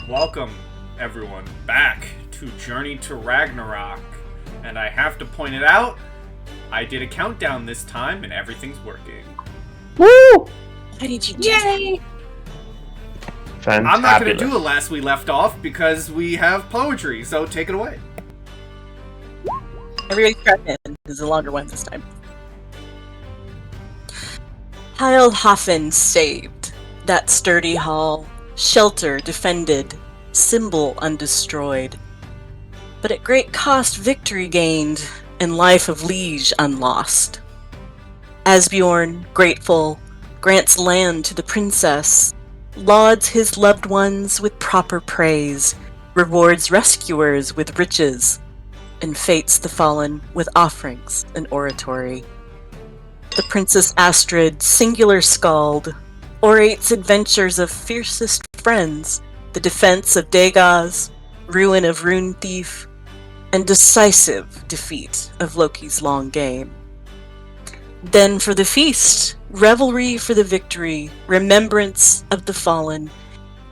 Welcome, everyone, back to Journey to Ragnarok. And I have to point it out, I did a countdown this time, and everyth's working. Woo! Why did you do Yay! I'm not going to do it last we left off, because we have poetry, so take it away. Everybody's pregnant. This is a longer one this time. Heilhafen saved. That sturdy hall. Shelter defended. Symbol undestroyed. But at great cost victory gained, and life of liege unlost. Asbjorn, grateful, grants land to the princess, lauds his loved ones with proper praise, rewards rescuers with riches, and fates the fallen with offerings and oratory. The Princess Astrid, singular skald, orates adventures of fiercest friends, the defense of Dagaz, ruin of Rune Thief, and decisive defeat of Loki's long game. Then for the feast, revelry for the victory, remembrance of the fallen,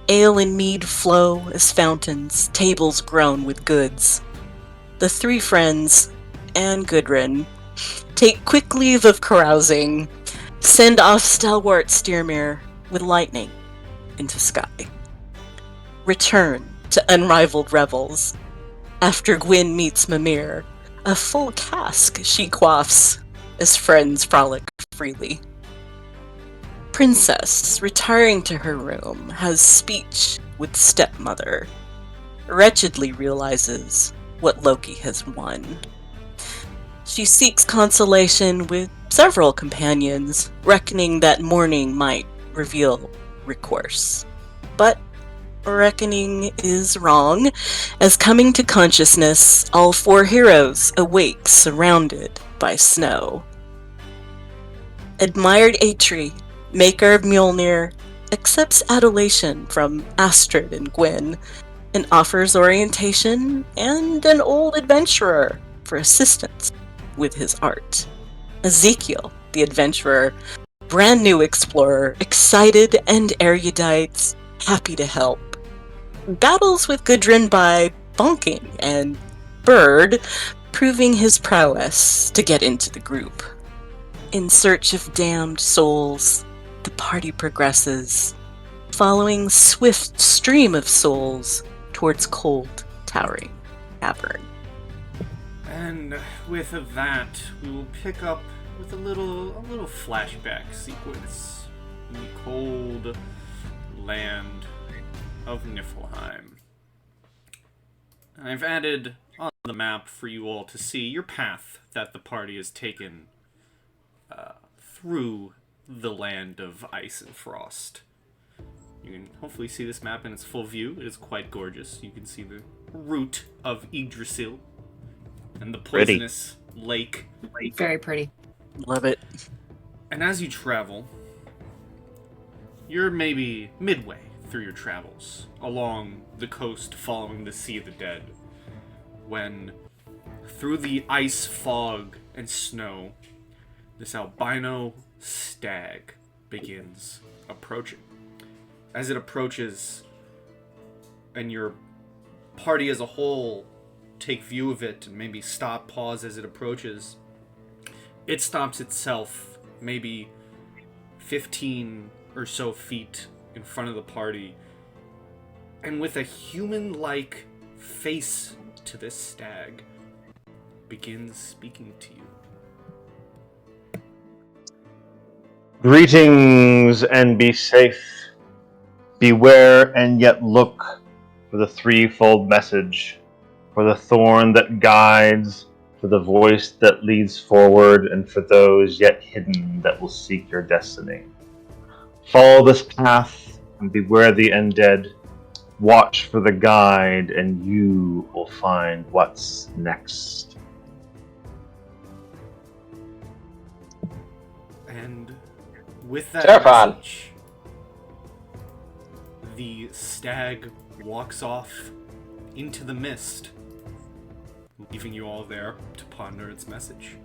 ale and mead flow as fountains, tables grown with goods. The three friends, and Gudrun, take quick leave of carousing, send off stalwart Styrmir with lightning into sky. Return to unrivaled revels. After Gwyn meets Mimir, a full cask she quaffs as friends frolic freely. Princess, retiring to her room, has speech with stepmother, wretchedly realizes what Loki has won. She seeks consolation with several companions, reckoning that mourning might reveal recourse. But reckoning is wrong, as coming to consciousness, all four heroes awake surrounded by snow. Admired Atri, maker of Mjolnir, accepts adulation from Astrid and Gwyn, and offers orientation and an old adventurer for assistance with his art. Ezekiel, the adventurer, brand new explorer, excited and erudite, happy to help. Battles with Gudrun by bonking, and Bird proving his prowess to get into the group. In search of damned souls, the party progresses, following swift stream of souls towards cold, towering cavern. And with that, we will pick up with a little flashback sequence in the cold land of Niflheim. I've added on the map for you all to see your path that the party has taken through the land of ice and frost. You can hopefully see this map in its full view. It is quite gorgeous. You can see the route of Yggdrasil and the poisonous lake. Very pretty. Love it. And as you travel, you're maybe midway through your travels along the coast following the Sea of the Dead, when through the ice, fog, and snow, this albino stag begins approaching. As it approaches, and your party as a whole take view of it and maybe stop, pause as it approaches, it stops itself maybe 15 or so feet in front of the party, and with a human-like face to this stag, begins speaking to you. Greetings and be safe. Beware and yet look for the threefold message, for the thorn that guides, for the voice that leads forward, and for those yet hidden that will seek your destiny. Follow this path and beware the undead. Watch for the guide and you will find what's next. And with that Terrifying. message, the stag walks off into the mist, leaving you all there to ponder its message.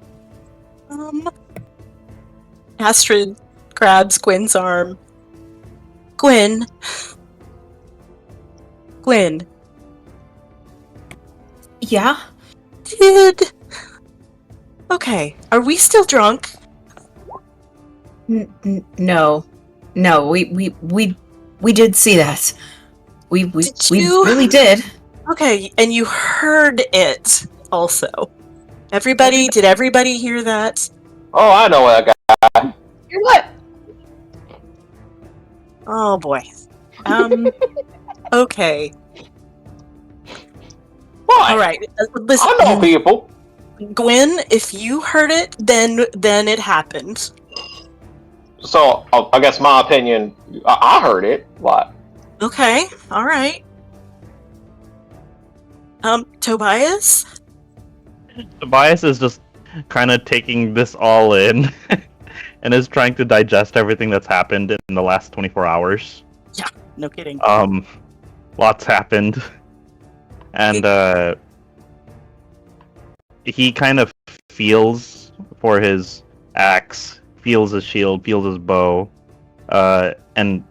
Astrid, grabs Gwyn's arm. Gwyn, Gwen, Yeah? Okay, are we still drunk? No. No, we did see that. We Did you? really did. Okay, and you heard it also. Did everybody hear that? Oh, I know what I got. You're what? Oh boy. Okay. What? All right. Listen, I know people. Gwen, if you heard it, then it happened. So, I guess my opinion, I heard it. What? Okay. All right. Tobias? Tobias is just kind of taking this all in and is trying to digest everything that's happened in the last 24 hours. Yeah, no kidding. Lots happened. And he kind of feels for his axe, feels his shield, feels his bow, and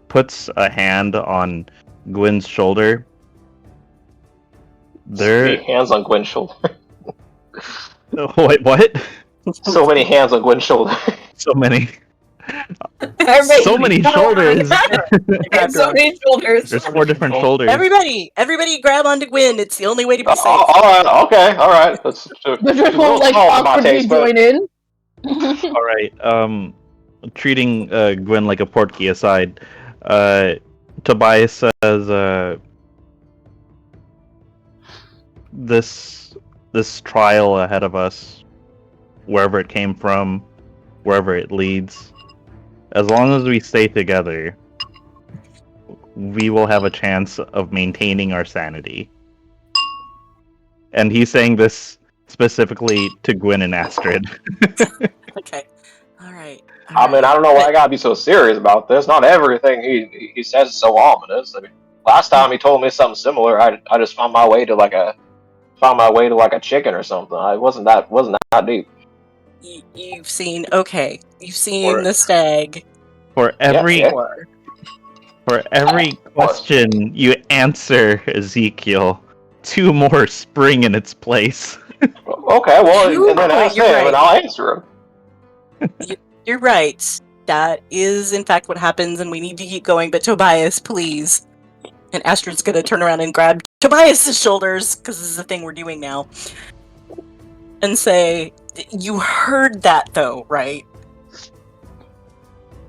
puts a hand on Gwyn's shoulder. So many hands on Gwen's shoulder. Wait, what? So many hands on Gwen's shoulder. So many. Everybody- So many shoulders. So many shoulders. There's 4 different shoulders. Everybody grab onto Gwen. It's the only way to be safe. Alright, okay, alright. Let's But just won't like awkwardly join in. All right. Treating Gwen like a portkey aside, Tobias says, this trial ahead of us, wherever it came from, wherever it leads, as long as we stay together, we will have a chance of maintaining our sanity. And he's saying this specifically to Gwen and Astrid. Okay. All right. I mean, I don't know why I gotta be so serious about this. Not everything he says is so ominous. I mean, last time he told me something similar, I just found my way to like a chicken or something. I wasn't that deep. You've seen the stag. For every Yeah. For every question you answer, Ezekiel, 2 more spring in its place. Okay, well, and then ask him, You're right. and I'll answer him. You're right. That is, in fact, what happens, and we need to keep going. But Tobias, please. And Astrid's gonna turn around and grab Tobias's shoulders, because this is the thing we're doing now, and say, "You heard that, though, right?"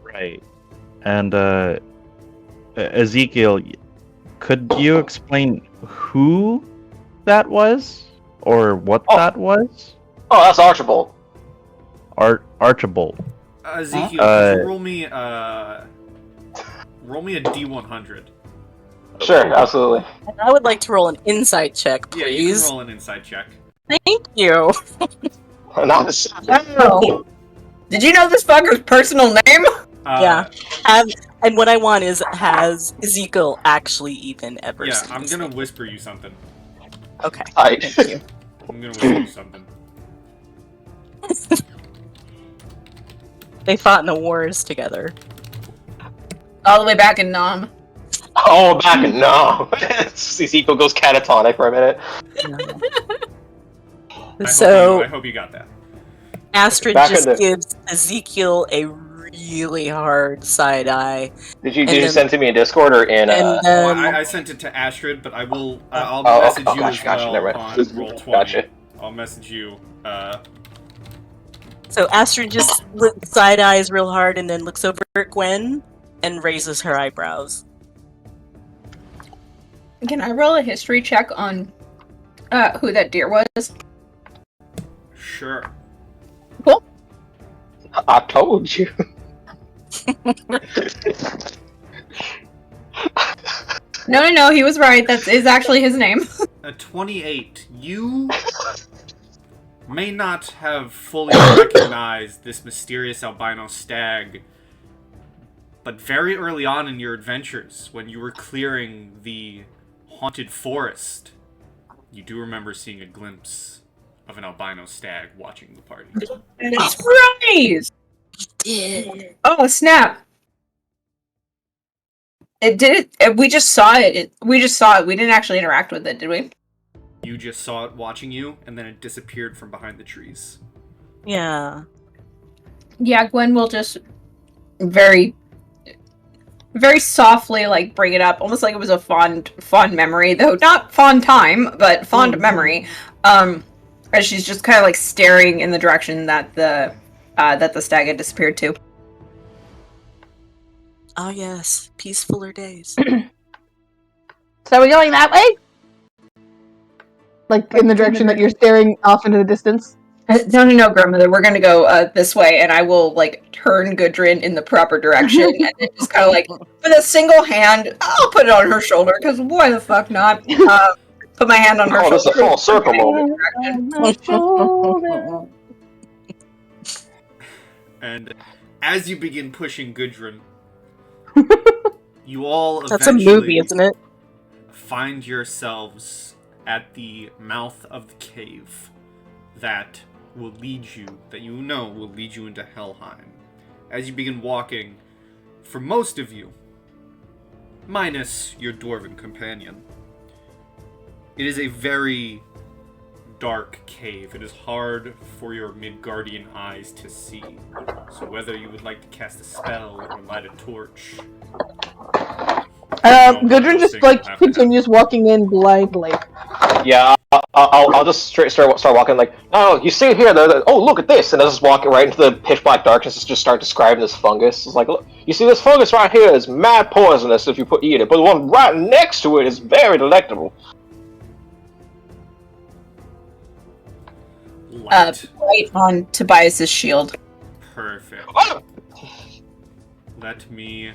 Right. And Ezekiel, could you explain who that was, or what that was? Oh, that's Archibald. Archibald. Ezekiel, could you roll me a D100. Sure, absolutely. And I would like to roll an insight check, Yeah, you can please. roll an insight check. Thank you. Nice. Wow. Did you know this fucker's personal name? Yeah. And what I want is, has Ezekiel actually even ever Yeah, seen I'm this gonna thing? whisper you something. Okay. Tight. Thank you. I'm gonna whisper you something. They fought in the wars together. All the way back in Nam. Oh, back in no. Ezekiel goes catatonic for a minute. I hope you got that. Astrid Back just in the- gives Ezekiel a really hard side eye. Did you then- send it to me in Discord or in? And Well, then I sent it to Astrid, but I'll Oh, message oh, you gotcha, as gotcha, well never on mind. roll 20. Gotcha. I'll message you. so Astrid just side eyes real hard and then looks over at Gwen and raises her eyebrows. Can I roll a history check on who that deer was? Sure. Cool. I told you. No, he was right. That is actually his name. A 28. You may not have fully recognized this mysterious albino stag, but very early on in your adventures, when you were clearing the haunted forest, you do remember seeing a glimpse of an albino stag watching the party. That's right! Yeah. Oh, snap. We just saw it. We just saw it. We didn't actually interact with it, did we? You just saw it watching you, and then it disappeared from behind the trees. Yeah. Yeah, Gwen will just very, very softly like bring it up, almost like it was a fond memory, though not fond time, but fond memory. As she's just kind of like staring in the direction that the stag had disappeared to. Oh yes, peacefuler days. So are we going that way? Like in the direction that you're staring off into the distance? No, grandmother. We're gonna go this way, and I will like turn Gudrun in the proper direction, and then just kind of like with a single hand, I'll put it on her shoulder because why the fuck not? Put my hand on her shoulder. Oh, this is a full circle moment. And as you begin pushing Gudrun, you all That's a eventually movie, isn't it? find yourselves at the mouth of the cave that will lead you, will lead you into Helheim. As you begin walking, for most of you, minus your dwarven companion, it is a very dark cave. It is hard for your Midgardian eyes to see. So whether you would like to cast a spell or light a torch... Gudrun just like continues walking in blindly. Yeah, I'll just start walking like, oh, you see here, oh, look at this, and I'll just walk right into the pitch black darkness and just start describing this fungus. It's like, look, you see this fungus right here is mad poisonous if you eat it, but the one right next to it is very delectable. Light. Right on Tobias's shield. Perfect. Let me...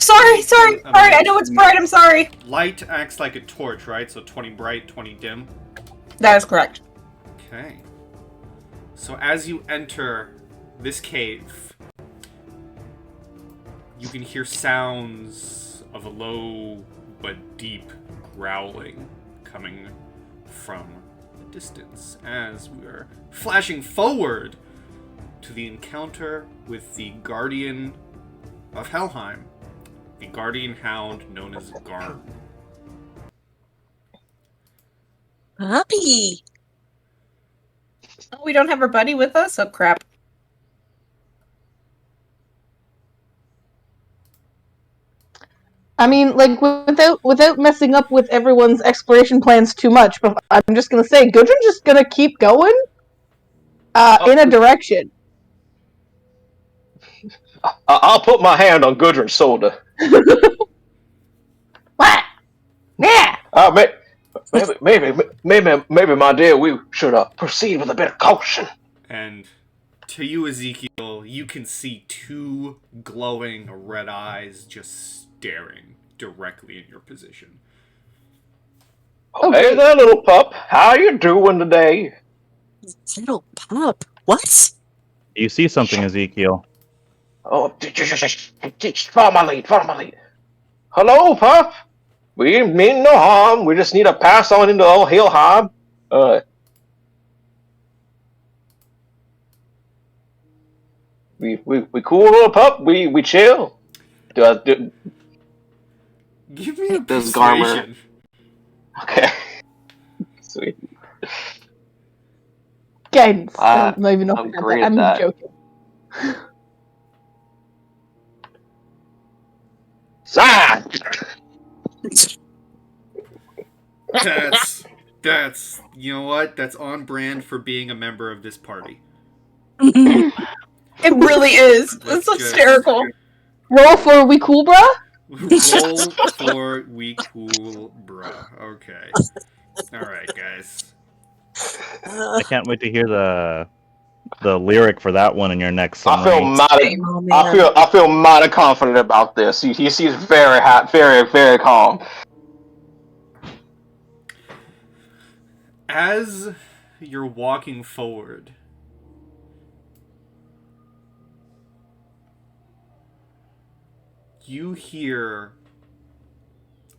Sorry, I know it's bright, I'm sorry. Light acts like a torch, right? So 20 bright, 20 dim. That is correct. Okay. So as you enter this cave, you can hear sounds of a low but deep growling coming from the distance as we are flashing forward to the encounter with the Guardian of Helheim. The guardian hound known as Garm. Puppy! Oh, we don't have our buddy with us? Oh, crap. I mean, like, without messing up with everyone's exploration plans too much, but I'm just gonna say, Gudrun's just gonna keep going in a direction. I'll put my hand on Gudrun's shoulder. What? Yeah! Maybe, my dear, we should proceed with a bit of caution. And to you, Ezekiel, you can see two glowing red eyes just staring directly in your position. Oh, hey there, little pup. How you doing today? Little pup? What? You see something, Ezekiel? Oh, follow my lead. Hello, pup. We mean no harm. We just need to pass on into old Helheim. We cool, little pup. We chill. Give me a persuasion. Okay. Sweet. Guidance. I'm not even I'm great at that. Joking. That's you know what? That's on brand for being a member of this party. It really is. It's hysterical. Roll for we cool, bruh? Roll for we cool, bruh. Okay. Alright, guys. I can't wait to hear the lyric for that one in your next song. I feel mighty confident about this. He seems very hot, very, very calm. As you're walking forward, you hear,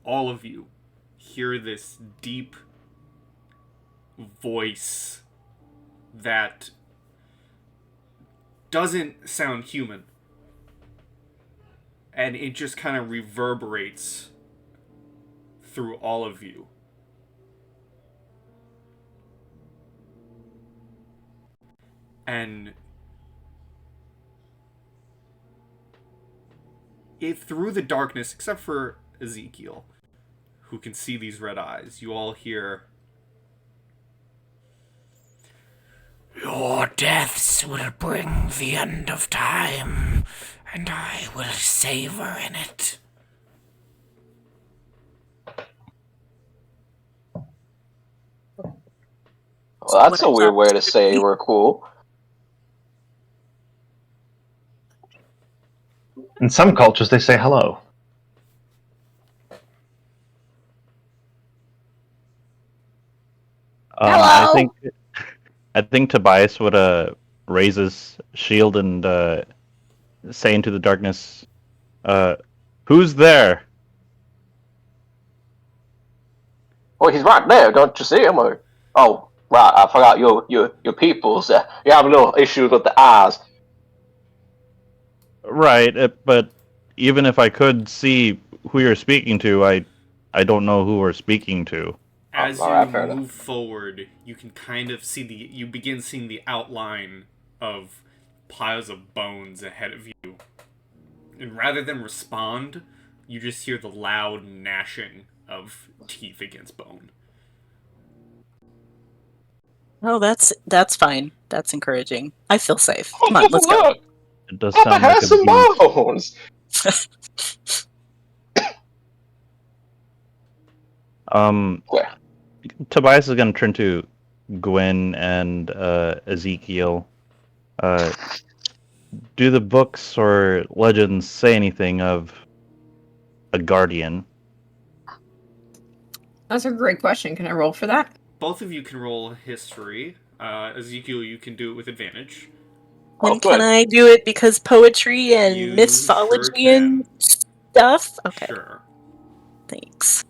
all of you hear this deep voice that doesn't sound human. and it just kind of reverberates through all of you. And through the darkness, except for Ezekiel, who can see these red eyes, you all hear, "Your deaths will bring the end of time, and I will savor in it." Well, that's a weird way to say we're cool. In some cultures, they say hello. Hello? I think Tobias would raise his shield and say into the darkness, "Who's there?" Well, he's right there. Don't you see him? Or... Oh, right. I forgot your peoples. You have a little issues with the eyes. Right, but even if I could see who you're speaking to, I don't know who we're speaking to. As all right, you fair enough. move forward, you can kind of see you begin seeing the outline of piles of bones ahead of you. And rather than respond, you just hear the loud gnashing of teeth against bone. Oh, that's fine. That's encouraging. I feel safe. Come on, let's go. Look, It does Papa sound like has a some beast. bones. Where? Tobias is going to turn to Gwen and Ezekiel. Do the books or legends say anything of a guardian? That's a great question. Can I roll for that? Both of you can roll history. Ezekiel, you can do it with advantage. Oh, And can good. I do it because poetry and You mythology sure and stuff? Okay, Sure. thanks.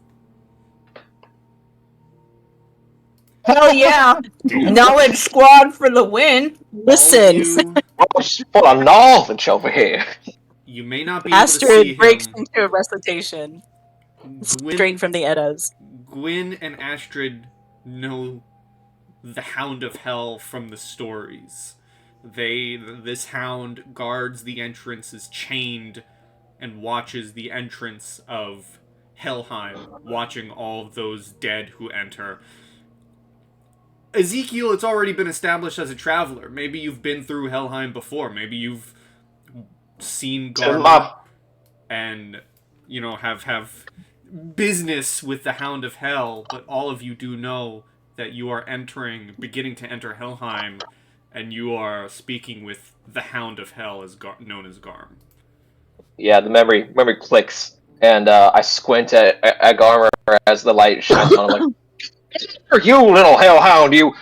Hell yeah! Knowledge squad for the win. Listen, Oh, she's full of knowledge over here. You may not be able to see Astrid him. breaks into a recitation Gwyn, straight from the Eddas. Gwyn and Astrid know the Hound of Hell from the stories. This hound guards the entrance, is chained, and watches the entrance of Helheim, watching all of those dead who enter. Ezekiel, it's already been established as a traveler. Maybe you've been through Helheim before. Maybe you've seen Garmin and, have business with the Hound of Hell, but all of you do know that you are beginning to enter Helheim, and you are speaking with the Hound of Hell, known as Garm. Yeah, the memory clicks, and I squint at Garmer as the light shines on him. Like, you little hellhound, you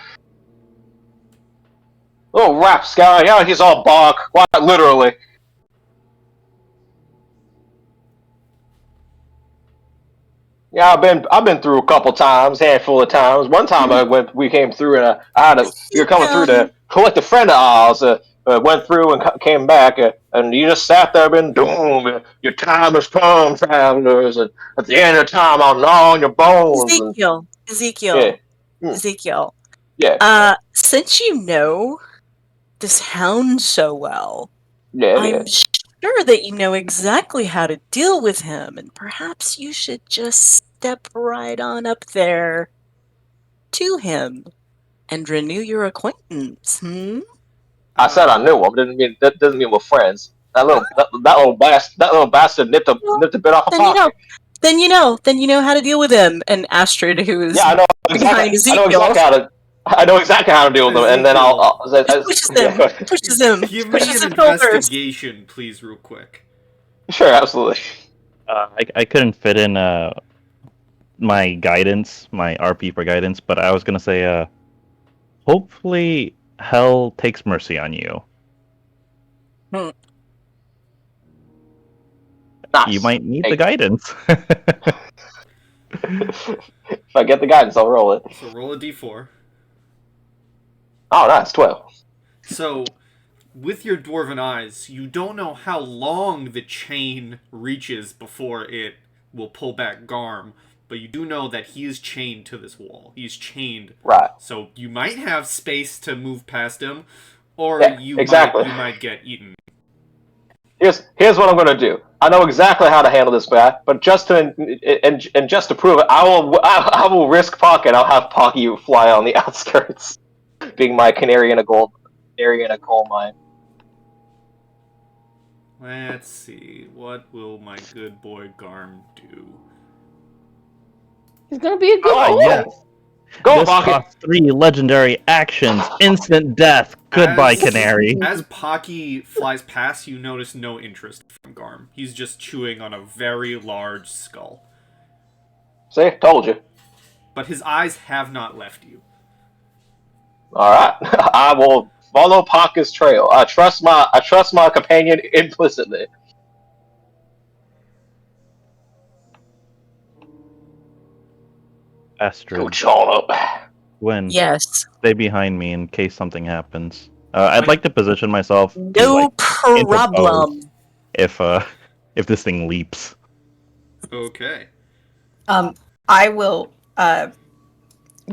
little rapscallion! Yeah, he's all bark, quite literally. Yeah, I've been through a couple times, handful of times. One time we came through, and we were coming through to collect a friend of ours. Went through and came back, and you just sat there being doomed. Your time has come, travelers, and at the end of time, I'll gnaw on your bones. Ezekiel. Yeah. Since you know this hound so well, Yeah. I'm sure that you know exactly how to deal with him, and perhaps you should just step right on up there to him and renew your acquaintance. I said I knew him. That doesn't mean we're friends. That little bastard nipped a bit off a pocket. Then you know how to deal with him. And Astrid, who is I know behind exactly. Ezekiel, I know exactly how to deal with them, and then I'll pushes him. Give me pushes an his shoulders. investigation, please, real quick. Sure, absolutely. I couldn't fit in my guidance, my RP for guidance, but I was gonna say, hopefully Hell takes mercy on you. Nice. You might need the guidance. If I get the guidance, I'll roll it. So roll a d4. Oh, nice, 12. So, with your dwarven eyes, you don't know how long the chain reaches before it will pull back Garm, but you do know that he is chained to this wall. He's chained. Right. So you might have space to move past him, or Yeah, you exactly. might get eaten. Here's what I'm gonna do. I know exactly how to handle this guy, but just to prove it, I will risk Pocket. I'll have Pocky fly on the outskirts, being my canary in a coal mine. Let's see. What will my good boy Garm do? He's gonna be a good Oh, boy. yes. Go, This Pocket. costs 3 legendary actions. Instant death. Goodbye, Canary. As Pocky flies past, you notice no interest from Garm. He's just chewing on a very large skull. See, told you. But his eyes have not left you. All right, I will follow Pocket's trail. I trust my companion implicitly. Astrid, Gooch on up. Gwen, Yes. stay behind me in case something happens. I'd like to position myself to, No like, problem. if this thing leaps. Okay. I will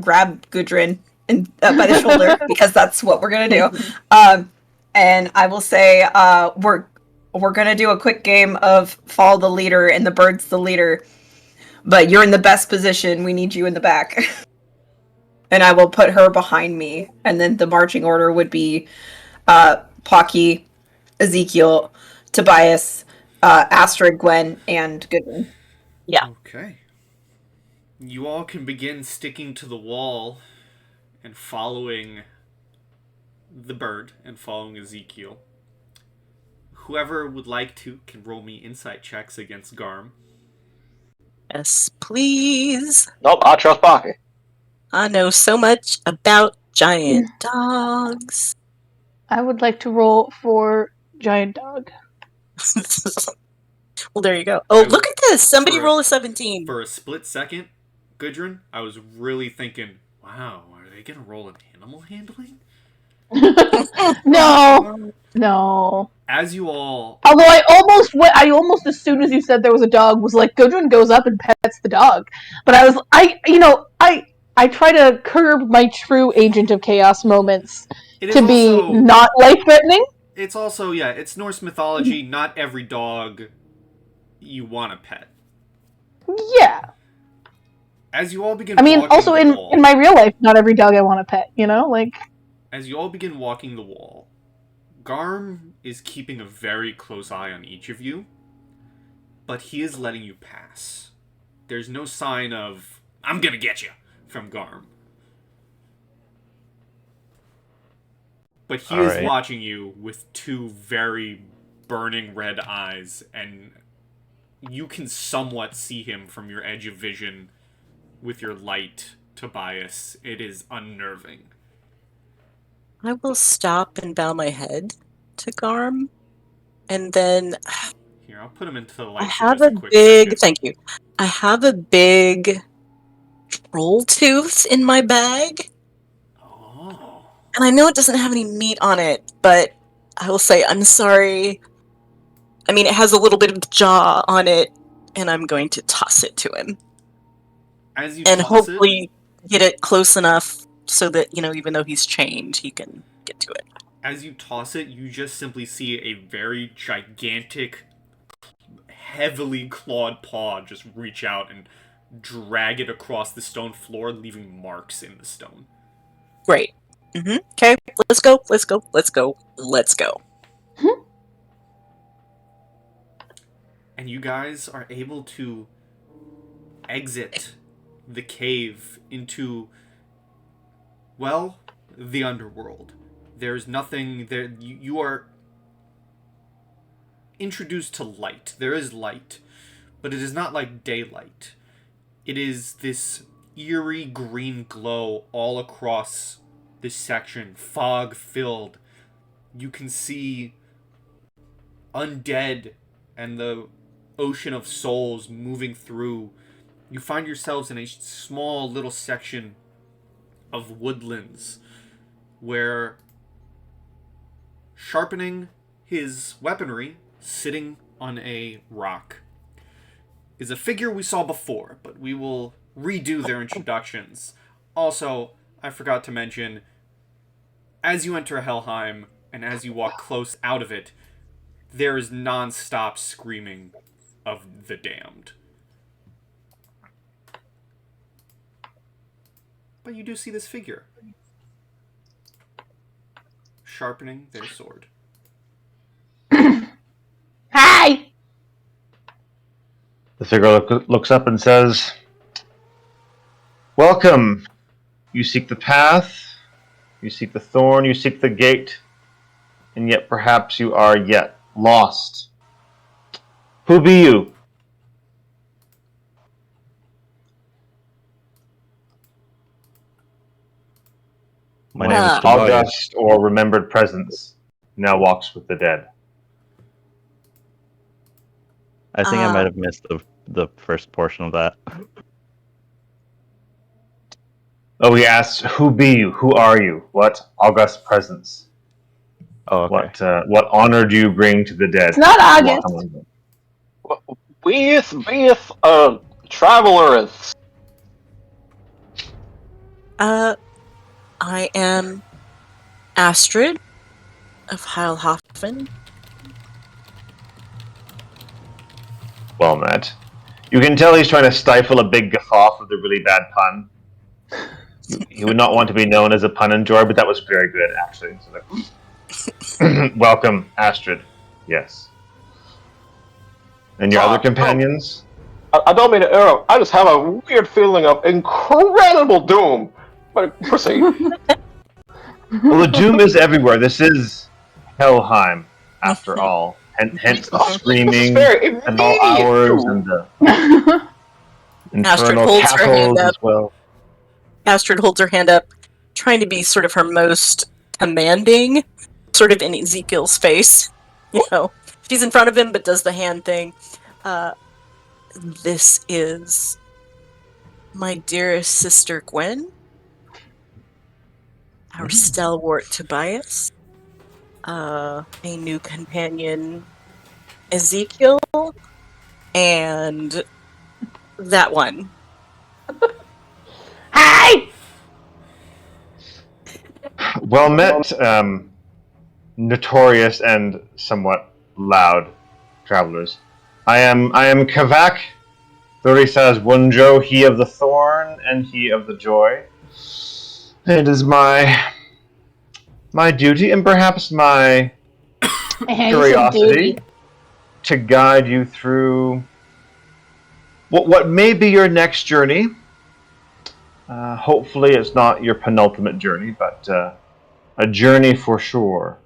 grab Gudrun by the shoulder because that's what we're gonna do. And I will say we're gonna do a quick game of follow the leader and the bird's the leader, but you're in the best position. We need you in the back. And I will put her behind me, and then the marching order would be Pocky, Ezekiel, Tobias, Astrid, Gwen, and Gudrun. Yeah. Okay. You all can begin sticking to the wall and following the bird and following Ezekiel. Whoever would like to can roll me insight checks against Garm. Yes, please. Nope, I trust Pocket. I know so much about giant dogs. I would like to roll for giant dog. Well, there you go. Oh, look at this. Somebody For- roll a 17. For a split second, Gudrun, I was really thinking, wow, are they going to roll an animal handling? No. As you all... Although I almost as soon as you said there was a dog was like Gudrun goes up and pets the dog, but I try to curb my true Agent of Chaos moments It is to be also- not life threatening. It's also, yeah, it's Norse mythology. Not every dog you want to pet. Yeah. As you all begin I mean, walking also the wall, in my real life, not every dog I want to pet. as you all begin walking the wall, Garm is keeping a very close eye on each of you, but he is letting you pass. There's no sign of, I'm gonna get you, from Garm. But he is Alright. watching you with two very burning red eyes, and you can somewhat see him from your edge of vision with your light, Tobias. It is unnerving. I will stop and bow my head to Garm, and then Here, I'll put him into the light I for have just a a quick big. second. Thank you. I have a big troll tooth in my bag, Oh. and I know it doesn't have any meat on it, but I will say I'm sorry. I mean, it has a little bit of jaw on it, and I'm going to toss it to him, As you and toss hopefully get it close enough so that even though he's chained, he can get to it. as you toss it, you just simply see a very gigantic, heavily clawed paw just reach out and drag it across the stone floor, leaving marks in the stone. Great. Okay, let's go. Let's go. Let's go. Let's go. And you guys are able to exit the cave into, well, the underworld. There's nothing there. You are introduced to light. There is light, but it is not like daylight. It is this eerie green glow all across this section, fog filled. You can see undead and the ocean of souls moving through. You find yourselves in a small little section of woodlands where sharpening his weaponry, sitting on a rock, is a figure we saw before, but we will redo their introductions. Also, I forgot to mention, as you enter Helheim, and as you walk close out of it, there is non-stop screaming of the damned. But you do see this figure sharpening their sword. Hi! The figure looks up and says, "Welcome. You seek the path, you seek the thorn, you seek the gate, and yet perhaps you are yet lost. Who be you?" My One name is Ah. August or remembered presence now walks with the dead. I think I might have missed the first portion of that. Oh, he asks, "Who be you? Who are you? What august presence? Oh, okay. What honor do you bring to the dead?" It's not Walk August. among them. Beeth, travelers. I am Astrid of Heilhofen. Well met. You can tell he's trying to stifle a big guffaw for the really bad pun. He would not want to be known as a pun enjoyer, but that was very good, actually. So welcome, Astrid. Yes. And your other companions? I don't mean to interrupt. I just have a weird feeling of incredible doom. But proceed. Well, the doom is everywhere. This is Helheim, after all. Hence the screaming and all hours and the Astrid infernal holds her hand cackles up. as well. Astrid holds her hand up, trying to be sort of her most commanding, sort of in Ezekiel's face. You know, she's in front of him, but does the hand thing. This is my dearest sister Gwen, our stalwart Tobias, a new companion Ezekiel, and that one. Hi! Well met, notorious and somewhat loud travelers. I am Kavak, Thorisaz Wunjo, he of the thorn and he of the joy. It is my duty and perhaps my curiosity to guide you through what may be your next journey. Hopefully it's not your penultimate journey, but a journey for sure,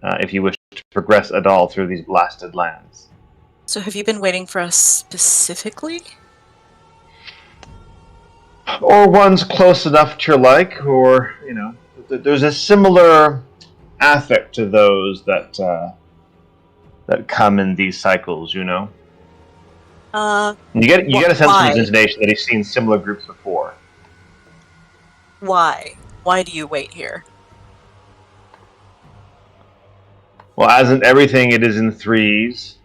if you wish to progress at all through these blasted lands. So have you been waiting for us specifically? Or one's close enough to your like, or, you know, there's a similar affect to those that come in these cycles, you know? You get a sense from his intonation that he's seen similar groups before. Why? Why do you wait here? Well, as in everything, it is in threes.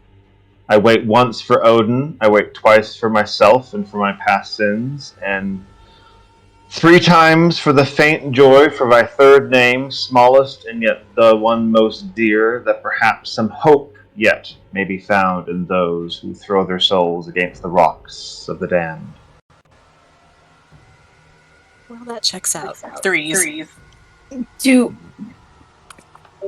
I wait once for Odin, I wait twice for myself and for my past sins, and 3 times for the faint joy for my third name, smallest and yet the one most dear, that perhaps some hope yet may be found in those who throw their souls against the rocks of the damned. Well, that checks out. Threes.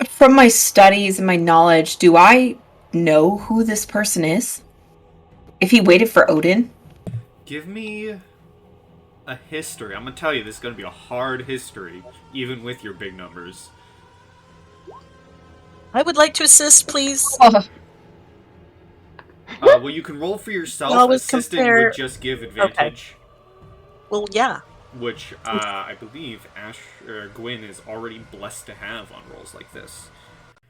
From my studies and my knowledge, do I know who this person is? If he waited for Odin? Give me a history. I'm gonna tell you, this is gonna be a hard history, even with your big numbers. I would like to assist, please. Well, you can roll for yourself. Always Assisting compare- would just give advantage. Well, yeah. Which, I believe Gwyn is already blessed to have on rolls like this.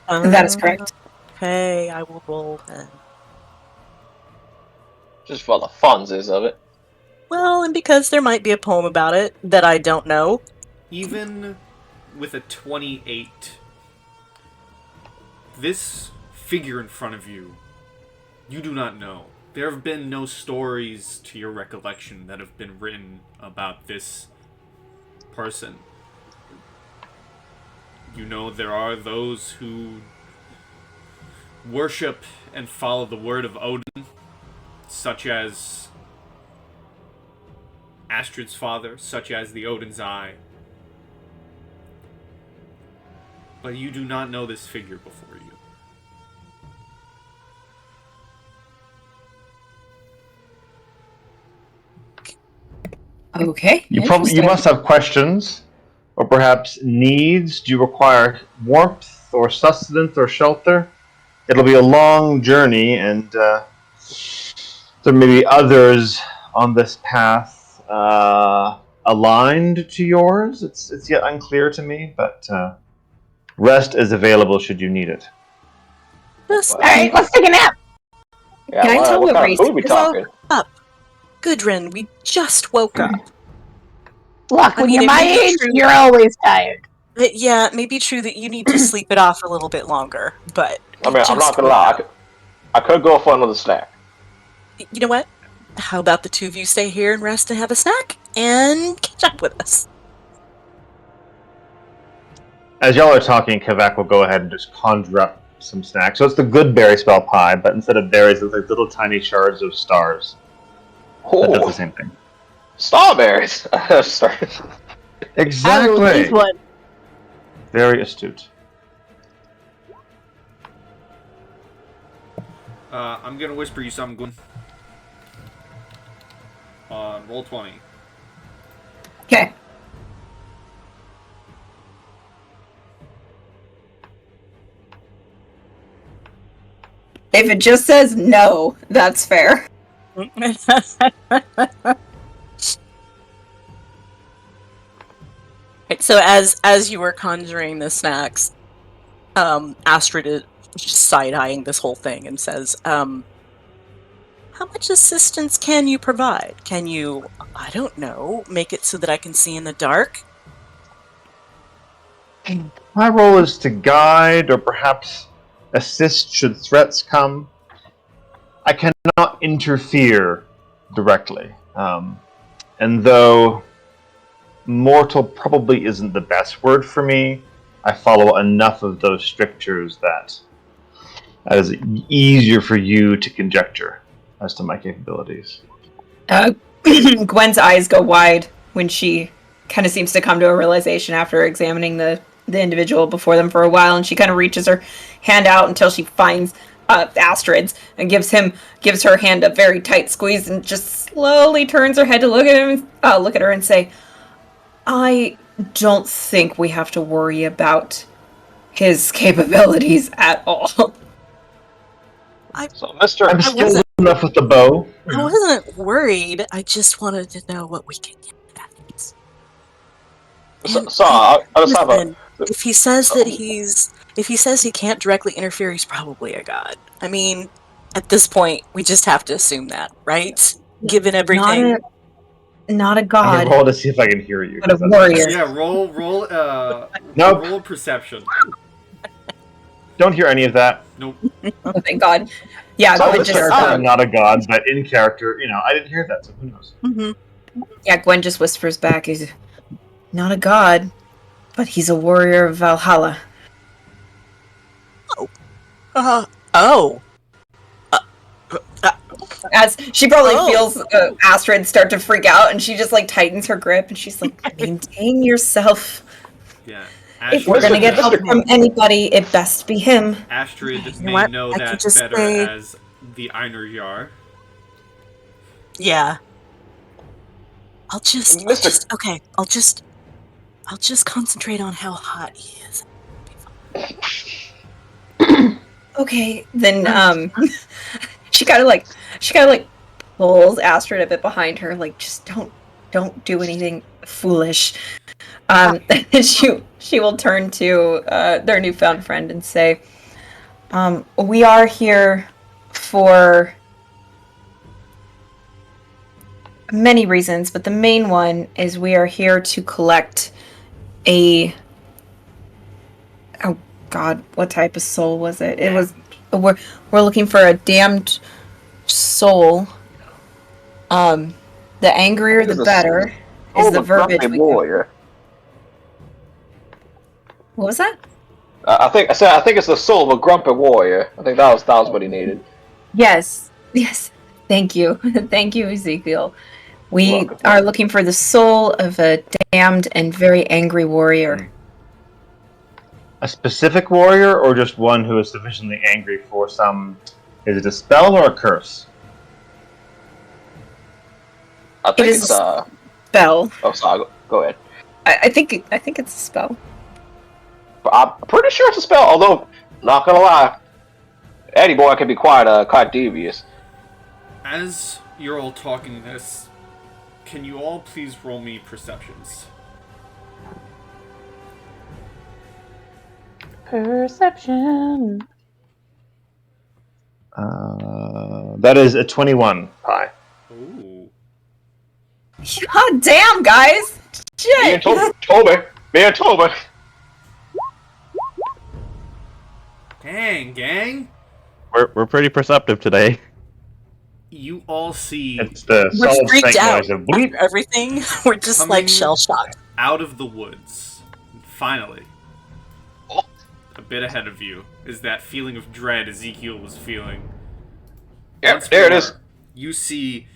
That is correct. Okay, I will roll then. Just for the funsies of it. Well, and because there might be a poem about it that I don't know. Even with a 28, this figure in front of you, you do not know. There have been no stories to your recollection that have been written about this person. You know there are those who worship and follow the word of Odin, such as Astrid's father, such as the Odin's Eye. But you do not know this figure before you. Okay. You interesting. must have questions, or perhaps needs. Do you require warmth, or sustenance, or shelter? It'll be a long journey, and there may be others on this path aligned to yours. It's yet unclear to me, but rest is available should you need it. Just All right, let's take a nap. Yeah, Can I tell what what kind of race food we is all- talking? Gudrun, we just woke up. Look, I when mean, you're it my may be age, true. you're always tired. But yeah, it may be true that you need to sleep it off a little bit longer, but I mean, I'm just not gonna woke lie. up. I could go for another snack. You know what? How about the two of you stay here and rest and have a snack and catch up with us? As y'all are talking, Kavak will go ahead and just conjure up some snacks. So it's the good berry spell pie, but instead of berries, it's like little tiny shards of stars. That does the Oh, same thing. strawberries. Sorry. I will taste one. Very astute. I'm gonna whisper you something, Gwen. Roll 20. Okay. If it just says no, that's fair. Right, so as you were conjuring the snacks, Astrid is just side-eyeing this whole thing and says, how much assistance can you provide? Can you, I don't know, make it so that I can see in the dark? My role is to guide or perhaps assist should threats come. I cannot interfere directly. And though mortal probably isn't the best word for me, I follow enough of those strictures that it is easier for you to conjecture as to my capabilities. Gwen's eyes go wide when she kind of seems to come to a realization after examining the individual before them for a while, and she kind of reaches her hand out until she finds Astrid's and gives her hand a very tight squeeze and just slowly turns her head to look at her and say, I don't think we have to worry about his capabilities at all. So, Mister, I'm skilled enough with the bow. I wasn't worried. I just wanted to know what we could get at. I just have a. Listen, if he says that if he says he can't directly interfere, he's probably a god. I mean, at this point, we just have to assume that, right? Given everything. Not a I god, can roll to see if I can hear you. but a warrior. Yeah, roll, Nope. roll perception. Don't hear any of that. Nope. Oh, thank God. Yeah, So Gwen this just is- I'm not a god, but in character, I didn't hear that, so who knows? Gwen just whispers back, he's not a god, but he's a warrior of Valhalla. Oh. As she probably Oh. feels Astrid start to freak out, and she just like tightens her grip, and she's like, "Maintain yourself. Yeah. If we're gonna get help from anybody, it best be him." Astrid You know may what? know I could that just better say- as the Einarjar. Yeah. I'll just concentrate on how hot he is. Okay, then she kind of like pulls Astrid a bit behind her, like just don't do anything foolish. And she will turn to their newfound friend and say, "We are here for many reasons, but the main one is we are here to collect a God, what type of soul was it? It was we're looking for a damned soul. The angrier the better is the verbiage we use. Warrior. What was that? I think it's the soul of a grumpy warrior. I think that was what he needed. Yes. Thank you. Thank you, Ezekiel. We welcome. are looking for the soul of a damned and very angry warrior. A specific warrior, or just one who is sufficiently angry for some? Is it a spell or a curse? I think is it's Spell. Oh, sorry. Go ahead. I think it's a spell. I'm pretty sure it's a spell. Although, not gonna lie, Eddie boy can be quite devious. As you're all talking this, can you all please roll me perceptions? Perception. That is a 21, Pi. Ooh. God damn, guys! Me and Shit! Toby. Dang, gang! We're pretty perceptive today. You all see It's the We're solid freaked snake out noise of bleep. after everything. We're just Coming- like shell shocked. out of the woods, finally, Oh. a bit ahead of you, is that feeling of dread Ezekiel was feeling. Yeah, Once there it more, is. You see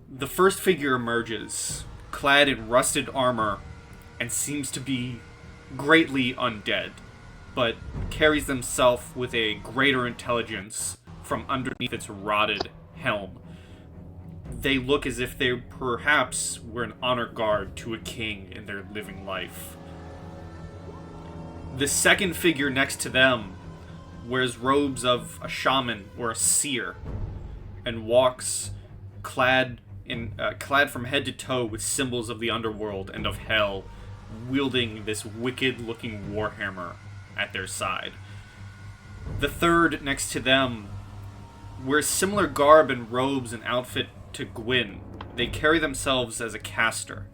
the first figure emerges, clad in rusted armor, and seems to be greatly undead, but carries himself with a greater intelligence from underneath its rotted helm. They look as if they perhaps were an honor guard to a king in their living life. The second figure next to them wears robes of a shaman or a seer, and walks clad from head to toe with symbols of the underworld and of hell, wielding this wicked-looking warhammer at their side. The third next to them wears similar garb and robes and outfit to Gwyn. They carry themselves as a caster,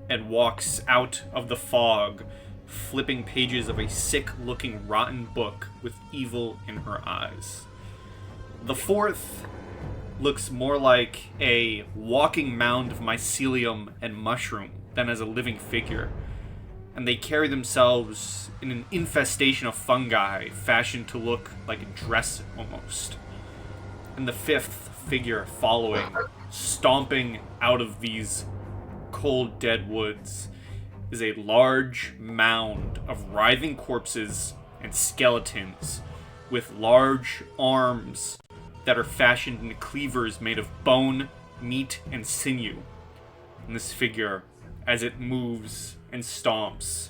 and walks out of the fog, flipping pages of a sick-looking rotten book with evil in her eyes. The fourth looks more like a walking mound of mycelium and mushroom than as a living figure, and they carry themselves in an infestation of fungi fashioned to look like a dress almost. And the fifth figure following, stomping out of these cold dead woods, is a large mound of writhing corpses and skeletons with large arms that are fashioned into cleavers made of bone, meat, and sinew. And this figure, as it moves and stomps,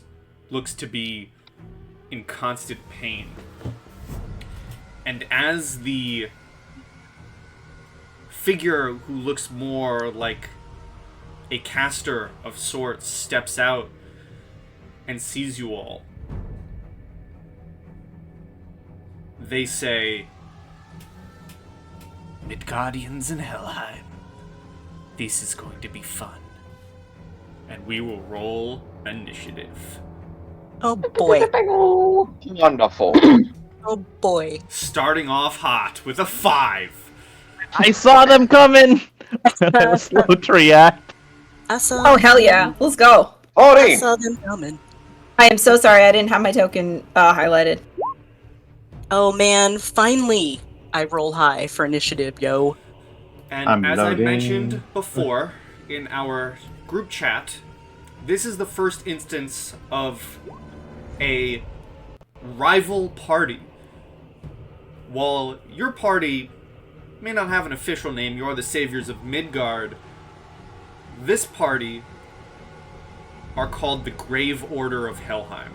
looks to be in constant pain. And as the figure who looks more like a caster of sorts steps out and sees you all, they say, "Midgardians in Helheim, this is going to be fun. And we will roll initiative." Oh boy. Wonderful. Oh boy. Starting off hot with a 5. I saw them coming! I was slow to react. I saw Oh, hell yeah. Let's go. I 14. saw them coming. I am so sorry I didn't have my token highlighted. Oh man, finally I roll high for initiative, yo. And I'm as I loading. mentioned before in our group chat, this is the first instance of a rival party. While your party may not have an official name, you are the Saviors of Midgard, this party are called the Grave Order of Helheim.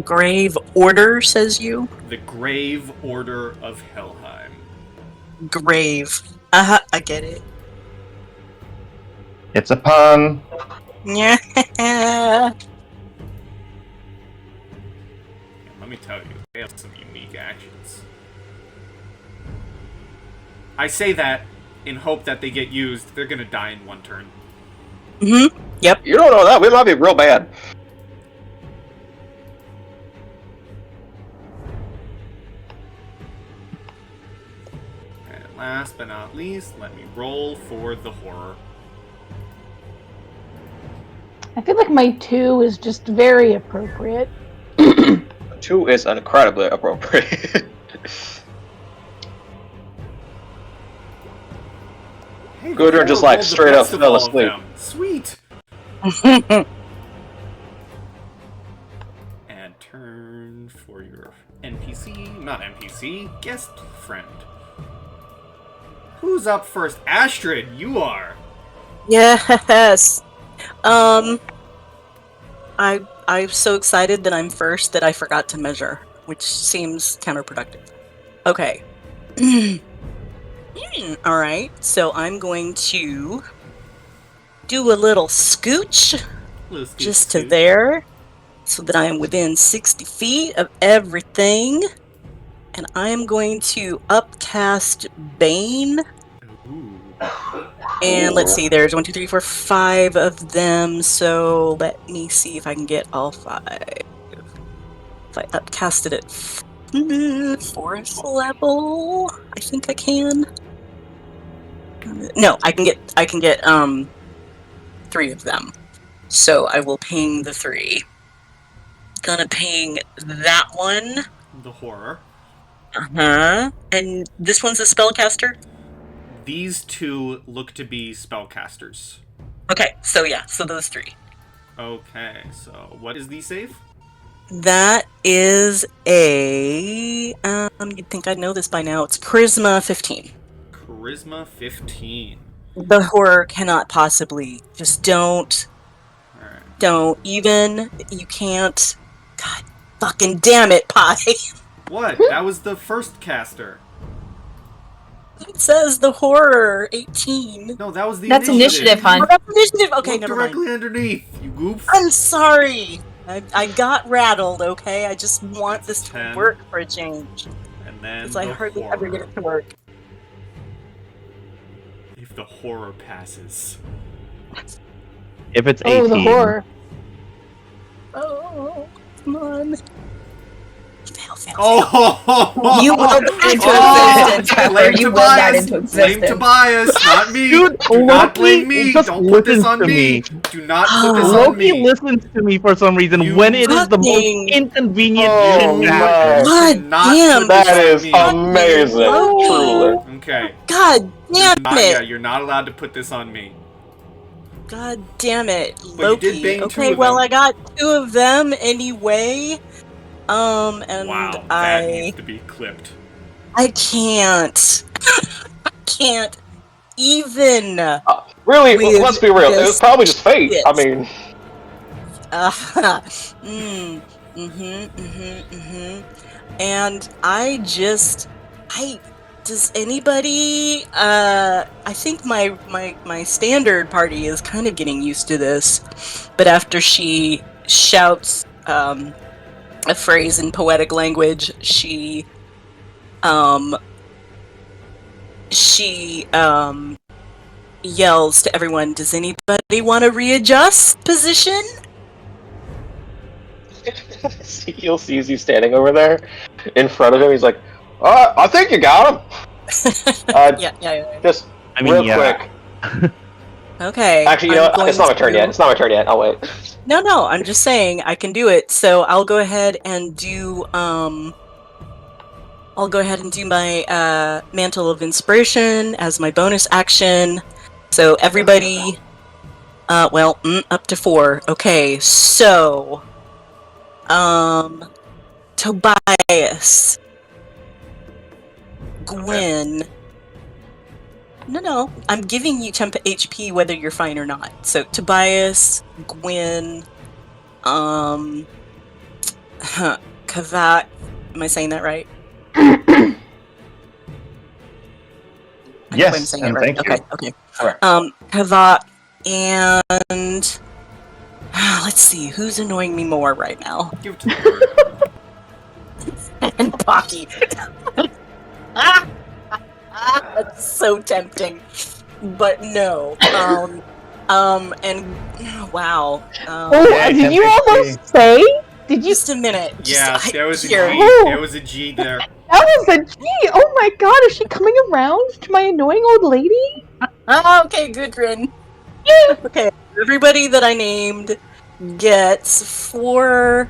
Grave order, says you? The Grave Order of Helheim. Grave. I get it. It's a pun. Yeah. Let me tell you, they have some unique actions. I say that in hope that they get used, they're gonna die in one turn. Mm-hmm. Yep. You don't know that. We might be real bad. And last but not least, let me roll for the horror. I feel like my 2 is just very appropriate. 2 is incredibly appropriate. Hey, the Gudrun horror just, like, rolled the straight up best of fell all of asleep. them. Sweet. And turn for your NPC, not NPC, guest friend. Who's up first? Astrid, you are. Yes. I'm so excited that I'm first that I forgot to measure, which seems counterproductive. Okay. All right. So I'm going to do a little scooch just to there, so that I am within 60 feet of everything, and I am going to upcast Bane. Ooh. And let's see, there's 1, 2, 3, 4, 5 of them, so let me see if I can get all 5. If I upcast it at 4th level, I think I can. No, I can get 3 of them. So I will ping the 3. Gonna ping that one. The horror. Uh-huh. And this one's a spellcaster? These 2 look to be spellcasters. Okay, so yeah, so those 3. Okay, so what is the save? That is a you'd think I'd know this by now. It's Charisma 15. Charisma 15. The horror cannot possibly. Just don't. Alright. Don't even. You can't. God fucking damn it, Pie. What? That was the first caster. It says the horror 18. No, that was the That's initiative, hon. Oh, that's initiative. Okay, Look never directly mind. underneath, you goof. I'm sorry. I got rattled, okay? I just want That's this 10. to work for a change. And then Because I the hardly horror. ever get it to work. If the horror passes. If it's 18. Oh, the horror. Oh, come on. Fail. Oh! You willed that into Oh! existence, Pepper. Blame You willed that Tobias! into Blame existence. Tobias, not me! Dude, Do not Loki blame me! just Don't put this listens on to me! me. Do not put this on Loki me! listens to me for some reason You when it is the most fucking- inconvenient Oh, shit to man. happen. God Not damn. put this That on is me. amazing, Loki. truly. Okay. God damn Yeah, it. you're not allowed to put this on me. God damn it, But you Loki. did bang 2 Okay, of well, them. I got 2 of them anyway. And Wow, that I needs to be clipped. can't. Can't even. Really, With let's be real. It was this probably just fate. shit. I mean, And does anybody, I think my standard party is kind of getting used to this, but after she shouts, a phrase in poetic language, she yells to everyone, does anybody want to readjust position? you'll see as he's standing over there in front of him. He's like, I think you got him. Yeah. Just I mean, real yeah. quick. Okay. Actually, you know I'm what? It's going not my turn to- yet. It's not my turn yet. I'll wait. No, I'm just saying I can do it. So I'll go ahead and do my Mantle of Inspiration as my bonus action. So everybody up to 4. Okay, so Tobias, Gwen. No, I'm giving you temp HP whether you're fine or not. So Tobias, Gwen, Kavak. Am I saying that right? I hope Yes, I'm saying and it right. thank you. Okay. Correct. Kavak and let's see who's annoying me more right now. Give it to the bird. And Pocky. That's so tempting, but no. And wow. Oh, Yeah, did you tempting almost say? Did you? Just a minute. Yeah, there was a G. here. There was a G there. That was a G. Oh my god, is she coming around to my annoying old lady? Okay, Gudrun. Okay, everybody that I named gets 8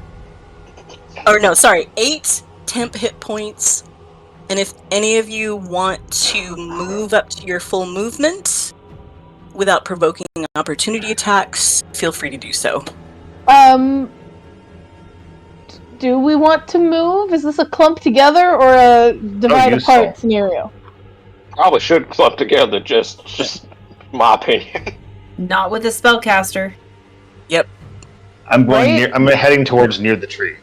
temp hit points. And if any of you want to move up to your full movement without provoking opportunity attacks, feel free to do so. Do we want to move? Is this a clump together or a divide you apart saw. scenario? Probably should club together. Just my opinion. Not with a spellcaster. I'm going Right? near. I'm heading towards near the tree.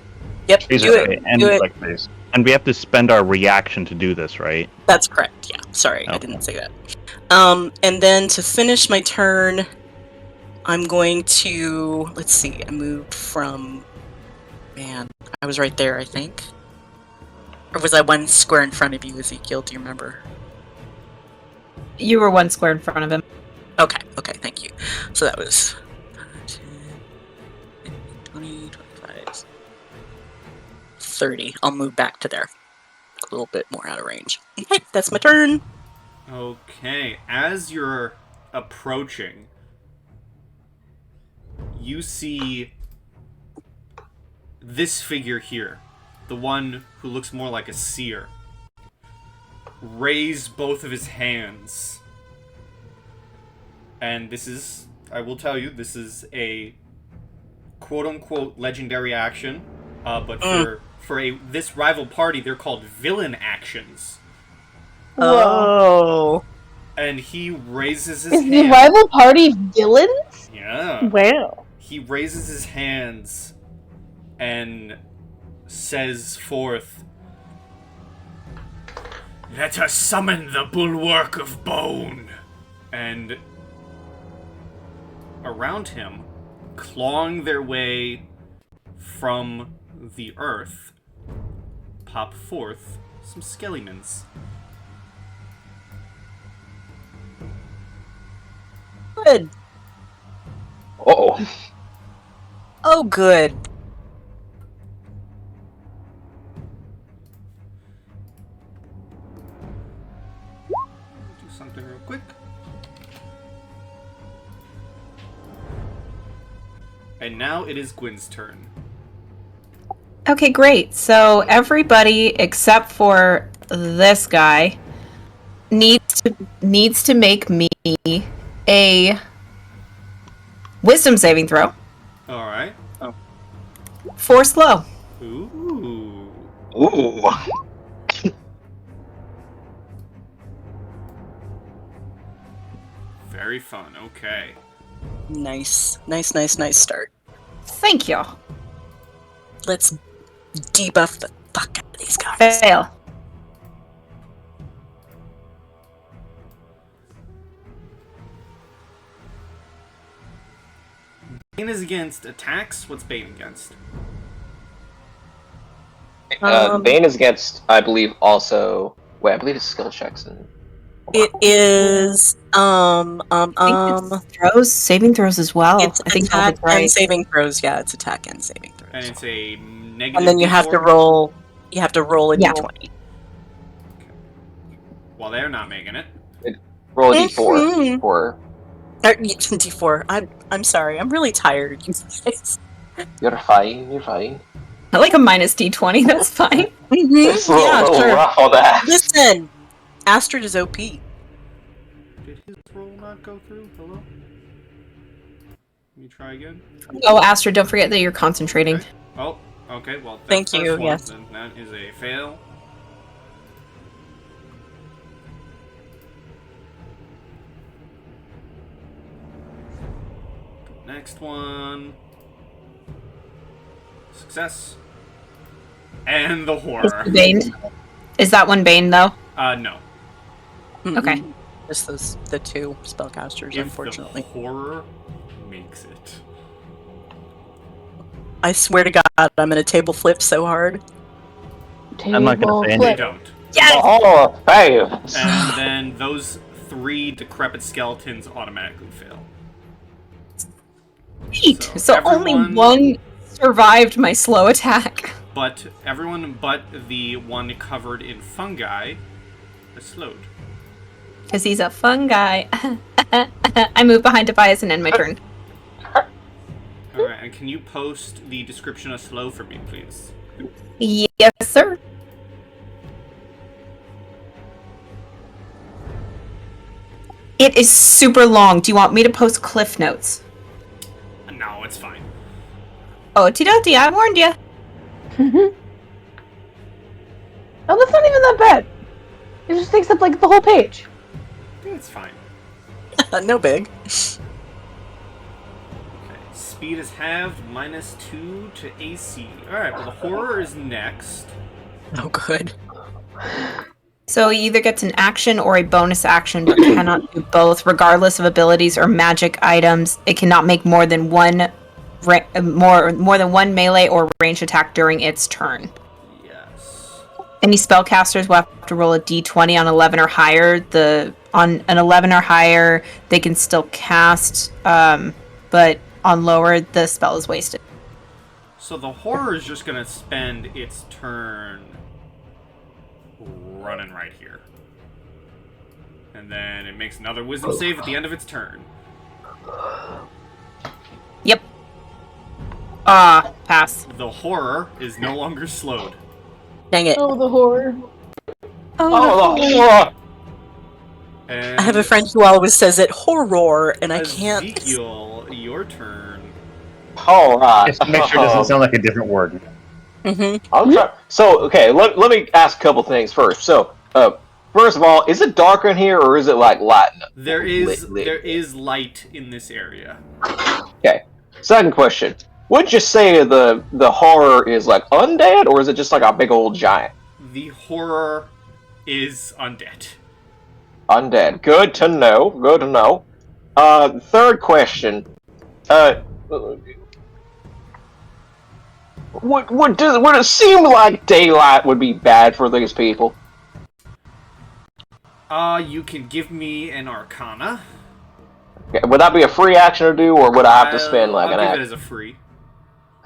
Yep, Trees do are it. And Do it. like this. And we have to spend our reaction to do this, right? That's correct, yeah. Sorry, I Okay. didn't say that. And then to finish my turn, I'm going to... Let's see, I moved from... Man, I was right there, I think. Or was I one square in front of you, Ezekiel? Do you remember? You were one square in front of him. Okay, thank you. So that was 10, 20, 25, 30. I'll move back to there. A little bit more out of range. Okay, that's my turn. Okay, as you're approaching, you see this figure here, the one who looks more like a seer, raise both of his hands. And this is, I will tell you, this is a quote-unquote legendary action, but for this rival party, they're called villain actions. Oh. And he raises his Is hand. the rival party villains? Yeah. Wow. He raises his hands and says forth, "Let us summon the bulwark of bone." And around him, clawing their way from the earth, pop forth some skeletons. Good. Uh-oh. Oh, good. Do something real quick. And now it is Gwyn's turn. Okay, great. So everybody except for this guy needs to make me a wisdom saving throw. All right. For slow. Ooh. Ooh. Very fun. Okay. Nice start. Thank you. Let's debuff the fuck out of these guys. Fail. Bane is against attacks. What's Bane against? Bane is against, I believe, also. Wait, I believe it's skill checks and. It is I think it's throws, saving throws as well. it's I think attack that's right. and saving throws. Yeah, it's attack and saving throws. And it's a negative. And then you have to D4? roll. You have to roll a Yeah. d20. Well, they're not making it. Roll a d4 Mhm. for. D4. I'm sorry. I'm really tired. You guys. You're fine. You're fine. I like a minus D20. That's fine. It's a Yeah, little sure. rough on that. Listen, Astrid is OP. Did his roll not go through? Hello? Let me try again. Oh, Astrid, don't forget that you're concentrating. Okay. Oh, okay. Well, that's Thank first you, one, yes. then that is a fail. Next one. Success. And the horror. Bane. Is that one Bane though? No. Okay. Mm-mm. Just the two spellcasters, If unfortunately. the horror makes it. I swear to God, I'm gonna table flip so hard. I'm not gonna say They anything. don't. Yes! Hall of Fame. And then those 3 decrepit skeletons automatically fail. Neat. So So only one survived my slow attack. But everyone but the one covered in fungi is slowed. Because he's a fun guy. I move behind Tobias and end my turn. Alright, and can you post the description of slow for me, please? Yes, sir. It is super long. Do you want me to post cliff notes? No, it's fine. Oh, Tidoti, I warned you. Oh, that's not even that bad. It just takes up like the whole page. It's fine. No big. Okay, speed is halved, -2 to AC. Alright, well the horror is next. Oh, good. So he either gets an action or a bonus action, but cannot do both, regardless of abilities or magic items. It cannot make more than one melee or range attack during its turn. Yes. Any spellcasters will have to roll a d20 on 11 or higher. On an 11 or higher, they can still cast, but on lower, the spell is wasted. So the horror is just gonna spend its turn running right here. And then it makes another wisdom save at the end of its turn. Yep. Pass. The horror is no longer slowed. Dang it. Oh, the horror. Oh, the horror. And I have a friend who always says it horror, and I can't. Ezekiel, your turn. Alright. Just to make sure it doesn't sound like a different word. Mm-hmm. I'm trying. So, okay, let me ask a couple things first. So, first of all, is it dark in here or is it like light? There is light in this area. Okay. Second question: would you say the horror is like undead or is it just like a big old giant? The horror is undead. Undead. Good to know. Good to know. Third question: would it seem like daylight would be bad for these people? You can give me an arcana. Okay, would that be a free action to do, or would I have to spend like I'll an give action? it as a free.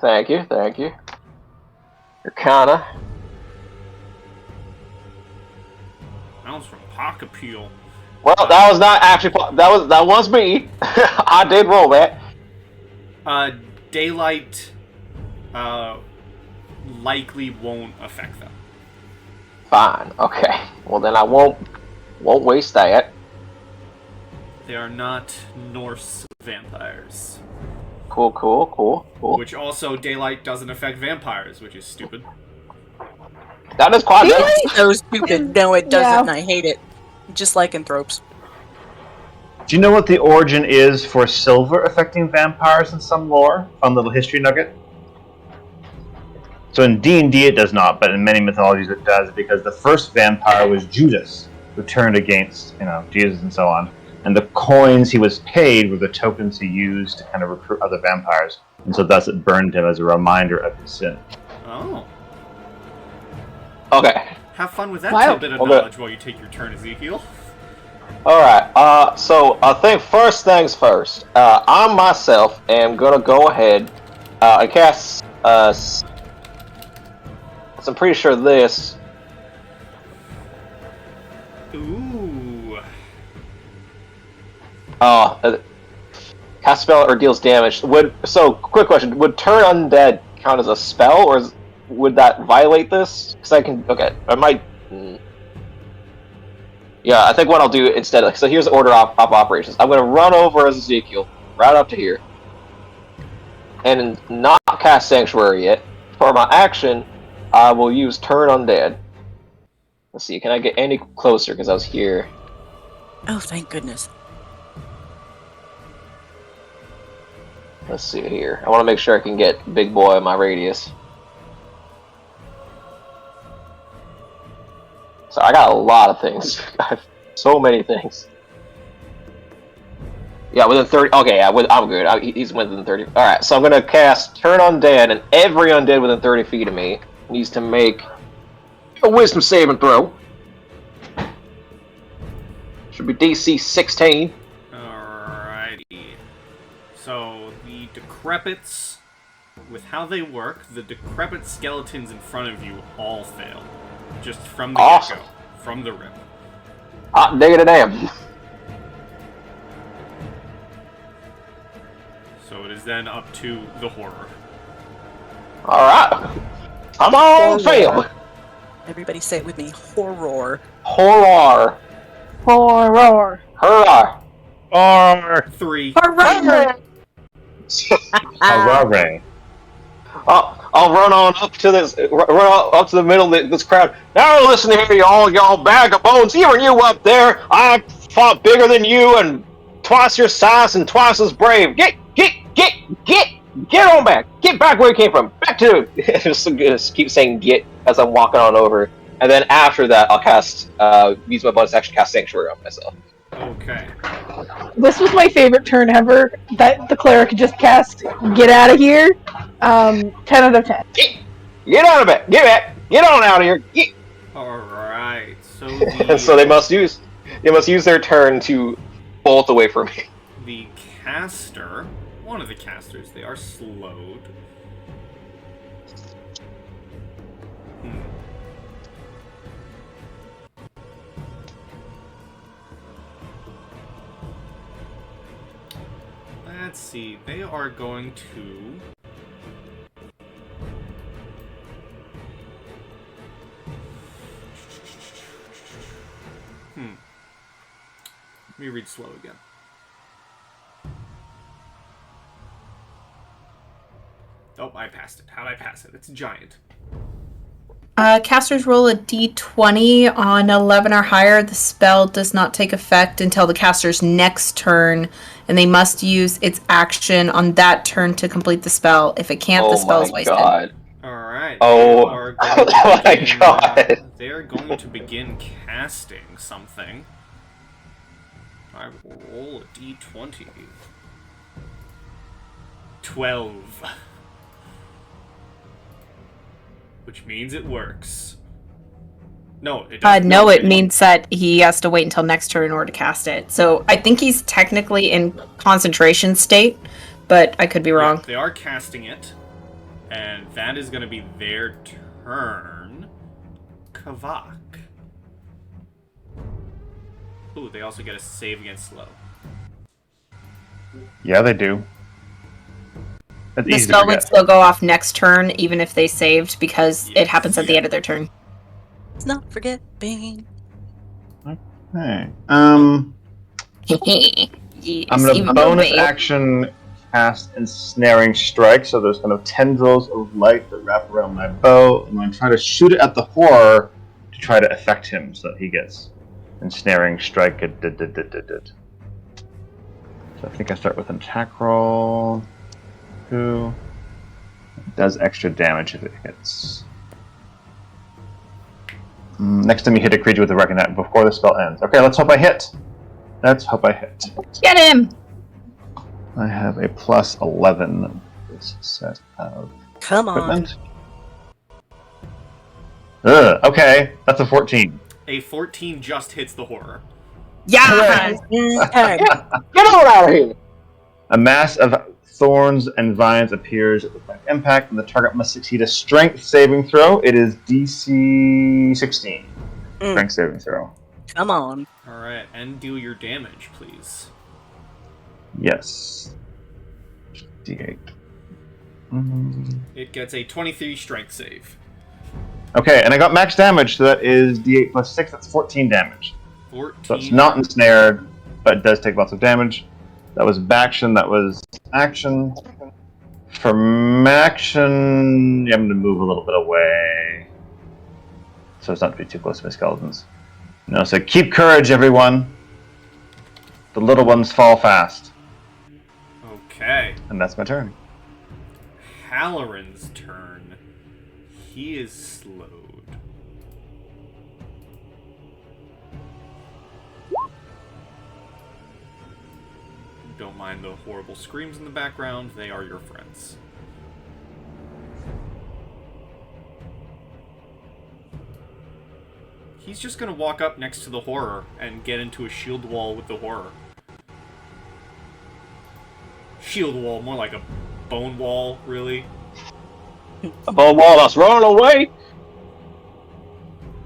Thank you, thank you. Arcana. That was from Pock Appeal. Well, that was not actually. That was me. I did roll that. Daylight, likely won't affect them. Fine. Okay. Well, then I won't waste that. They are not Norse vampires. Cool. Which also, daylight doesn't affect vampires, which is stupid. That is quite good. So stupid. No, it doesn't, Yeah. and I hate it. Just lycanthropes. Do you know what the origin is for silver affecting vampires in some lore? Fun little history nugget. So in D&D it does not, but in many mythologies it does, because the first vampire was Judas, who turned against, Jesus and so on. And the coins he was paid were the tokens he used to kind of recruit other vampires. And so thus it burned him as a reminder of his sin. Oh. Okay. Have fun with that Wow. tidbit of Okay. knowledge while you take your turn, Ezekiel. All right. So I think first things first. I myself am gonna go ahead. I cast. So I'm pretty sure this. Ooh. Cast spell or deals damage. Quick question: would turn undead count as a spell, or would that violate this? Because I can. Okay, I might. Yeah, I think what I'll do instead. So here's the order of operations. I'm going to run over as Ezekiel, right up to here, and not cast Sanctuary yet. For my action, I will use Turn Undead. Let's see, can I get any closer? Because I was here. Oh, thank goodness. Let's see here. I want to make sure I can get Big Boy in my radius. So I got a lot of things. I have so many things. Yeah, within 30. Okay, yeah, I'm good. He's within 30. Alright, so I'm going to cast Turn Undead, and every undead within 30 feet of me needs to make a Wisdom saving throw. Should be DC 16. Alrighty. So, the decrepits, with how they work, the decrepit skeletons in front of you all fail. Just from the Awesome. get-go. From the rip. Hot diggity damn. So it is then up to the horror. Alright. I'm on fail. Everybody say it with me. Horror. Horror. Horror. Hurrah. Or 3. Hooray! Hurrah. I'll run on up to this, run up to the middle of this crowd. Now listen here, y'all bag of bones. Even you up there, I fought bigger than you and twice your size and twice as brave. Get on back. Get back where you came from. Back to just keep saying get as I'm walking on over. And then after that, I'll cast, use my bonus action, cast Sanctuary on myself. Okay. This was my favorite turn ever. That the cleric just cast "Get out of here." 10 out of 10. Get out of it. Get back. Get on out of here. Get. Alright. So the, And so they must use their turn to bolt away from me. the caster, one of the casters, they are slowed. Let's see, they are going to... Let me read slow again. Oh, I passed it. How'd I pass it? It's giant. Casters roll a d20 on 11 or higher. The spell does not take effect until the caster's next turn, and they must use its action on that turn to complete the spell. If it can't, the spell is wasted. God. Alright. Oh. Oh my God. They are going to begin casting something. I will roll a d20. 12. Which means it works. No, it doesn't. No, it means that he has to wait until next turn in order to cast it. So I think he's technically in concentration state, but I could be wrong. Yeah, they are casting it, and that is going to be their turn. Kavak. Ooh, they also get a save against slow. Yeah, they do. That's The easy to spell would forget. still go off next turn, even if they saved, because Yes. it happens at the end of their turn. Let's not forget Bane. Hey. Yes, I'm gonna even bonus though- action cast Ensnaring Strike, so there's kind of tendrils of light that wrap around my bow. I'm gonna try to shoot it at the horror to try to affect him so that he gets Ensnaring Strike. So I think I start with an attack roll. 2. It does extra damage if it hits. Next time you hit a creature with a recognize before the spell ends. Okay, let's hope I hit. Let's hope I hit. Get him! I have a plus 11 of this set of Come on. equipment. Okay, that's a 14. A 14 just hits the horror. Yeah! Okay. Get on out of here. A mass of thorns and vines appears at the point of impact, and the target must succeed a strength saving throw. It is DC 16. Strength saving throw. Come on. Alright, and deal your damage, please. Yes. D8. It gets a 23 strength save. Okay, and I got max damage, so that is D8 plus 6, that's 14 damage. 14. So it's not ensnared, but it does take lots of damage. That was action, that was action. For action, yeah, I'm going to move a little bit away. So it's not to be too close to my skeletons. No, so keep courage, everyone. The little ones fall fast. Okay. And that's my turn. Halloran's turn. He is slowed. Don't mind the horrible screams in the background, they are your friends. he's just gonna walk up next to the horror and get into a shield wall with the horror. Shield wall, more like a bone wall, really. A bone wall that's running away.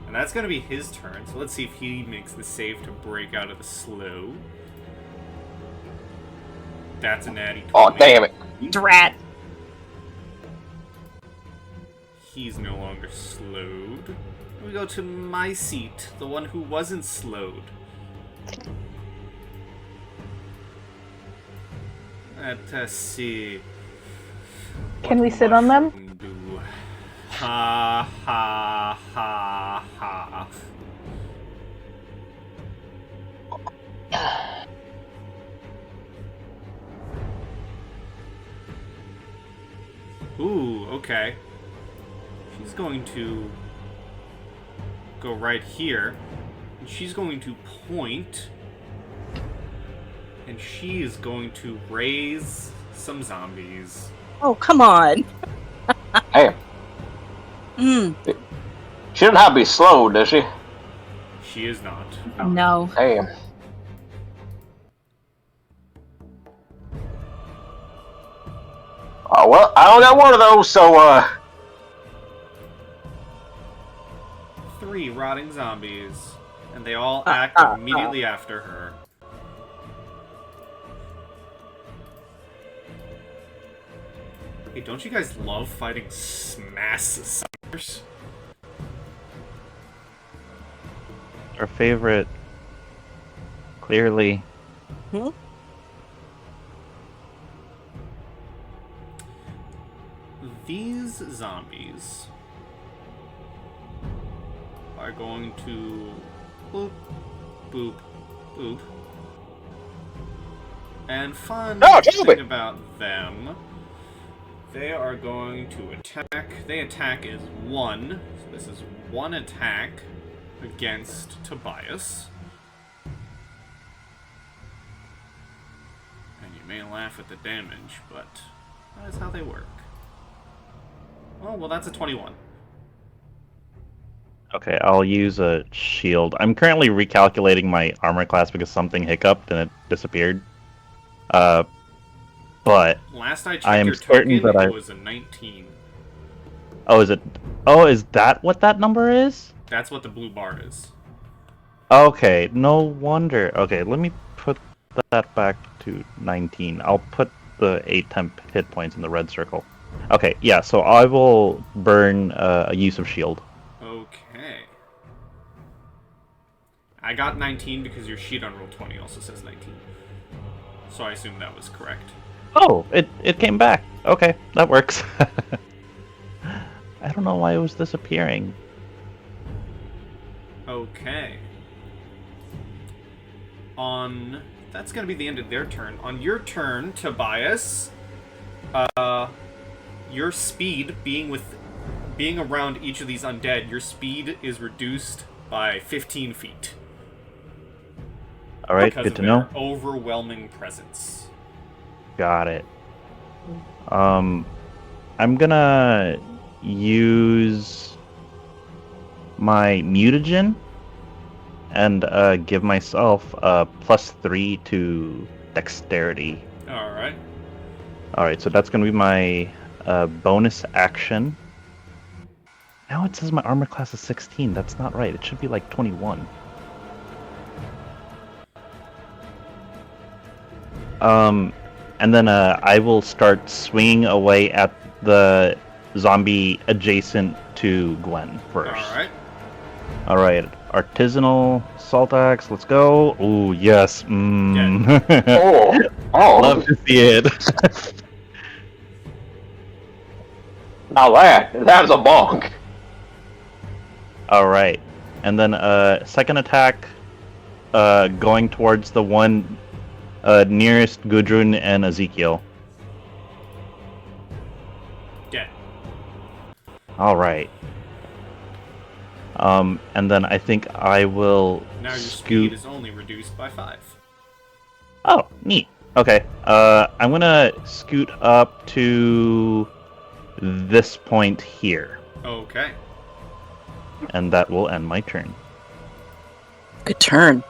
And that's gonna be his turn, so let's see if he makes the save to break out of the slow. That's a natty 20. Oh, damn it. Drat. He's no longer slowed. We go to my seat, the one who wasn't slowed. Let's see. Can we sit on them? Do? Ha ha ha ha. Ooh, okay. She's going to go right here. And she's going to point. And she is going to raise some zombies. Oh, come on. Hey, Mm, she doesn't have to be slowed, does she? She is not. No. Damn. Oh, well, I only got one of those, so, 3 rotting zombies. And they all act immediately after her. Hey, don't you guys love fighting mass suckers? Our favorite. Clearly. These zombies are going to boop, boop, boop. And fun thing about them, they are going to attack. They attack is 1, so this is 1 attack against Tobias. And you may laugh at the damage, but that is how they work. Oh, well, that's a 21. Okay, I'll use a shield. I'm currently recalculating my armor class because something hiccuped and it disappeared. But Last I checked I am your certain token, that it was a 19. Oh, is it? Oh, is that what that number is? That's what the blue bar is. Okay, no wonder. Okay, let me put that back to 19. I'll put the 8 temp hit points in the red circle. Okay, yeah, so I will burn a use of shield. Okay. I got 19 because your sheet on roll 20 also says 19. So I assume that was correct. Oh, it came back. Okay, that works. I don't know why it was disappearing. Okay. That's gonna be the end of their turn. On your turn, Tobias, your speed, being around each of these undead, your speed is reduced by 15 feet. Alright, Because good of to their know. overwhelming presence. Got it. I'm gonna use my mutagen and give myself a +3 to dexterity. Alright. Alright, so that's gonna be my bonus action. Now it says my armor class is 16. That's not right. It should be like 21. And then I will start swinging away at the zombie adjacent to Gwen first. Alright. Alright, artisanal salt axe, let's go. Ooh, yes. oh. Love to see it. Now that's a bonk. Alright, and then second attack going towards the one nearest Gudrun and Ezekiel. Dead. Alright. And then I think I will Now your scoot. speed is only reduced by 5. Oh, neat. Okay. I'm gonna scoot up to this point here, Okay. and that will end my turn. Good turn.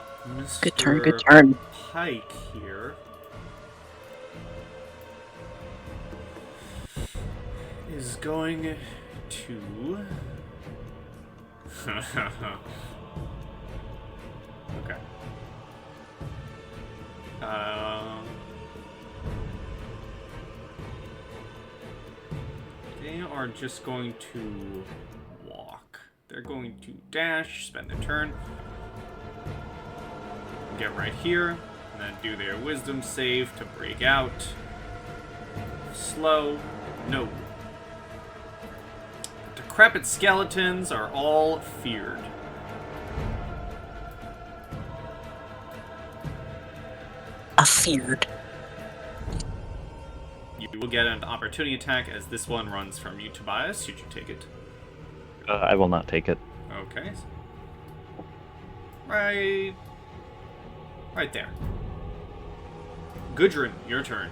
Good turn, good turn. Pike here is going to. Okay. They are just going to walk. They're going to dash, spend a turn, get right here, and then do their wisdom save to break out. Slow. No. The decrepit skeletons are all feared. Afeared. You will get an opportunity attack as this one runs from you, Tobias. Should you take it? I will not take it. Okay. Right there. Gudrun, your turn.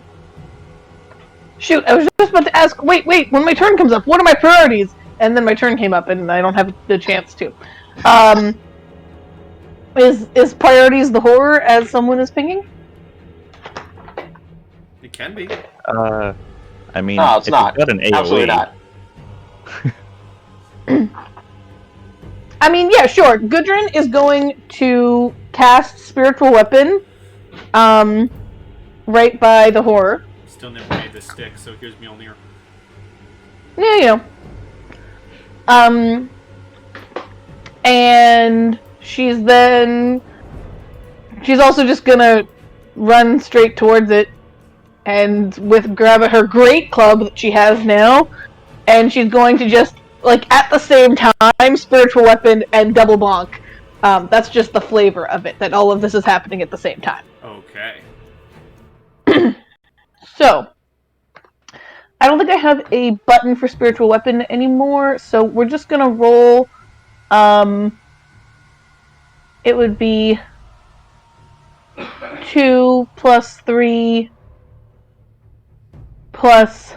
Shoot, I was just about to ask, wait, when my turn comes up, what are my priorities? And then my turn came up, and I don't have the chance to. Is priorities the horror as someone is pinging? It can be. I mean, No, it's if not. you've got an AoE, Absolutely not. I mean, yeah, sure. Gudrun is going to cast Spiritual Weapon, right by the horror. Still never made this stick, so here's Mjolnir. Yeah, you know. And she's also just gonna run straight towards it, and grab at her great club that she has now, and she's going to just, like, at the same time, Spiritual Weapon and double bonk. That's just the flavor of it, that all of this is happening at the same time. Okay. So, I don't think I have a button for Spiritual Weapon anymore, so we're just gonna roll, it would be 2 plus 3 plus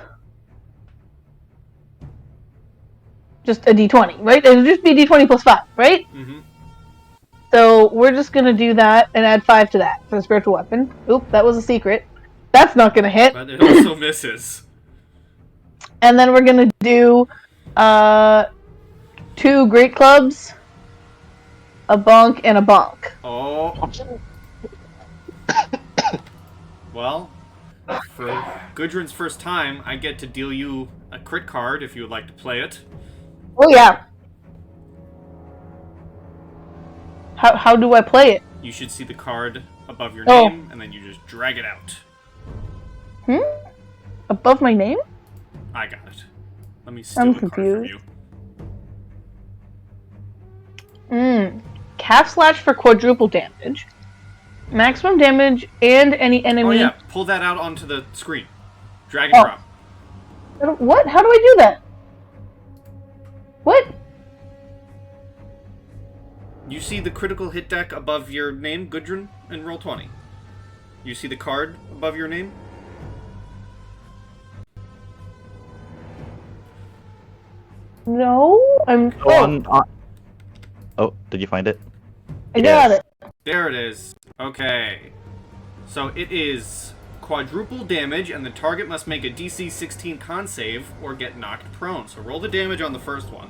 just a d20, right? It would just be d20 plus 5, right? Mm-hmm. So we're just going to do that and add 5 to that for the Spiritual Weapon. Oop, that was a secret. That's not going to hit. But it also misses. And then we're going to do 2 Great Clubs, a bonk, and a bonk. Oh. Well, for Gudrun's first time, I get to deal you a crit card if you would like to play it. Oh, yeah. How do I play it? You should see the card above your Oh. name, and then you just drag it out. Above my name? I got it. Let me steal I'm the card from confused. you. Calf slash for quadruple damage. Maximum damage and any enemy. Oh yeah, pull that out onto the screen. Drag and Oh. drop. What? How do I do that? What? You see the critical hit deck above your name, Gudrun, and roll 20. You see the card above your name? No, I'm. Oh, did you find it? I got it. There it is. Okay. So it is quadruple damage, and the target must make a DC 16 con save or get knocked prone. So roll the damage on the first one.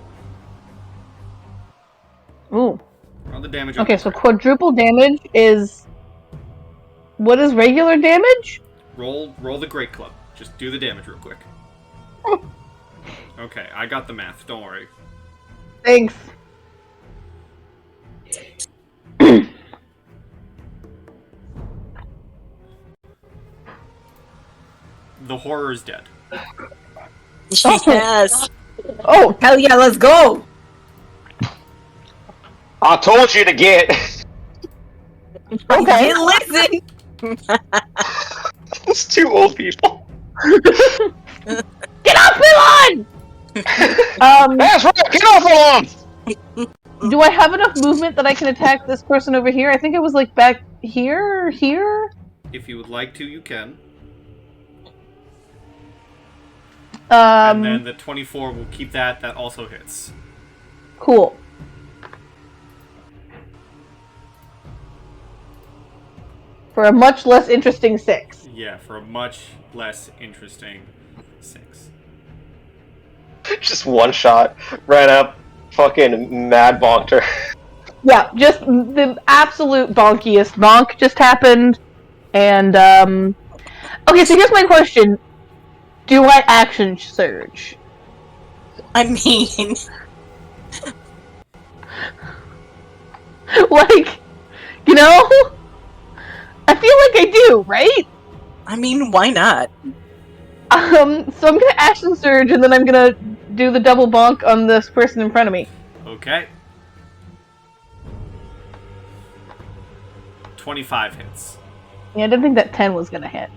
Ooh. Roll the damage on Okay, the so first. quadruple damage is. What is regular damage? Roll the Great Club. Just do the damage real quick. Okay, I got the math. Don't worry. Thanks. The horror is dead. Yes. Oh, hell yeah, let's go! I told you to get. Okay, listen! Those 2 old people. Get off my lawn! That's right. Get off the lawn. Do I have enough movement that I can attack this person over here? I think it was like back here, here. If you would like to, you can. And then the 24 will keep that. That also hits. Cool. For a much less interesting 6. Yeah, for a much less interesting 6. Just one shot, ran up, fucking mad bonked her. Yeah, just the absolute bonkiest bonk just happened. And, okay, so here's my question. Do I action surge? I mean, Like, you know? I feel like I do, right? why not? So I'm gonna action surge, and then I'm gonna do the double bonk on this person in front of me. Okay. 25 hits. Yeah, I didn't think that 10 was gonna hit.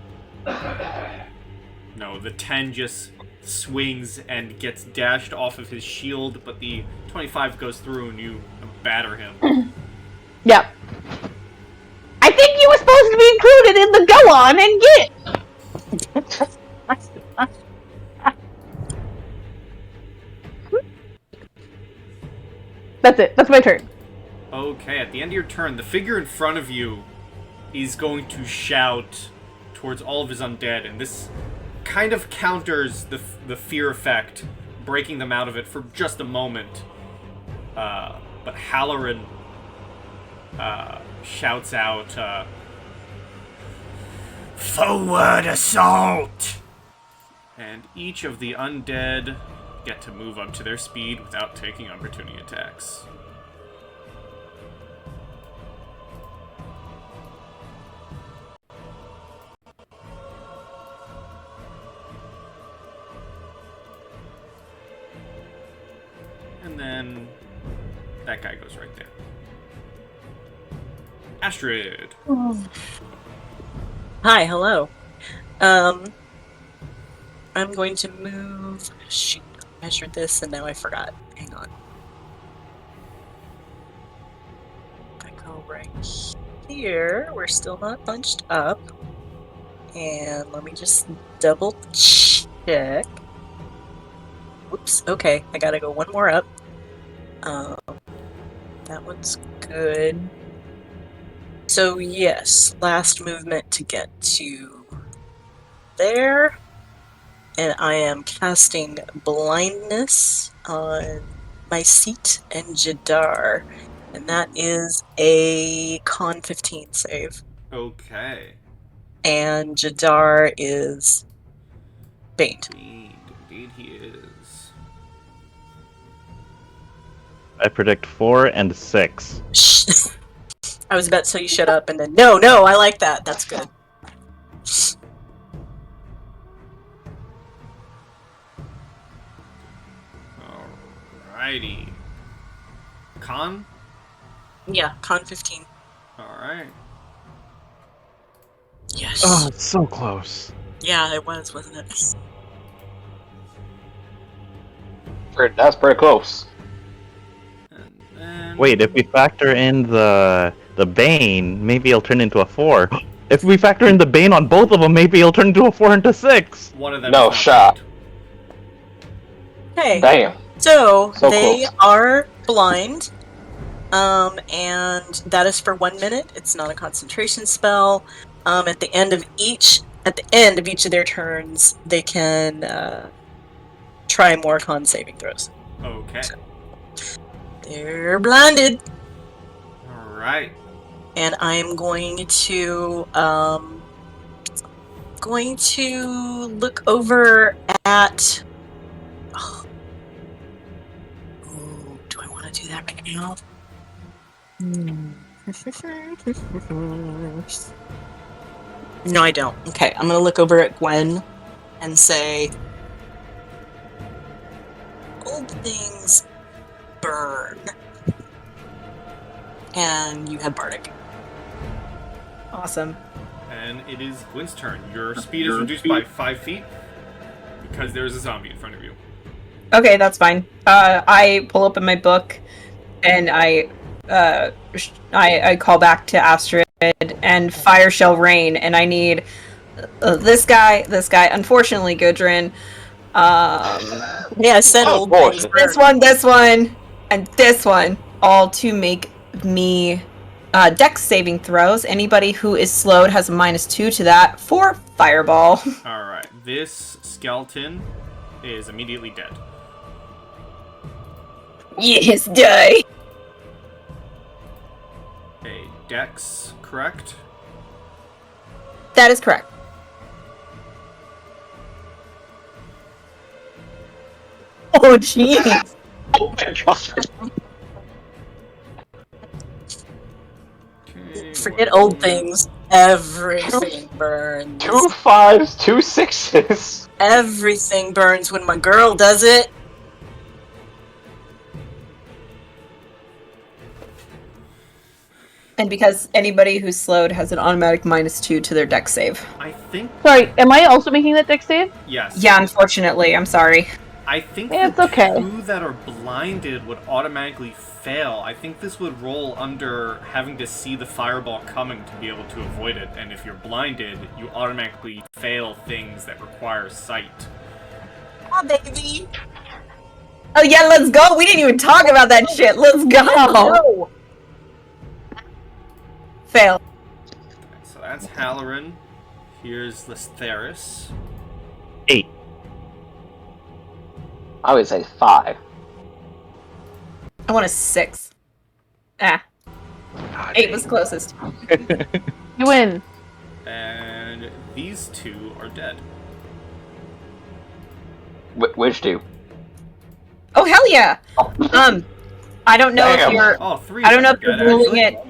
No, the 10 just swings and gets dashed off of his shield, but the 25 goes through and you batter him. Yep. I think you were supposed to be included in the go on and get. That's it. That's my turn. Okay, at the end of your turn, the figure in front of you is going to shout towards all of his undead, and this kind of counters the fear effect, breaking them out of it for just a moment. But Halloran shouts out, "Forward assault!" And each of the undead get to move up to their speed without taking opportunity attacks. And then that guy goes right there. Astrid. Hi, hello. I'm going to move. Shoot, I measured this and now I forgot. Hang on. I go right here. We're still not bunched up. And let me just double check. Whoops, okay, I gotta go one more up. That one's good. So yes, last movement to get to there. And I am casting blindness on my seat and Jadar. And that is a con 15 save. Okay. And Jadar is Baned. Indeed he is. I predict 4 and 6. Shh. I was about to tell you shut up and then no, I like that. That's good. Alrighty. Con? Yeah, con 15. Alright. Yes. Oh, it's so close. Yeah, it was, wasn't it? That's pretty close. And then... Wait, if we factor in the Bane, maybe it'll turn into a 4. If we factor in the Bane on both of them, maybe it'll turn into a 4 and a 6. One of them No is not shot. Hey. Damn. So So they close. are blind, and that is for 1 minute. It's not a concentration spell. At the end of each of their turns, they can try more con saving throws. Okay. They're blinded, Alright. and I'm going to look over at. Ooh, do I want to do that right now? No, I don't. Okay, I'm gonna look over at Gwen and say, "Old things burn," and you have Bardic. Awesome. And it is Gwen's turn. Your speed is reduced by 5 feet because there's a zombie in front of you. Okay, that's fine. I pull open my book, and I call back to Astrid and fire shall rain, and I need this guy. Unfortunately, Gudrun. Yeah, I said Oh, old boy. things burn. This one, and this one, all to make me Dex saving throws. Anybody who is slowed has a -2 to that for Fireball. Alright, this skeleton is immediately dead. Yes, die! A Dex, correct? That is correct. Oh, jeez. Oh my god. Okay, Forget one old more. things. Everything burns. 2 5s, 2 6s. Everything burns when my girl does it. And because anybody who's slowed has an automatic -2 to their Dex save. I think, Sorry, am I also making that dex save? yes. Yeah, unfortunately, I'm sorry. I think Yeah, the it's okay. two that are blinded would automatically fail. I think this would roll under having to see the fireball coming to be able to avoid it. And if you're blinded, you automatically fail things that require sight. Ah, baby. Oh yeah, let's go! We didn't even talk about that shit! Let's go! No. Fail. Okay, so that's Halloran. Here's Lestheris. 8. I would say 5. I want a 6. Ah. 8 was closest. You win. And these two are dead. Which two? Oh hell yeah! I don't know Damn. if you're. Oh, three I don't know of if them you're are dead, ruling actually.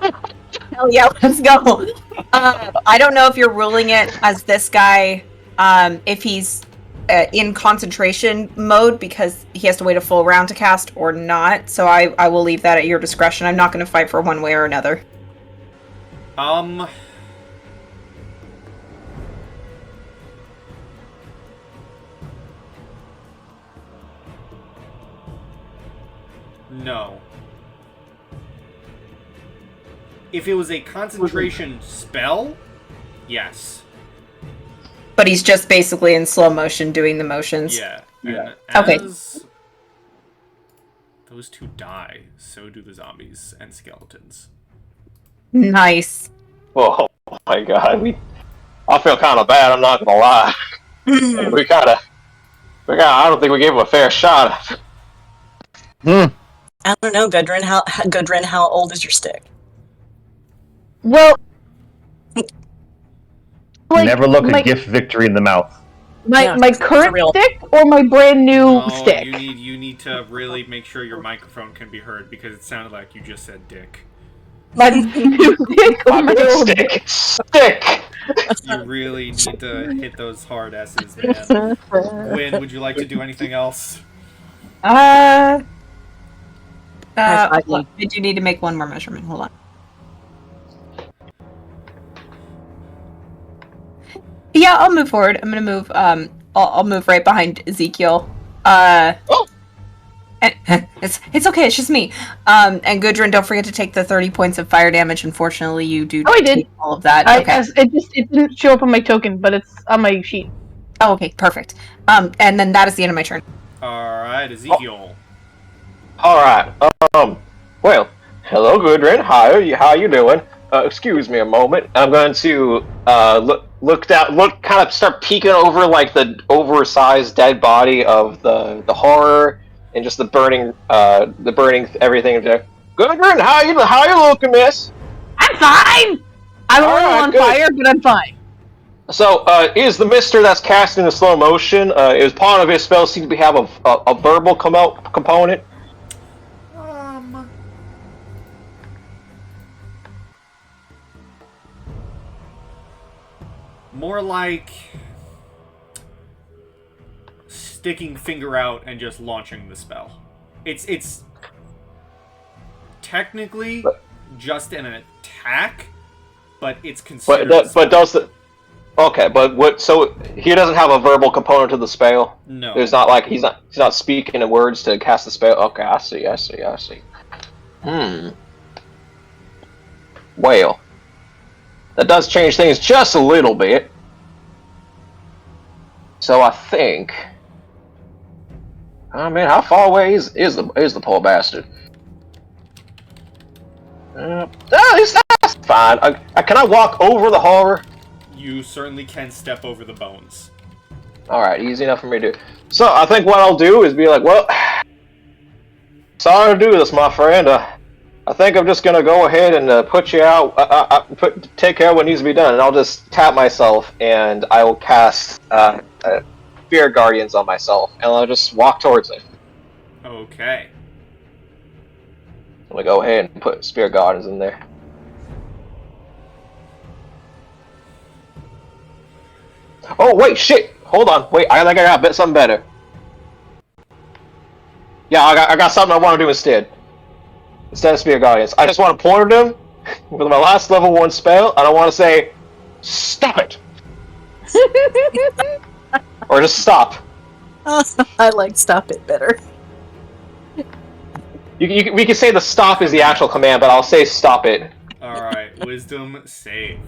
it. Hell yeah, let's go. I don't know if you're ruling it as this guy, if he's in concentration mode because he has to wait a full round to cast or not. So I will leave that at your discretion. I'm not going to fight for one way or another. No. If it was a concentration spell, yes. But he's just basically in slow motion doing the motions. Yeah. Yeah. And Okay. as those two die, so do the zombies and skeletons. Nice. Oh my god, I feel kind of bad. I'm not gonna lie. we kind of. I don't think we gave him a fair shot. I don't know, Gudrun. How old is your stick? Well, like, Never look my, a gift victory in the mouth. my For current real. stick or my brand new No, stick? you need to really make sure your microphone can be heard because it sounded like you just said dick. My new stick or my old stick? Stick. You really need to hit those hard S's, man. Gwen, would you like to do anything else? High five Hold on. I do need to make one more measurement. Hold on. Yeah, I'll move forward. I'm gonna move. I'll move right behind Ezekiel. It's okay. It's just me. And Gudrun, don't forget to take the 30 points of fire damage. Unfortunately, you do. Oh, I did. take all of that. I, Okay. it didn't show up on my token, but it's on my sheet. Oh, okay. Perfect. And then that is the end of my turn. Alright, Ezekiel. All right. Well, hello, Gudrun. How you doing? Excuse me a moment. I'm going to kind of start peeking over like the oversized dead body of the horror and just the burning everything. Gudrun, how you looking, miss? I'm fine. I'm a All little right, on good. fire, but I'm fine. So, is the mister that's casting the slow motion, is part of his spell seem to have a verbal component? More like sticking finger out and just launching the spell. It's technically just an attack, but it's considered. Okay, but what? So he doesn't have a verbal component to the spell. No. There's not like he's not speaking in words to cast the spell. Okay, I see. Well, that does change things just a little bit. So I think. Oh man, how far away is the poor bastard? That's fine. Can I walk over the horror? You certainly can step over the bones. Alright, easy enough for me to do. So, I think what I'll do is be like, well, sorry to do this, my friend. I think I'm just gonna go ahead and put you out, take care of what needs to be done, and I'll just tap myself, and I will cast Fear Guardians on myself, and I'll just walk towards it. Okay. I'm gonna go ahead and put Spirit Guardians in there. Oh, wait, shit! Hold on, wait, I think I got something better. Yeah, I got something I want to do instead. Instead of Spirit Guardians. I just want to point at them with my last level 1 spell, and I want to say, stop it! Or just stop. I like stop it better. We can say the stop is the actual command, but I'll say stop it. Alright, wisdom save.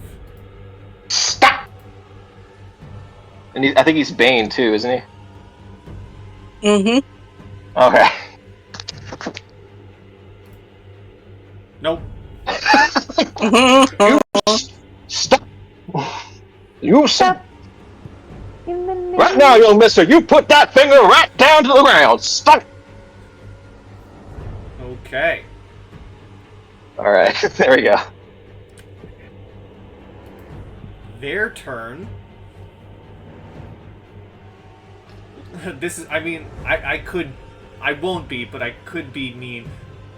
Stop! And I think he's Bane too, isn't he? Mm-hmm. Okay. Nope. Stop! You stop! Right now, young mister, you put that finger right down to the ground! Stop! Okay. Alright, there we go. Their turn. This is, I mean, I won't be, but I could be mean.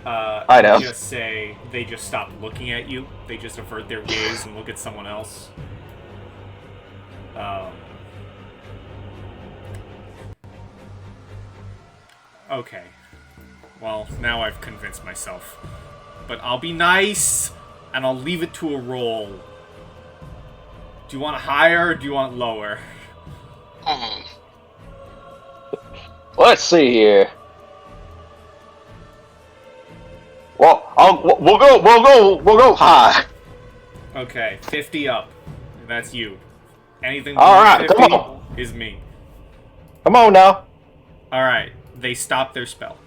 I know. Just say they just stop looking at you. They just avert their gaze and look at someone else. Okay. Well, now I've convinced myself. But I'll be nice, and I'll leave it to a roll. Do you want higher, or do you want lower? Let's see here. Well, we'll go high. Okay, 50 up. That's you. Anything All below right, 50 come on. is me. Come on now. Alright, they stop their spell.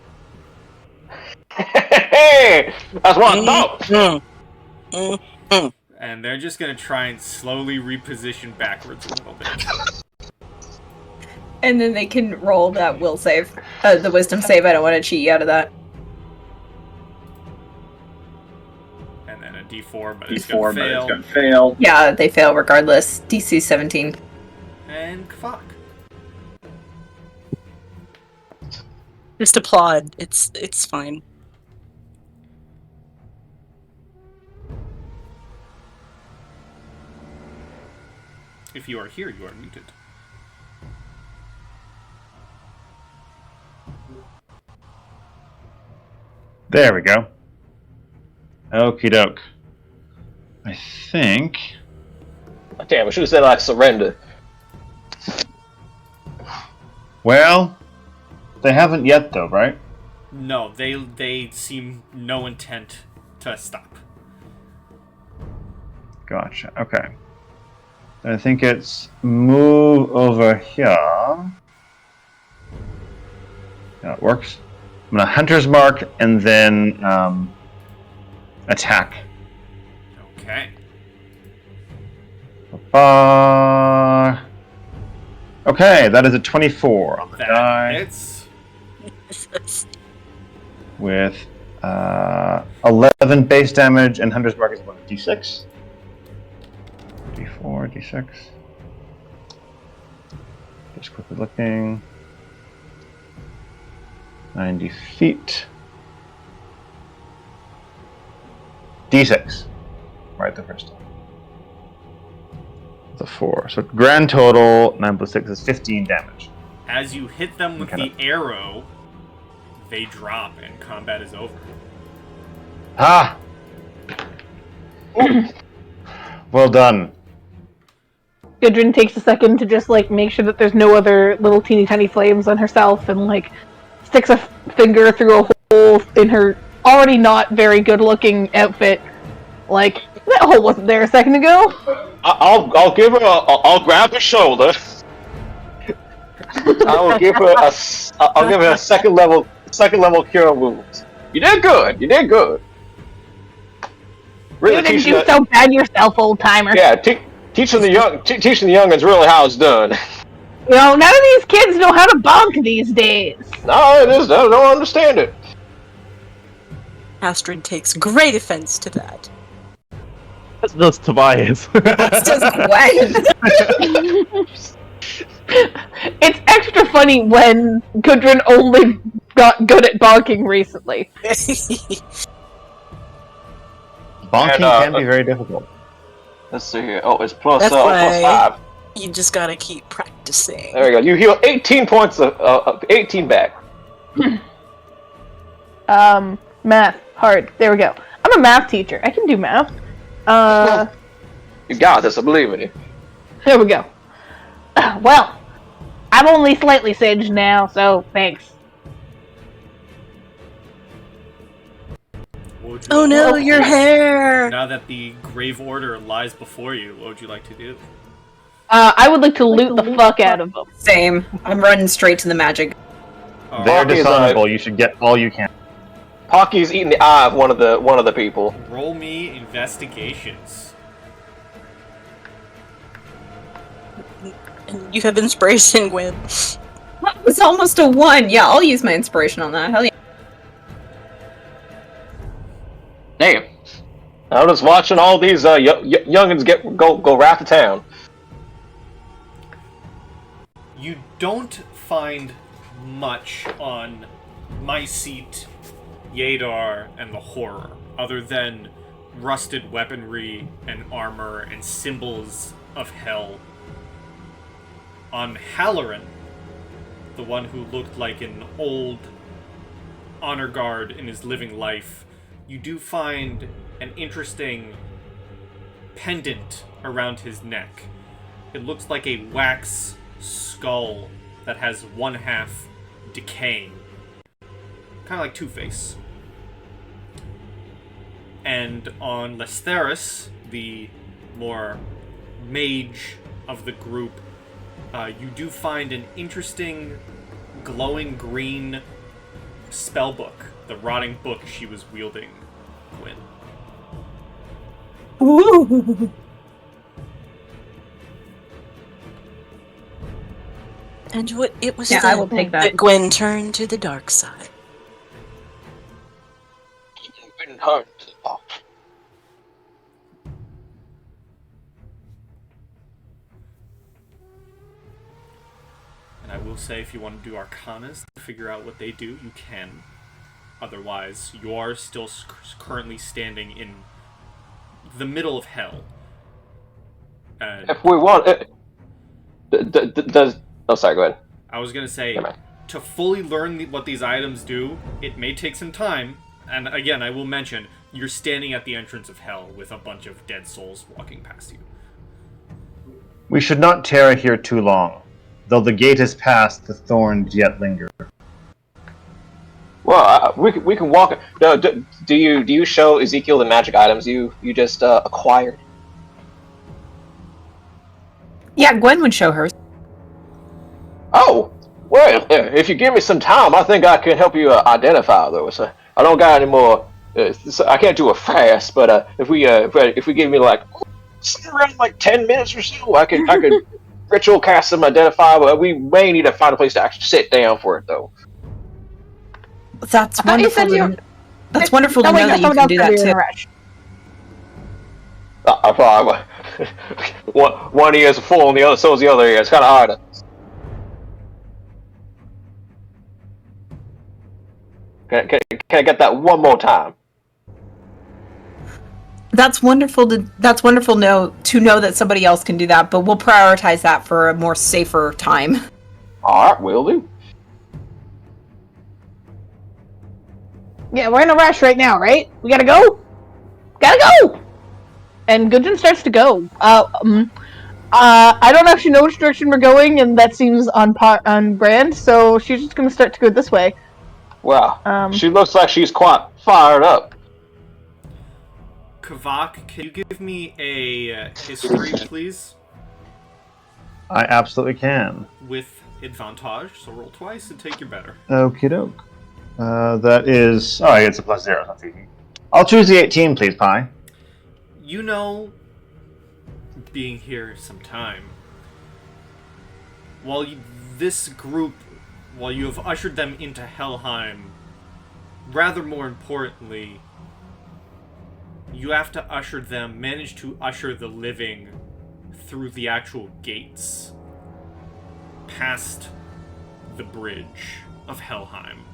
Hey, that's what I thought. And they're just gonna try and slowly reposition backwards a little bit. And then they can roll that will save. The wisdom save. I don't want to cheat you out of that. And then a D4, but it's gonna fail. Yeah, they fail regardless. DC 17. And fuck. Just applaud. It's fine. If you are here, you are muted. There we go. Okie doke. I think. Damn, I should have said I surrender. Well, they haven't yet, though, right? No, they seem no intent to stop. Gotcha. Okay. I think it's move over here. Yeah, it works. I'm gonna Hunter's Mark and then attack. Okay. Okay, that is a 24 on the That die hits. with 11 base damage, and Hunter's Mark is what, a D6? D4, D6. Just quickly looking. 90 feet. D6. Right the first time. It's a 4. So grand total, 9 plus 6 is 15 damage. As you hit them with Okay. the arrow, they drop and combat is over. Ah! Well done. Gudrun takes a second to just like make sure that there's no other little teeny tiny flames on herself and like sticks a finger through a hole in her already not very good looking outfit. Like, that hole wasn't there a second ago. I'll give her I'll grab her shoulder. I will give her I'll give her a second level cure wounds. You did good. You did good. Really You didn't teaching do so bad yourself, old timer. Yeah, teaching the youngins really how it's done. You know, none of these kids know how to bonk these days. No, they don't understand it. Astrid takes great offense to that. That's just Tobias. That's just Gwen. It's extra funny when Gudrun only got good at bonking recently. Bonking can be very difficult. Let's see here. Oh, it's plus That's plus why- 5. You just gotta keep practicing. There you go. You heal 18 points of 18 back. Math. Hard. There we go. I'm a math teacher. I can do math. You got this. I believe in you. There we go. Well, I'm only slightly singed now, so thanks. What would you Oh like- no, your hair! Now that the grave order lies before you, what would you like to do? I would like to loot the fuck out of them. Same. I'm running straight to the magic. Oh, They're Pocky is dishonorable. You should get all you can. Pocky's eating the eye of one of the people. roll me investigations. And you have inspiration, Gwen. It's almost a 1. Yeah, I'll use my inspiration on that. Hell yeah. Damn. I'm just watching all these youngins go right to town. You don't find much on my seat, Yadar, and the Horror, other than rusted weaponry and armor and symbols of hell. On Halloran, the one who looked like an old honor guard in his living life, you do find an interesting pendant around his neck. It looks like a wax skull that has one half decaying. Kind of like Two-Face. And on Lestheris, the more mage of the group, you do find an interesting glowing green spellbook, the rotting book she was wielding, Gwen. Ooh. And it was Yeah, then I will take that. Gwen turned to the dark side. And I will say, if you want to do Arcanas to figure out what they do, you can. Otherwise, you are still currently standing in the middle of hell. And If we want, does oh sorry, go ahead. I was gonna say, Never mind. to fully learn what these items do, it may take some time. And again, I will mention, you're standing at the entrance of hell with a bunch of dead souls walking past you. We should not tarry here too long. Though the gate is passed, the thorns yet linger. Well, we can walk. No, do you show Ezekiel the magic items you just acquired? Yeah, Gwen would show hers. Oh, well, if you give me some time, I think I can help you identify those. I don't got any more. I can't do it fast, but if we give me like something around like 10 minutes or so, I could ritual cast some identify. But we may need to find a place to actually sit down for it, though. That's I thought you wonderful. said you- That's wonderful to Someone- know that you someone can else do said that you were in a too. rush. I probably one ear is full and the other so is the other ear. It's kind of hard. Can I get that one more time? That's wonderful to know that somebody else can do that, but we'll prioritize that for a more safer time. All right, will do. Yeah, we're in a rush right now, right? We gotta go. Gotta go. And Gudrun starts to go. I don't actually know which direction we're going, and that seems on brand. So she's just gonna start to go this way. Wow, she looks like she's quite fired up. Kavak, can you give me a history, please? I absolutely can. With advantage, so roll twice and take your better. Okie doke. That is... Oh, it's a +0. That's easy. I'll choose the 18, please, Pi. You know, being here some time, while this group, while you have ushered them into Helheim, rather more importantly, you have to manage to usher the living through the actual gates, past the bridge of Helheim.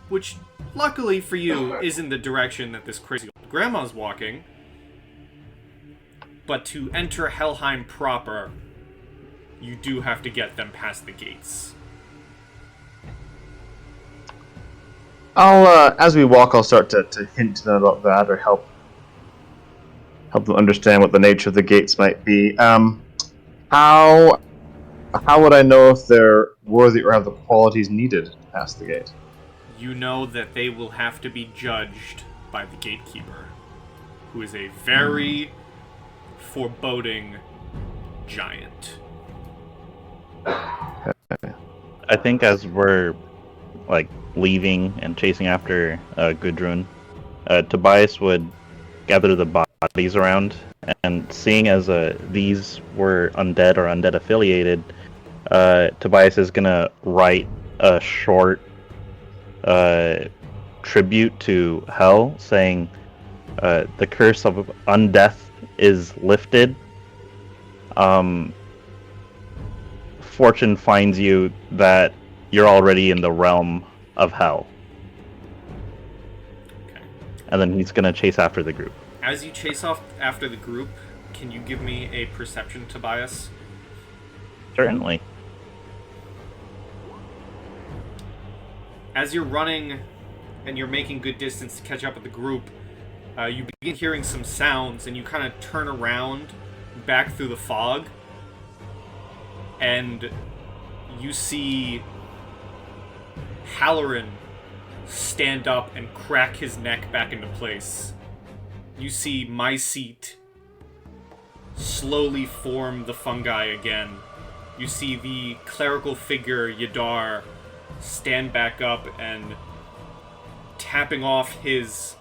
Which, luckily for you, is in the direction that this crazy old grandma's walking. But to enter Helheim proper, you do have to get them past the gates. As we walk, I'll start to hint to them about that, or help them understand what the nature of the gates might be. How would I know if they're worthy or have the qualities needed to pass the gate? You know that they will have to be judged by the gatekeeper, who is a very foreboding giant. I think as we're leaving and chasing after Gudrun, Tobias would gather the bodies around, and seeing as these were undead or undead affiliated, Tobias is gonna write a short tribute to Hell, saying the curse of undeath is lifted. Fortune finds you that you're already in the realm of Hell. Okay. And then he's gonna chase after the group. As you chase off after the group, can you give me a perception, Tobias? Certainly. As you're running and you're making good distance to catch up with the group, you begin hearing some sounds, and you kind of turn around back through the fog, and you see Halloran stand up and crack his neck back into place. You see my seat slowly form the fungi again. You see the clerical figure Yadar stand back up and tapping off his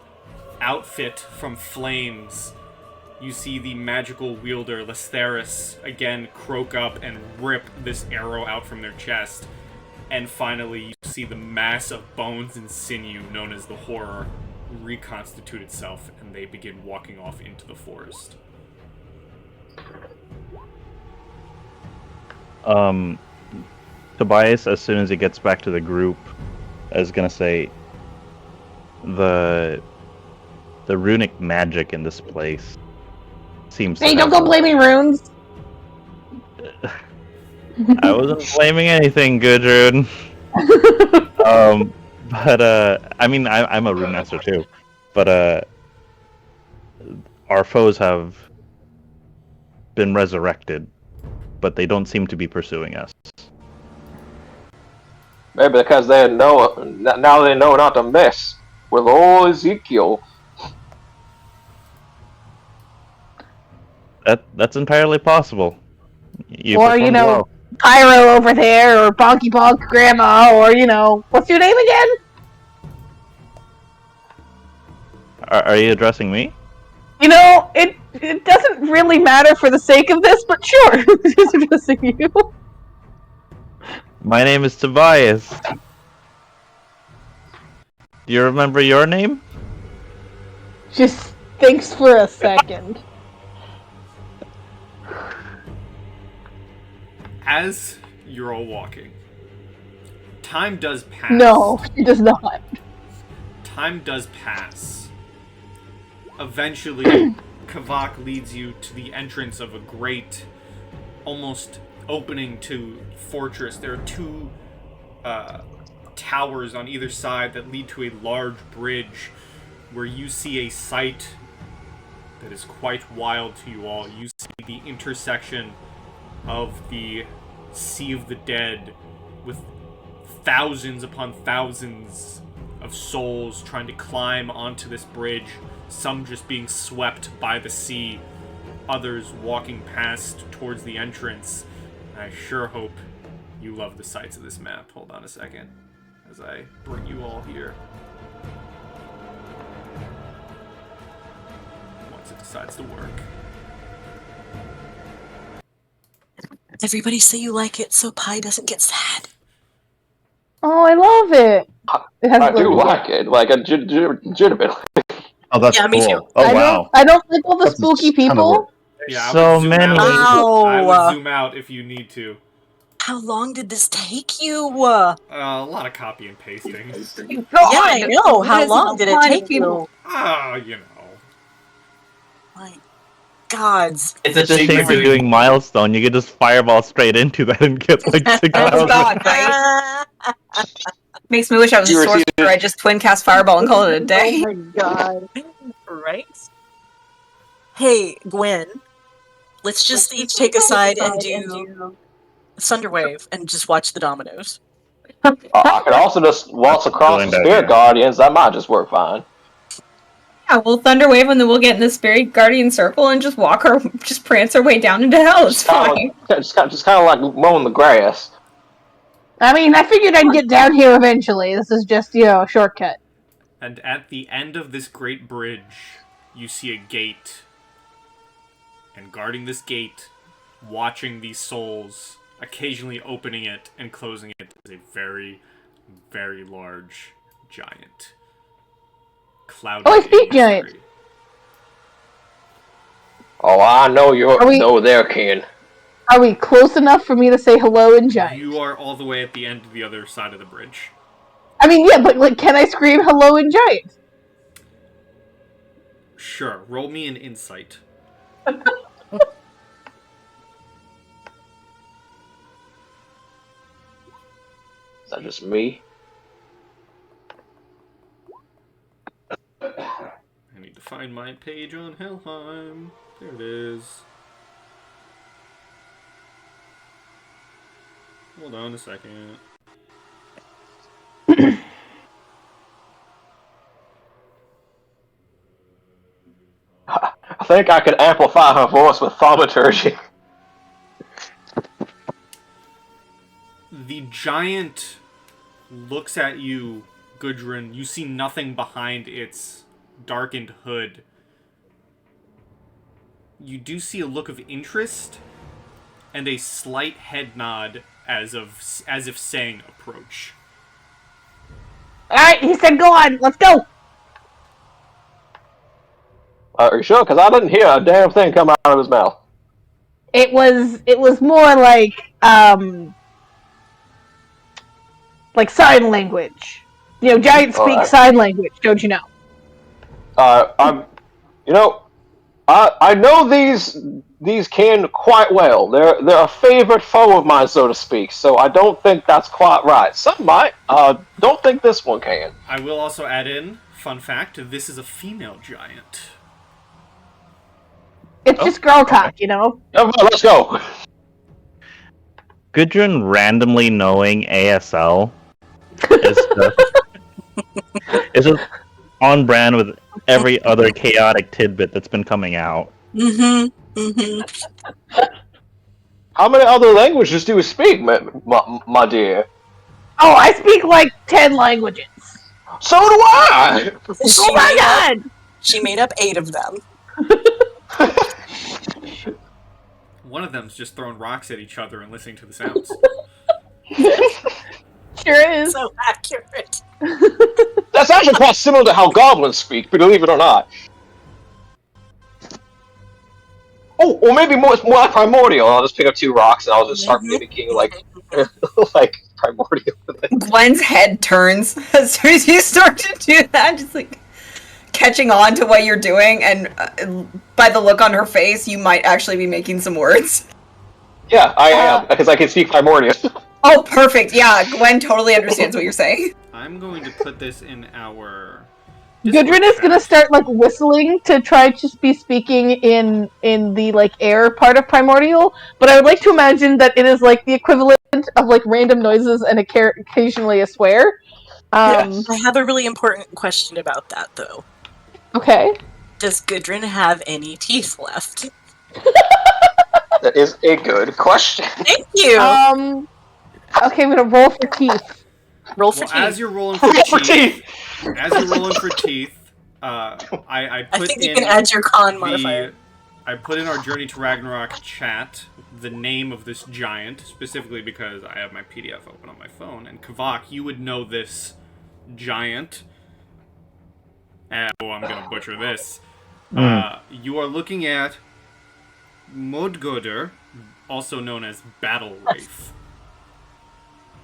outfit from flames. You see the magical wielder Lestheris again croak up and rip this arrow out from their chest. And finally, you see the mass of bones and sinew known as the Horror reconstitute itself, and they begin walking off into the forest. Tobias, as soon as he gets back to the group, is gonna say, the runic magic in this place seems Hey, to don't have go blaming runes! I wasn't blaming anything, Gudrun. But I mean, I'm a rune master too. But our foes have been resurrected, but they don't seem to be pursuing us. Maybe because they know now they know not to mess with old Ezekiel. That's entirely possible. Or, performed well. Pyro over there, or Bonky Bonk Grandma, or, what's your name again? Are you addressing me? It doesn't really matter for the sake of this, but sure, just addressing you. My name is Tobias. Do you remember your name? Just thanks for a second. As you're all walking, time does pass. No, it does not. Time does pass. Eventually, Kavak leads you to the entrance of a great, almost opening to fortress. There are two towers on either side that lead to a large bridge where you see a sight that is quite wild to you all. You see the intersection of the Sea of the Dead with thousands upon thousands of souls trying to climb onto this bridge, some just being swept by the sea, others walking past towards the entrance. I sure hope you love the sights of this map. Hold on a second as I bring you all here. 1 as it decides to work. Everybody say you like it so Pi doesn't get sad. Oh, I love it. It has I do glitter. like it, like a legitimately. Oh, that's Yeah, me cool. too. Oh, wow. I don't like all the That's spooky kind of people. Yeah, I So would zoom many. out. I Ow. would zoom out if you need to. How long did this take you? A lot of copy and pasting. Yeah, I know. How That is long a did it lot of take people. you? You know. My gods. It's a It's a shame secret. we're doing milestone. You could just fireball straight into that and get like 6,000. Oh god, right? Makes me wish I was a You sorcerer. received- I just twin cast fireball and call it a Oh day. my god. Right? Hey, Gwen. Let's just each take a side and do Thunderwave and just watch the dominoes. I could also just waltz across Going the back Spirit here. Guardians. That might just work fine. Yeah, we'll thunder wave and then we'll get in the spirit guardian circle and just just prance our way down into hell. It's fine. Just kind of like mowing the grass. I mean, I figured I'd get down here eventually. This is just, a shortcut. And at the end of this great bridge, you see a gate. And guarding this gate, watching these souls, occasionally opening it and closing it, is a very, very large giant. Cloud. Oh, I speak giant. Oh, I know you're Are we- no there, Ken. Are we close enough for me to say hello in giant? You are all the way at the end of the other side of the bridge. I mean, yeah, but like, can I scream hello in giant? Sure, roll me an insight. Is that just me? I need to find my page on Helheim. There it is. Hold on a second. I think I could amplify her voice with thaumaturgy. The giant looks at you, Gudrun. You see nothing behind its darkened hood. You do see a look of interest and a slight head nod as if saying approach. Alright, he said go on, let's go! Are you sure? Because I didn't hear a damn thing come out of his mouth. It was more like sign language. Giants speak Alright. sign language, don't you know? I know these kin quite well. They're a favorite foe of mine, so to speak. So I don't think that's quite right. Some might. Don't think this one can. I will also add in, fun fact, this is a female giant. It's just girl talk, Let's go. Gudrun randomly knowing ASL is just on brand with every other chaotic tidbit that's been coming out. How many other languages do you speak, my dear? Oh, I speak like 10 languages. So do I. Oh my god! She made up 8 of them. One of them's just throwing rocks at each other and listening to the sounds. Sure is. So accurate. That's actually quite similar to how goblins speak, believe it or not. Oh, or maybe more like primordial. I'll just pick up 2 rocks and I'll just start mimicking like primordial. Gwen's head turns as soon as you start to do that, just like catching on to what you're doing, and by the look on her face, you might actually be making some words. Yeah, I am, because I can speak primordial. Oh, perfect. Yeah, Gwen totally understands what you're saying. I'm going to put this in our... Gudrun is gonna start like whistling to try to be speaking in the like air part of primordial, but I would like to imagine that it is like the equivalent of like random noises and occasionally a swear. Yes. I have a really important question about that, though. Okay. Does Gudrun have any teeth left? That is a good question. Thank you! Okay, I'm gonna roll for teeth. Roll for Well, teeth. as you're rolling for teeth, I I put think you in can add your con modifier. I put in our Journey to Ragnarok chat the name of this giant, specifically because I have my PDF open on my phone. And Kavak, you would know this giant. I'm gonna butcher this. You are looking at Modgoder, also known as Battle Wraith.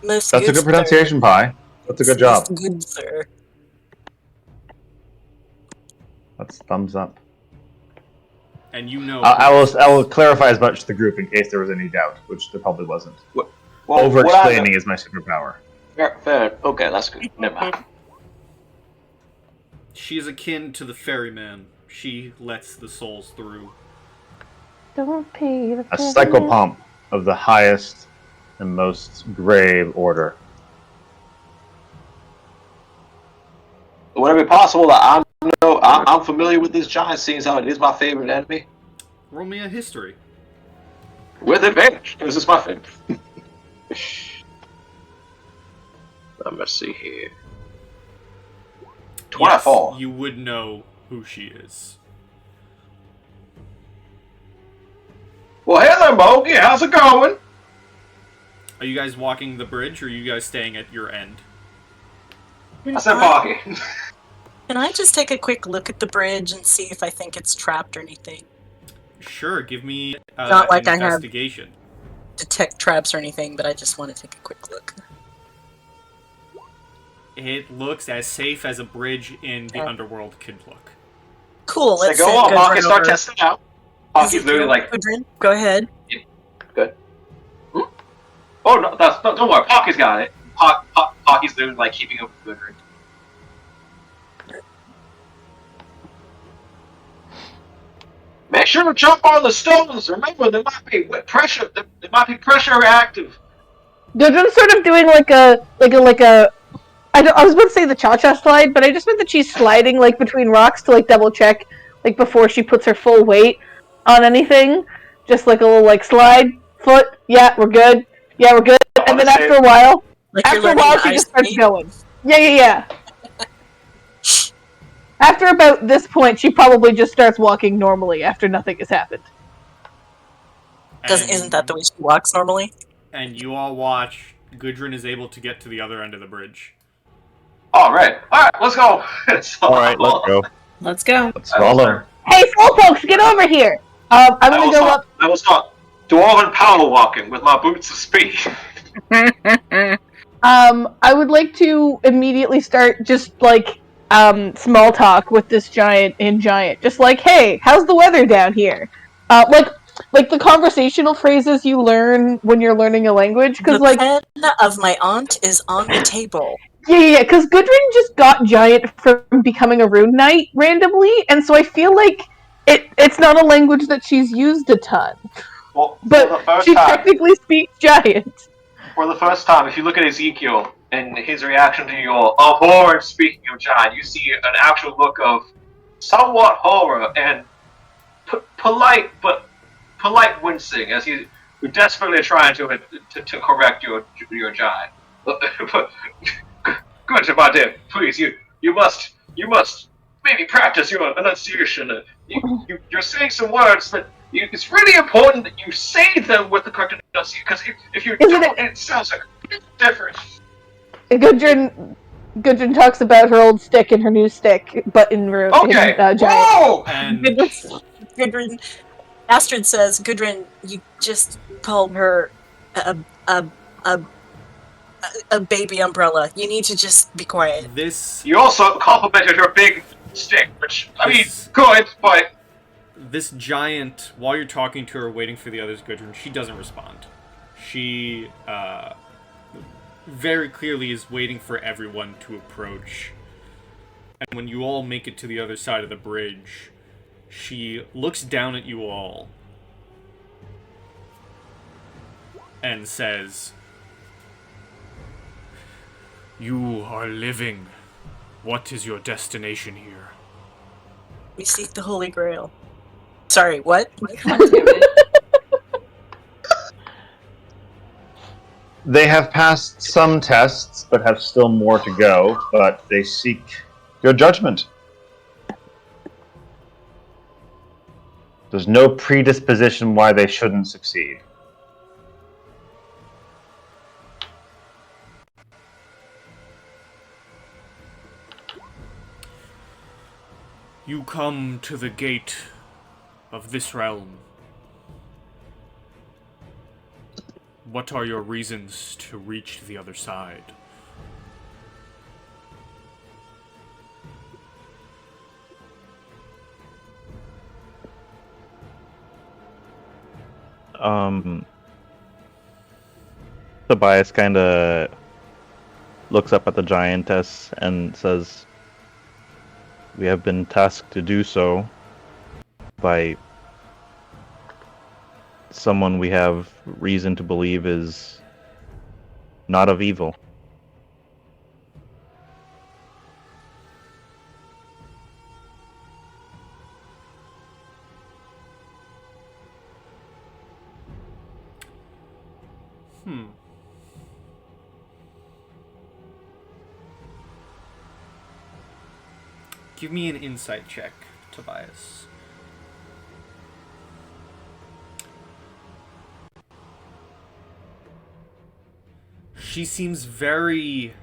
Most That's a good pronunciation, Pi. That's a good job. Most good, sir. That's thumbs up. And you know. I will clarify as much to the group in case there was any doubt, which there probably wasn't. Well, Over-explaining is my superpower. Fair. Okay, that's good. Never mind. She is akin to the ferryman. She lets the souls through. Don't pay the A psychopomp of the highest and most grave order. Would it be possible that I'm familiar with this giant, seeing as how it is my favorite enemy? Roll me a history. With advantage. This is my favorite. Let me see here. 24. Yes, you would know who she is. Well, hey there, Bogey. How's it going? Are you guys walking the bridge, or are you guys staying at your end? I said Bogey. Can I just take a quick look at the bridge and see if I think it's trapped or anything? Sure, give me Not like I have- investigation. Detect traps or anything, but I just want to take a quick look. It looks as safe as a bridge in the underworld could look. Cool, let's go send on, Gudrun Pocket, start over. testing out. Pocky's literally like, Gudrun, go ahead. good. Oh, no, don't worry, Pocky's got it. Pocky's literally like keeping up with Gudrun. Make sure to jump on the stones. Remember, there might be pressure. There might be pressure reactive. Gudrun's sort of doing like a. I was about to say the cha-cha slide, but I just meant that she's sliding like between rocks to like double check, like before she puts her full weight on anything. Just like a little like slide foot. Yeah, we're good. Yeah, we're good. And then after a while, Like you're after a learning while, the she ice just starts skate. going. Yeah. After about this point, she probably just starts walking normally after nothing has happened. Isn't that the way she walks normally? And you all watch. Gudrun is able to get to the other end of the bridge. Alright, let's go. Alright, let's go. Let's go. Let's follow. Hey, Slowpokes, get over here! I'm gonna go up. I was not dwarven power walking with my boots of speed. I would like to immediately start just like small talk with this giant in giant. Just like, hey, how's the weather down here? Like the conversational phrases you learn when you're learning a language. Because The like, pen of my aunt is on the table. yeah. Because Gudrun just got giant from becoming a rune knight randomly, and so I feel like it's not a language that she's used a ton. Well, But she technically speaks giant. For the first time, if you look at Ezekiel and his reaction to your abhorrent speaking of giant, you see an actual look of somewhat horror and polite wincing as he's desperately trying to correct your giant. Good, my dear. Please, you must maybe practice your enunciation. You're saying some words that. It's really important that you say them with the correct enunciation, because if you don't, it sounds like different. Gudrun talks about her old stick and her new stick, but in Okay. giant. Whoa! And Gudrun, Astrid says, Gudrun, you just called her a baby umbrella. You need to just be quiet. You also complimented her big stick, which, I mean, good, but... This giant, while you're talking to her, waiting for the others, Gudrun, she doesn't respond. She, very clearly is waiting for everyone to approach. And when you all make it to the other side of the bridge, she looks down at you all and says, "You are living. What is your destination here?" We seek the Holy Grail. Sorry, what? They have passed some tests, but have still more to go, but they seek your judgment. There's no predisposition why they shouldn't succeed. You come to the gate of this realm. What are your reasons to reach the other side? Tobias kind of looks up at the giantess and says, "We have been tasked to do so by someone we have reason to believe is not of evil." Give me an insight check, Tobias. She seems very...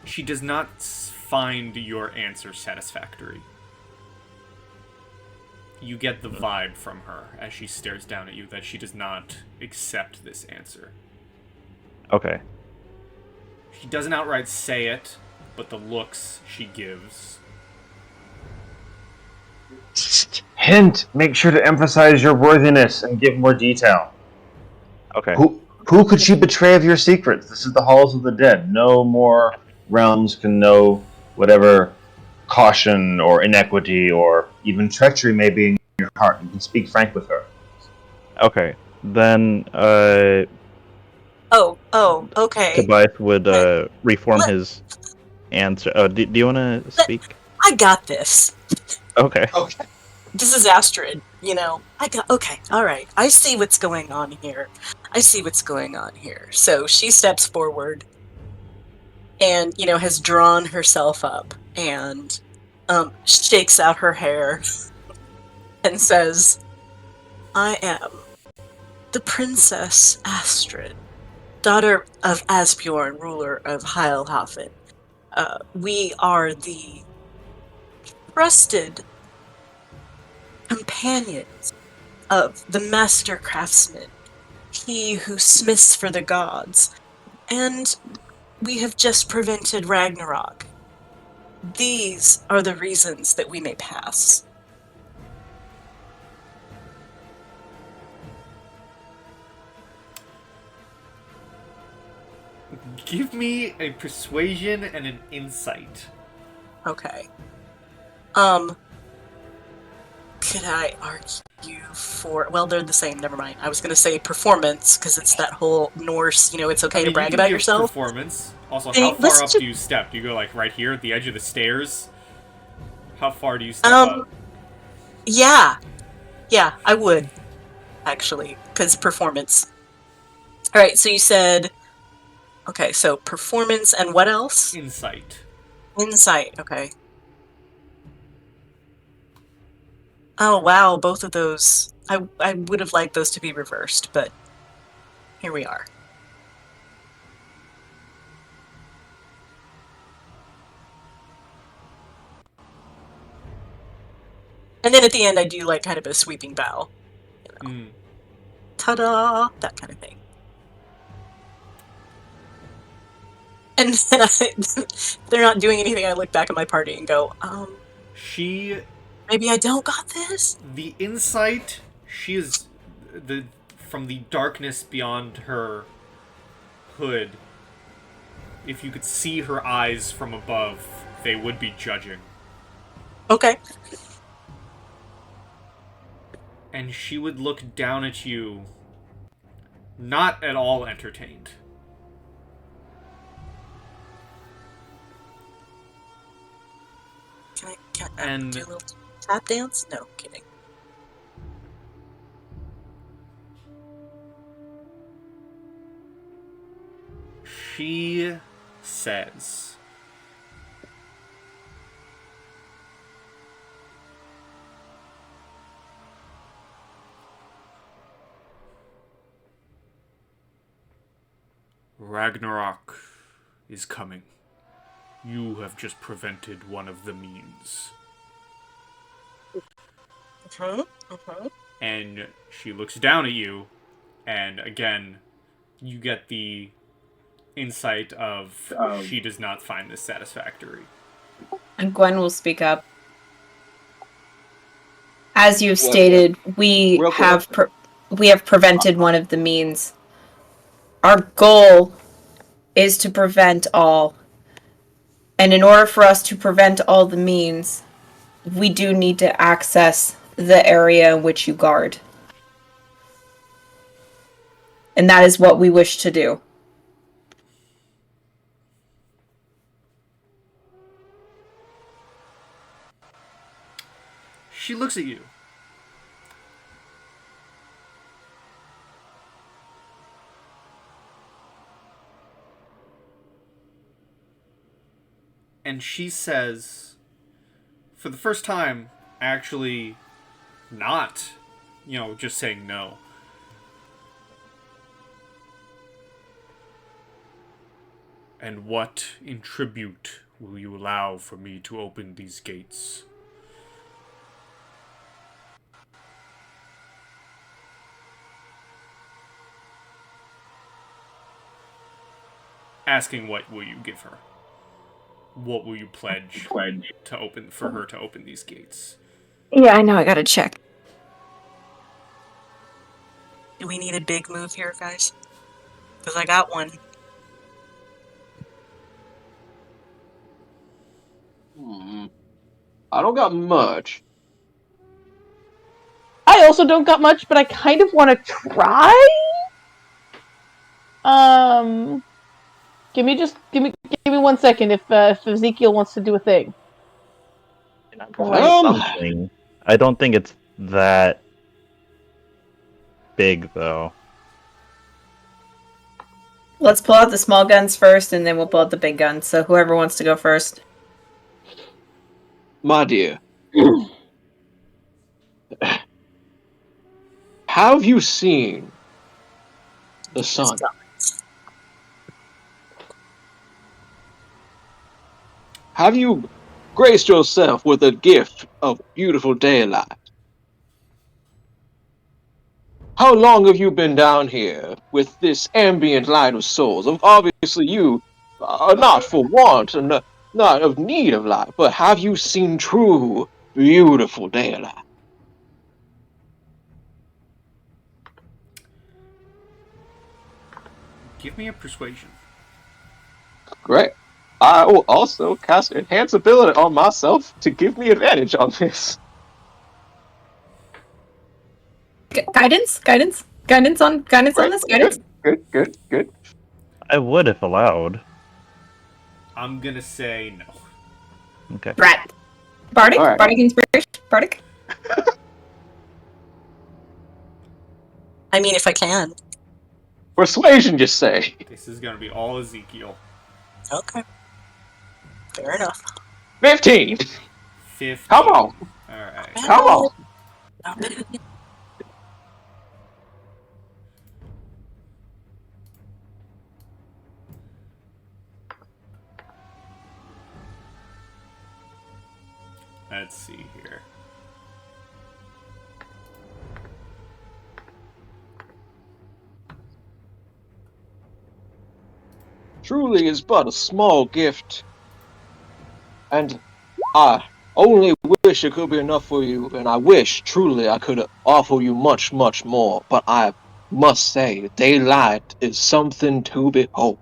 She does not find your answer satisfactory. You get the vibe from her as she stares down at you that she does not accept this answer. Okay. She doesn't outright say it, but the looks she gives. Hint, make sure to emphasize your worthiness and give more detail. Okay. Who could she betray of your secrets? This is the halls of the dead. No more realms can know whatever caution or inequity or even treachery may be in your heart. You can speak frank with her. Okay. Then Okay. Tobias would reform his answer. Do you want to speak? I got this. Okay. This is Astrid, okay, alright. I see what's going on here. So she steps forward and, has drawn herself up and shakes out her hair and says, "I am the Princess Astrid, daughter of Asbjorn, ruler of Heilhafen. We are the trusted companions of the master craftsman, he who smiths for the gods, and we have just prevented Ragnarok. These are the reasons that we may pass." Give me a persuasion and an insight. Okay. Could I argue for... Well, they're the same, never mind. I was gonna say performance, because it's that whole Norse, it's okay to brag you about can give yourself. Performance. Also, Hey, how far let's up ju- do you step? Do you go, right here at the edge of the stairs? How far do you step up? Yeah, I would, actually, because performance. Alright, so you said... Okay, so performance and what else? Insight. Insight, okay. Oh wow, both of those. I would have liked those to be reversed, but here we are. And then at the end I do kind of a sweeping bow. Ta-da! That kind of thing. And then they're not doing anything, I look back at my party and go, maybe I don't got this? The insight, she is from the darkness beyond her hood. If you could see her eyes from above, they would be judging. Okay. And she would look down at you, not at all entertained. Can I do a little tap dance? No, kidding. She says, Ragnarok is coming. You have just prevented one of the means. And she looks down at you, and again, you get the insight of she does not find this satisfactory. And Gwen will speak up. As you've stated, we Real have prevented one of the means. Our goal is to prevent all. And in order for us to prevent all the means, we do need to access the area in which you guard. And that is what we wish to do. She looks at you. And she says, for the first time, actually not, just saying no. And what in tribute will you allow for me to open these gates? Asking what will you give her? What will you pledge to open for her to open these gates? Yeah, I know, I gotta check. Do we need a big move here, guys? Because I got one. I don't got much. I also don't got much, but I kind of want to try. Give me 1 second if Ezekiel wants to do a thing. Something. I don't think it's that big, though. Let's pull out the small guns first, and then we'll pull out the big guns. So whoever wants to go first. My dear, have you seen the sun? Have you graced yourself with a gift of beautiful daylight? How long have you been down here with this ambient light of souls? Obviously, you are not for want and not of need of light, but have you seen true, beautiful daylight? Give me a persuasion. Great. I will also cast Enhance Ability on myself to give me advantage on this. Guidance on this. Guidance. Good. I would if allowed. I'm gonna say no. Okay. Brat. Bardic. All right. Bardic inspiration. Bardic. I mean, if I can. Persuasion, just say. This is gonna be all Ezekiel. Okay. Fair enough. 15. 15. Come on. Alright. Come on. Not bad. Let's see here. Truly is but a small gift, and I only wish it could be enough for you, and I wish truly I could offer you much, much more, but I must say, daylight is something to behold.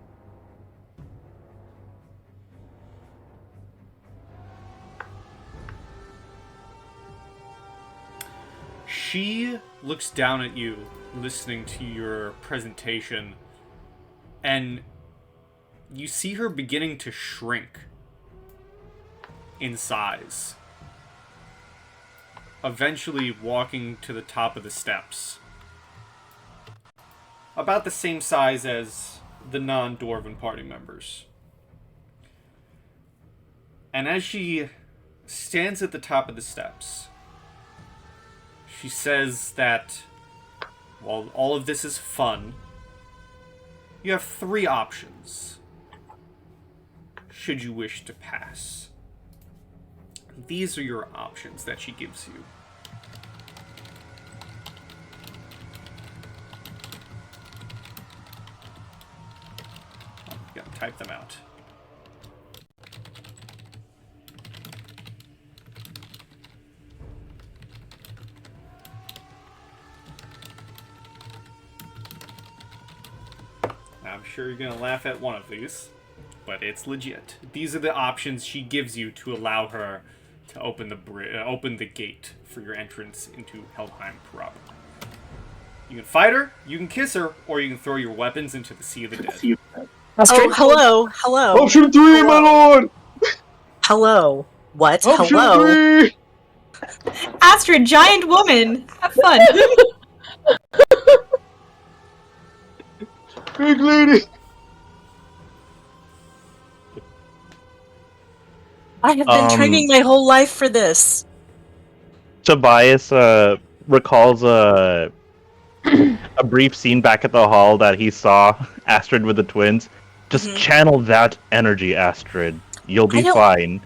She looks down at you, listening to your presentation, and you see her beginning to shrink in size. Eventually walking to the top of the steps. About the same size as the non-Dwarven party members. And as she stands at the top of the steps, she says that while all of this is fun, You have 3 options, should you wish to pass. These are your options that she gives you. Oh, you gotta type them out. I'm sure you're gonna laugh at one of these, but it's legit. These are the options she gives you to allow her to open the gate for your entrance into Helheim proper. You can fight her, you can kiss her, or you can throw your weapons into the Sea of the Dead. Oh, hello. Option 3, my lord! Hello. What? Option Hello. 3! Astrid, giant woman! Have fun! Big lady! I have been training my whole life for this. Tobias recalls a brief scene back at the hall that he saw Astrid with the twins. Just channel that energy, Astrid. You'll be fine.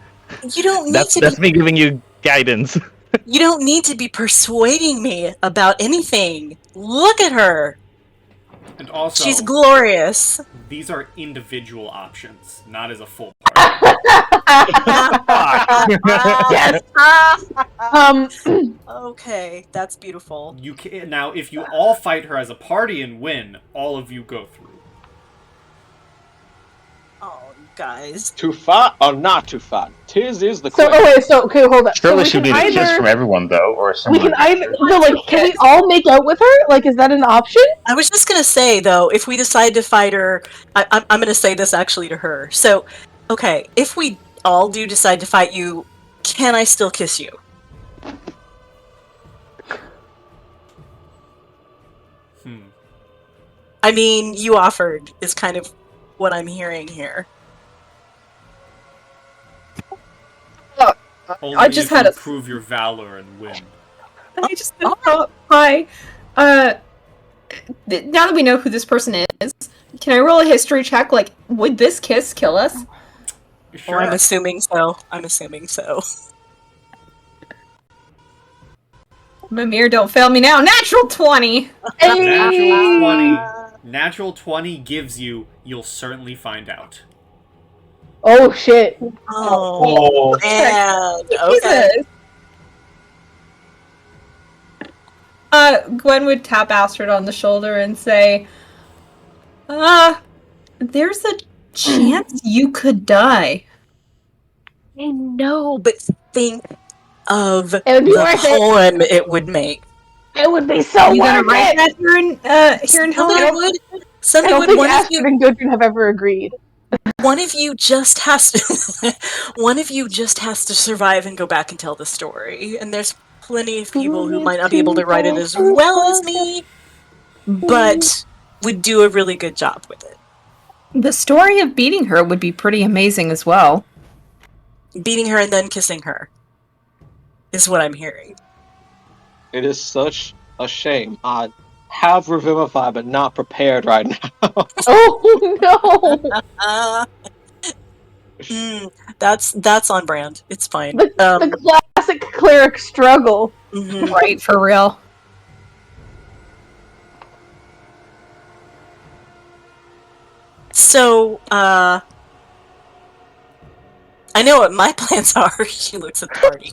You don't need That's me giving you guidance. You don't need to be persuading me about anything. Look at her. And also, She's glorious. these are individual options, not as a full party. Yes. Okay, that's beautiful. You can now, if you all fight her as a party and win, all of you go through. Oh, guys. To fight or not to fight? Tis is the So, question. okay, hold on. Surely so she'd need a kiss from everyone, though, or We someone. can either, no, like, can we all make out with her? Like, is that an option? I was just gonna say, though, if we decide to fight her, I'm gonna say this actually to her. So, okay, if we all do decide to fight you, can I still kiss you? I mean, you offered, is kind of what I'm hearing here. Only I just if had you a- prove your valor and win. I just had a thought. Hi. Now that we know who this person is, can I roll a history check? Like, would this kiss kill us? Sure. I'm assuming so. I'm assuming so. Mimir, don't fail me now. Natural 20! Natural 20. Natural 20 gives you, you'll certainly find out. Oh, shit. Oh, man. Okay. Jesus. Gwen would tap Astrid on the shoulder and say, there's a chance you could die. I know, but think of It would be the worth it. poem it would make. It would be so You gonna worth write it! that here in Somebody Helheim? would. I Somebody don't would. think One of Astrid you. and Gudrun have ever agreed. One of you just has to. One of you just has to survive and go back and tell the story. And there's plenty of people who might not be able to write it as well as me, but would do a really good job with it. The story of beating her would be pretty amazing as well. Beating her and then kissing her is what I'm hearing. It is such a shame. I have Revivify, but not prepared right now. Oh, no! That's on brand. It's fine. The classic cleric struggle. Mhm. Right, for real. So, I know what my plans are. She looks at the party.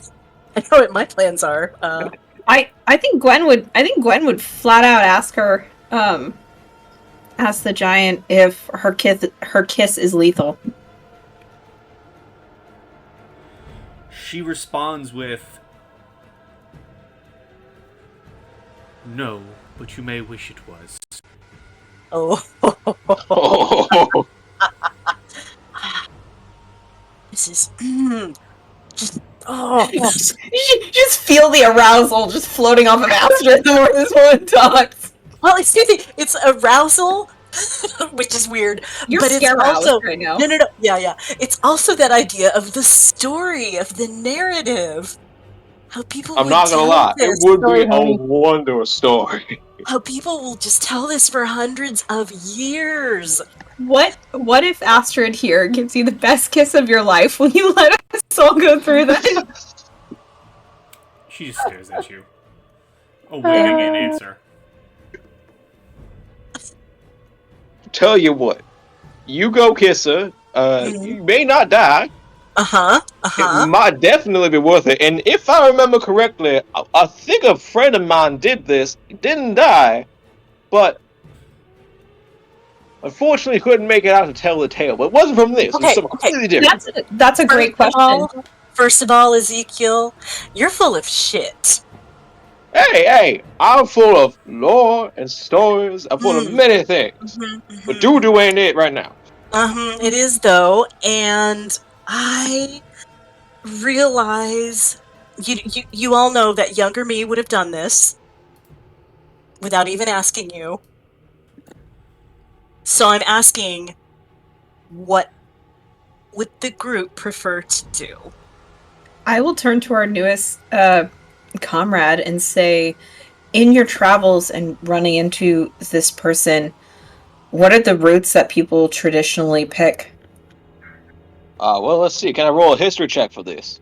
I know what my plans are. I think Gwen would flat out ask her, ask the giant if her kiss is lethal. She responds with, "No, but you may wish it was." Oh. Oh. This is just You just feel the arousal just floating off of Astrid the more this woman talks. well, it's arousal, which is weird. You're but it's scare-roused also right now. no, yeah. It's also that idea of the story, of the narrative, how people. I'm would not gonna tell lie, it this. would be Story, a honey. wonder story. How people will just tell this for hundreds of years. What if Astrid here gives you the best kiss of your life? Will you let us all go through that? She just stares at you, awaiting an answer. Tell you what, you go kiss her. You may not die. It might definitely be worth it. And if I remember correctly, I think a friend of mine did this. He didn't die, but unfortunately couldn't make it out to tell the tale. But it wasn't from this. It was something completely different. That's a great question. First of all, Ezekiel, you're full of shit. Hey, I'm full of lore and stories. I'm full of many things. But doo-doo ain't it right now. It is, though, and I realize you all know that younger me would have done this without even asking you. So I'm asking, what would the group prefer to do? I will turn to our newest comrade and say, in your travels and running into this person, what are the routes that people traditionally pick? Well, let's see. Can I roll a history check for this?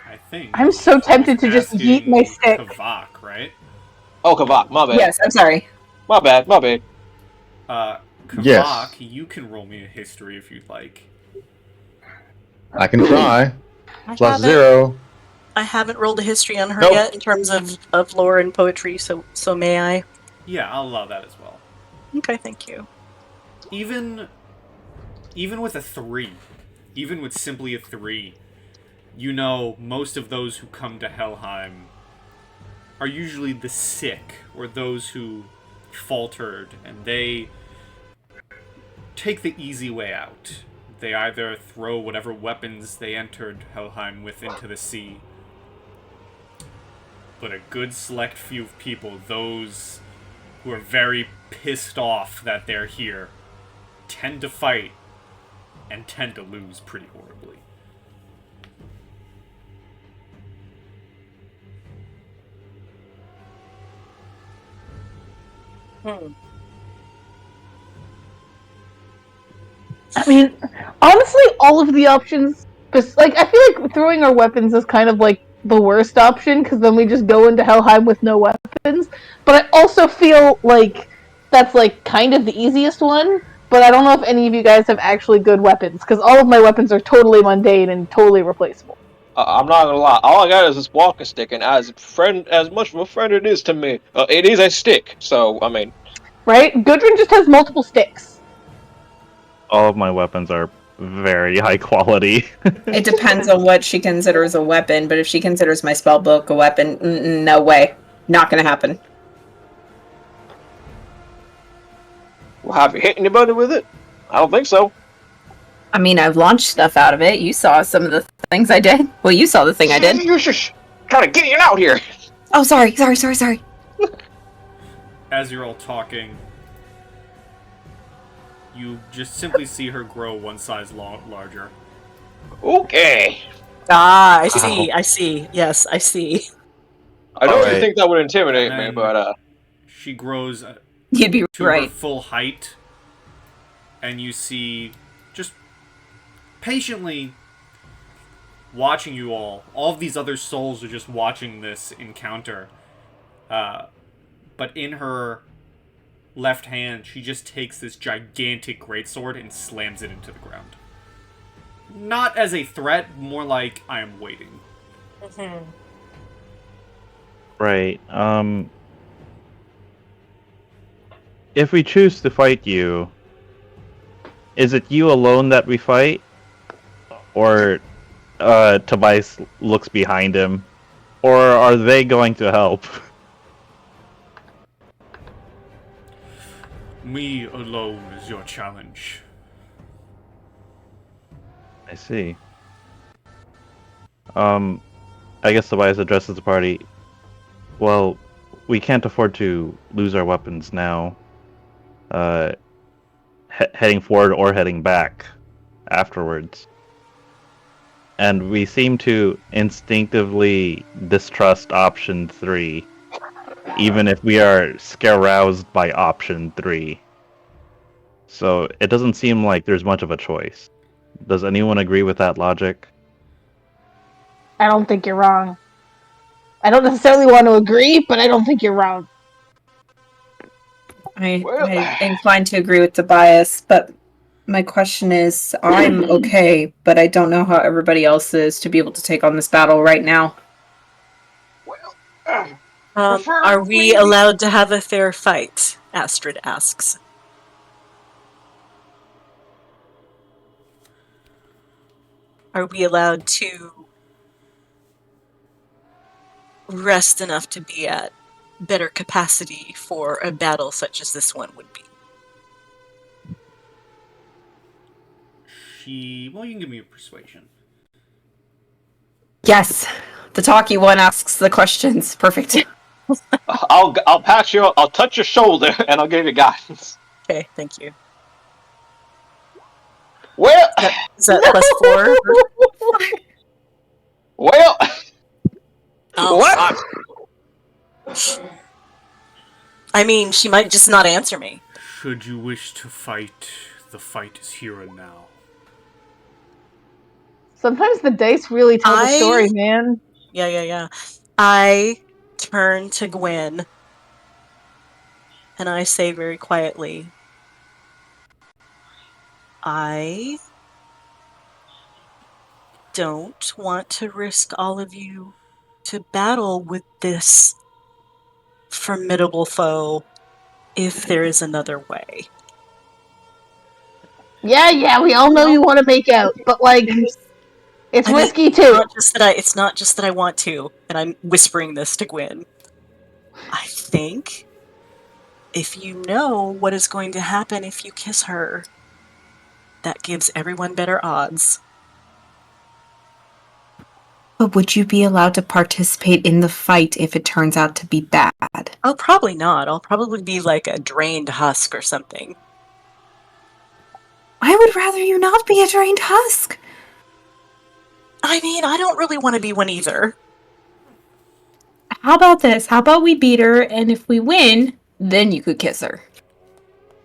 I think. I'm so tempted to just yeet my stick. Kavak, right? Oh, Kavak, my bad. Yes, I'm sorry. My bad. Kavak, Yes. you can roll me a history if you'd like. I can try. I Plus haven't- 0. I haven't rolled a history on her Nope. yet in terms of lore and poetry, so may I? Yeah, I'll allow that as well. Okay, thank you. Even with a 3, even with simply a 3, you know most of those who come to Helheim are usually the sick or those who faltered, and they take the easy way out. They either throw whatever weapons they entered Helheim with into the sea. But a good select few of people, those who are very pissed off that they're here, tend to fight and tend to lose pretty horribly. I mean, honestly, all of the options, like, I feel like throwing our weapons is kind of like the worst option, because then we just go into Helheim with no weapons. But I also feel like that's like kind of the easiest one. But I don't know if any of you guys have actually good weapons, because all of my weapons are totally mundane and totally replaceable. I'm not gonna lie. All I got is this walking stick, and as much of a friend it is to me, it is a stick. So I mean, Right? Gudrun just has multiple sticks. All of my weapons are very high quality. It depends on what she considers a weapon, but if she considers my spell book a weapon, no way. Not gonna happen. well, have you hit anybody with it? I don't think so. I mean, I've launched stuff out of it. You saw some of the things I did. Well, you saw the thing I did. You're just kind of getting out here. Oh, sorry. As you're all talking, you just simply see her grow one size larger. Okay. Ah, I see. Yes, I see. I don't Alright. think that would intimidate me, And but she grows You'd be to her right. full height, and you see, just patiently watching you all of these other souls are just watching this encounter, but in her left hand she just takes this gigantic greatsword and slams it into the ground. Not as a threat, more like, I am waiting. Right. If we choose to fight you, is it you alone that we fight? Or Tobias looks behind him? Or are they going to help? Me alone is your challenge. I see. I guess Tobias addresses the party. Well, we can't afford to lose our weapons now. Heading forward or heading back afterwards. And we seem to instinctively distrust option 3. even if we are scare-roused by option 3. So it doesn't seem like there's much of a choice. Does anyone agree with that logic? I don't think you're wrong. I don't necessarily want to agree, but I don't think you're wrong. Well- I'm inclined to agree with Tobias, but my question is, I'm okay, but I don't know how everybody else is to be able to take on this battle right now. Well, Are we allowed to have a fair fight? Astrid asks. Are we allowed to rest enough to be at better capacity for a battle such as this one would be? Well, you can give me a persuasion. Yes, the talky one asks the questions. Perfect. I'll pat you. I'll touch your shoulder, and I'll give you guidance. Okay, thank you. Well, Is that +4? well. Oh, What? fuck. I mean, she might just not answer me. Should you wish to fight, the fight is here and now. Sometimes the dice really tell the story, man. Yeah. I turn to Gwen and I say very quietly, I don't want to risk all of you to battle with this formidable foe if there is another way. Yeah, we all know you want to make out, but like, it's risky too. It's not just that I want to, and I'm whispering this to Gwen. I think if you know what is going to happen if you kiss her, that gives everyone better odds. But would you be allowed to participate in the fight if it turns out to be bad? Oh, probably not. I'll probably be like a drained husk or something. I would rather you not be a drained husk. I mean, I don't really want to be one either. How about this? How about we beat her, and if we win, then you could kiss her.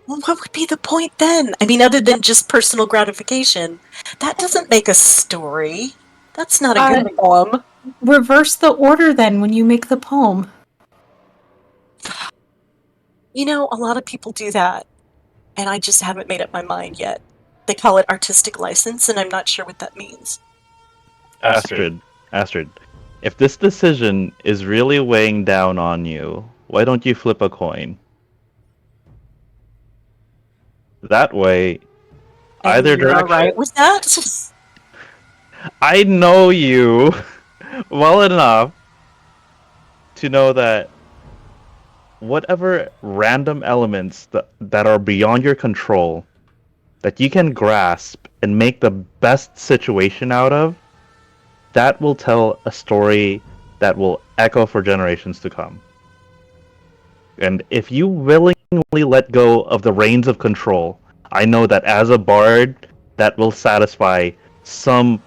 Well, what would be the point then? I mean, other than just personal gratification, that doesn't make a story. That's not a good poem. Reverse the order then when you make the poem. You know, a lot of people do that, and I just haven't made up my mind yet. They call it artistic license, and I'm not sure what that means. Astrid, if this decision is really weighing down on you, why don't you flip a coin? That way, And either you're direction. all right with that? I know you well enough to know that whatever random elements that are beyond your control that you can grasp and make the best situation out of, that will tell a story that will echo for generations to come. And if you willingly let go of the reins of control, I know that as a bard, that will satisfy some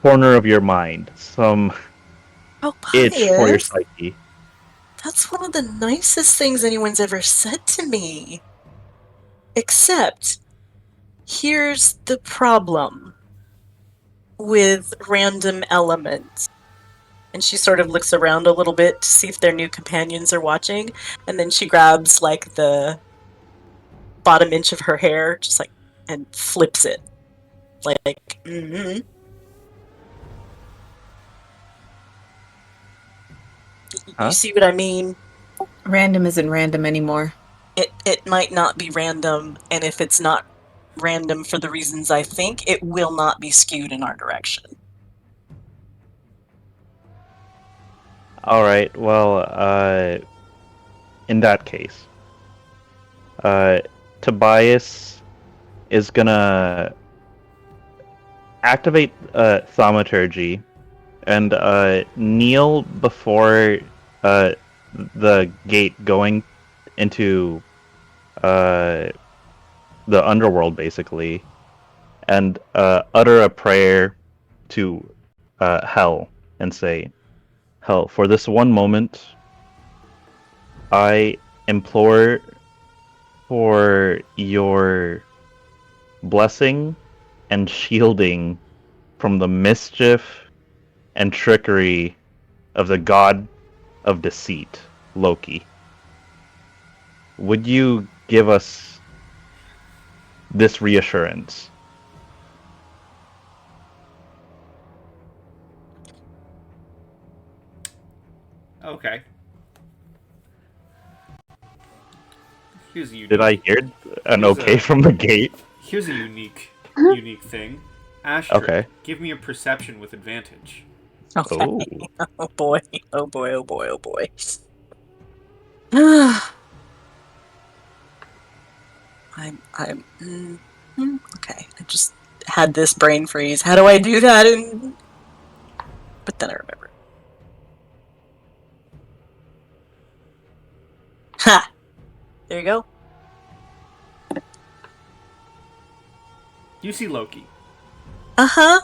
corner of your mind, some itch for your Pious, psyche. that's one of the nicest things anyone's ever said to me. Except, here's the problem with random elements. And she sort of looks around a little bit to see if their new companions are watching, and then she grabs like the bottom inch of her hair, just like, and flips it. Like, mm-hmm. Huh? You see what I mean? Random isn't random anymore. It might not be random, and if it's not random for the reasons I think, it will not be skewed in our direction. All right. Well, in that case, Tobias is gonna activate thaumaturgy and kneel before the gate going into the underworld, basically, and utter a prayer to Hell and say, Hell, for this one moment, I implore for your blessing and shielding from the mischief and trickery of the god of deceit, Loki. Would you give us this reassurance? Okay. Here's a unique. Did I hear an Here's okay a- from the gate? Here's a unique thing. Astrid, Okay. give me a perception with advantage. Okay. Oh. Oh boy. Oh boy. Oh boy. Oh boy. Okay. I just had this brain freeze. How do I do that? But then I remember. Ha! There you go. You see Loki. Uh-huh.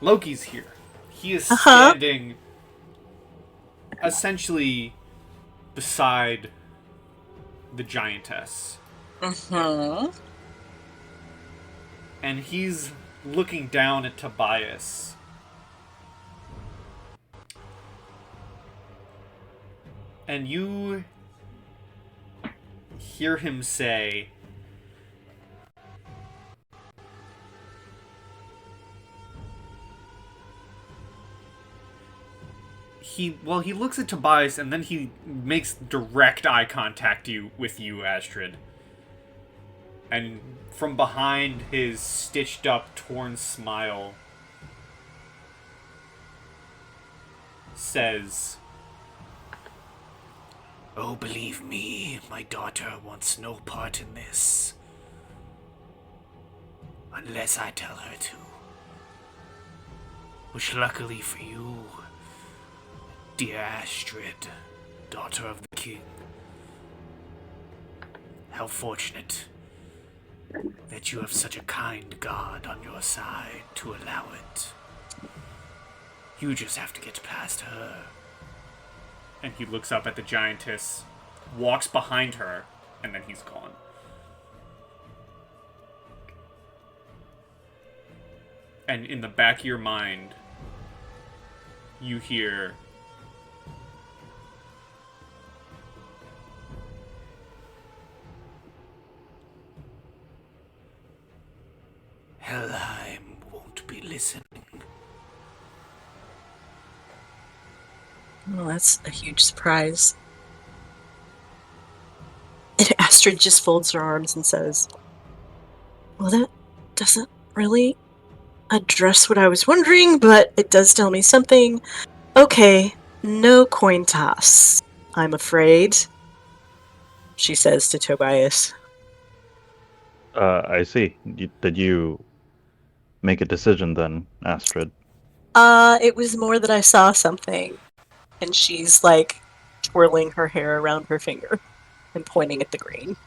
Loki's here. He is Uh-huh. standing essentially beside the giantess. Mm-hmm. And he's looking down at Tobias. And you hear him say, he looks at Tobias and then he makes direct eye contact with you, Astrid. And from behind his stitched up, torn smile says, "Oh, believe me, my daughter wants no part in this. Unless I tell her to. Which luckily for you, dear Astrid, daughter of the king, how fortunate that you have such a kind god on your side to allow it. You just have to get past her." And he looks up at the giantess, walks behind her, and then he's gone. And in the back of your mind, you hear, "Helheim won't be listening." Well, that's a huge surprise. And Astrid just folds her arms and says, "Well, that doesn't really address what I was wondering, but it does tell me something. Okay, no coin toss, I'm afraid," she says to Tobias. I see. Did you make a decision then, Astrid? It was more that I saw something. And she's like twirling her hair around her finger and pointing at the green.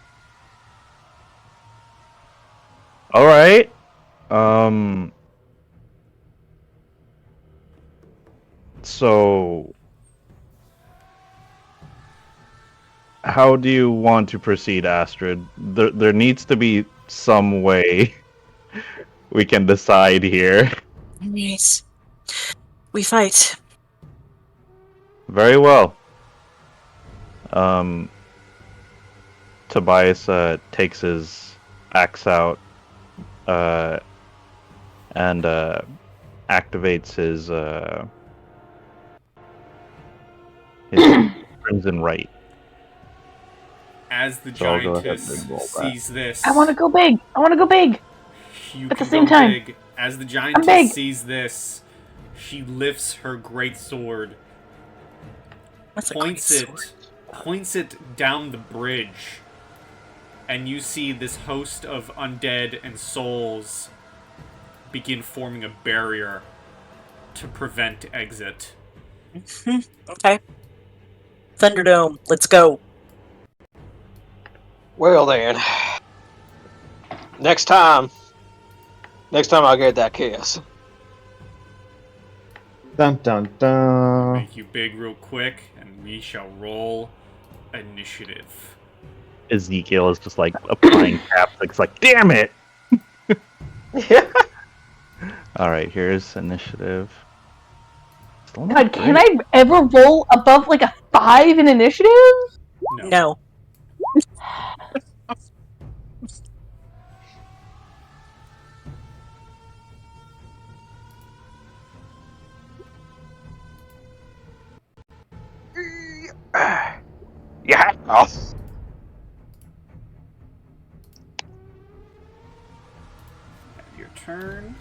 All right. So, how do you want to proceed, Astrid? There needs to be some way we can decide here. Alright. We fight. Very well. Tobias takes his axe out and activates his crimson right. As the So I'll go ahead giantess and roll that. sees this, I want to go big. I want to go big. you at the can same go time. big. As the big. giantess sees this, she lifts her great sword, That's a points great it, sword. points it down the bridge, and you see this host of undead and souls begin forming a barrier to prevent exit. Okay. Thunderdome, let's go. Well then, next time I'll get that kiss. Dun dun dun. Make you big real quick, and we shall roll initiative. Ezekiel is just like applying caps. It's like, damn it! Alright, here's initiative. Still not God, can great. I ever roll above like a 5 in initiative? No. Yeah. Your turn.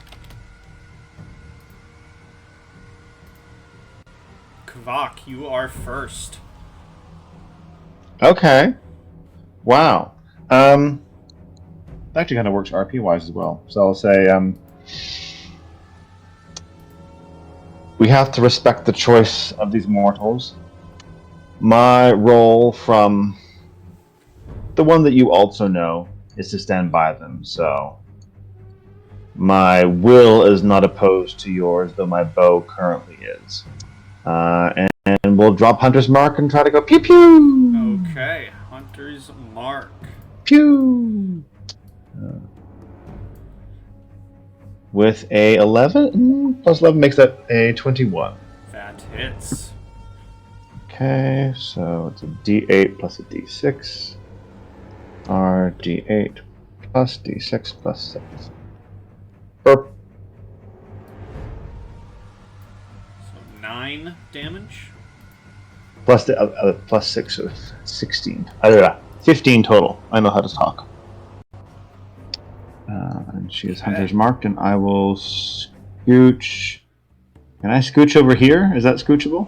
Kvok, you are first. Okay. Wow. That actually kind of works RP wise as well. So I'll say, we have to respect the choice of these mortals. My role from the one that you also know is to stand by them, so my will is not opposed to yours, though my bow currently is. And we'll drop Hunter's Mark and try to go pew pew! Okay, Hunter's Mark. Pew! With a 11? Plus 11 makes that a 21. That hits. Okay, so it's a d8 plus a d6. Or d8 plus d6 plus 6. Burp. So 9 damage. Plus the plus 6, so 16. 15 total. I know how to talk. And she is Hunter's Marked, and I will scooch. Can I scooch over here? Is that scoochable?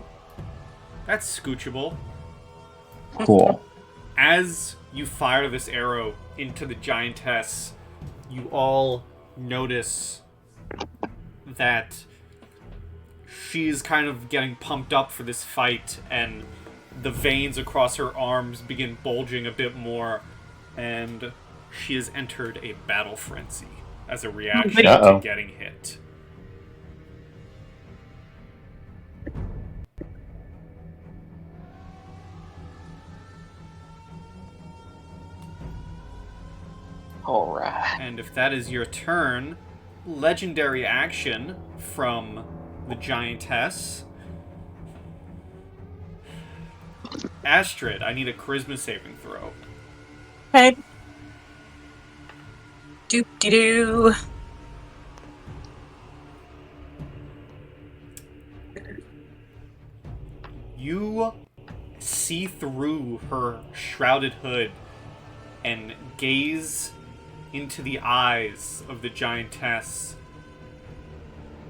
That's scoochable. Cool. As you fire this arrow into the giantess, you all notice that she's kind of getting pumped up for this fight, and the veins across her arms begin bulging a bit more, and she has entered a battle frenzy as a reaction to getting hit. Alright. And if that is your turn, legendary action from the giantess. Astrid, I need a charisma saving throw. Okay. Doop-de-doo. You see through her shrouded hood and gaze into the eyes of the giantess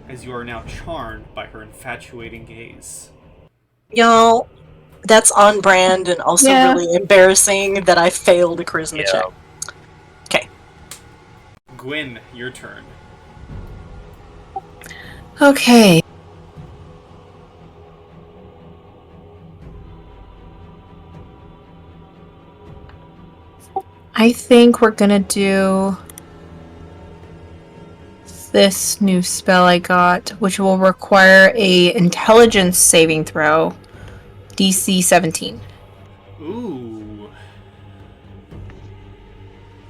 as you are now charmed by her infatuating gaze. Y'all, that's on brand and also really embarrassing that I failed a charisma check. Okay. Gwyn, your turn. Okay. I think we're gonna do this new spell I got, which will require a intelligence saving throw, DC 17. Ooh.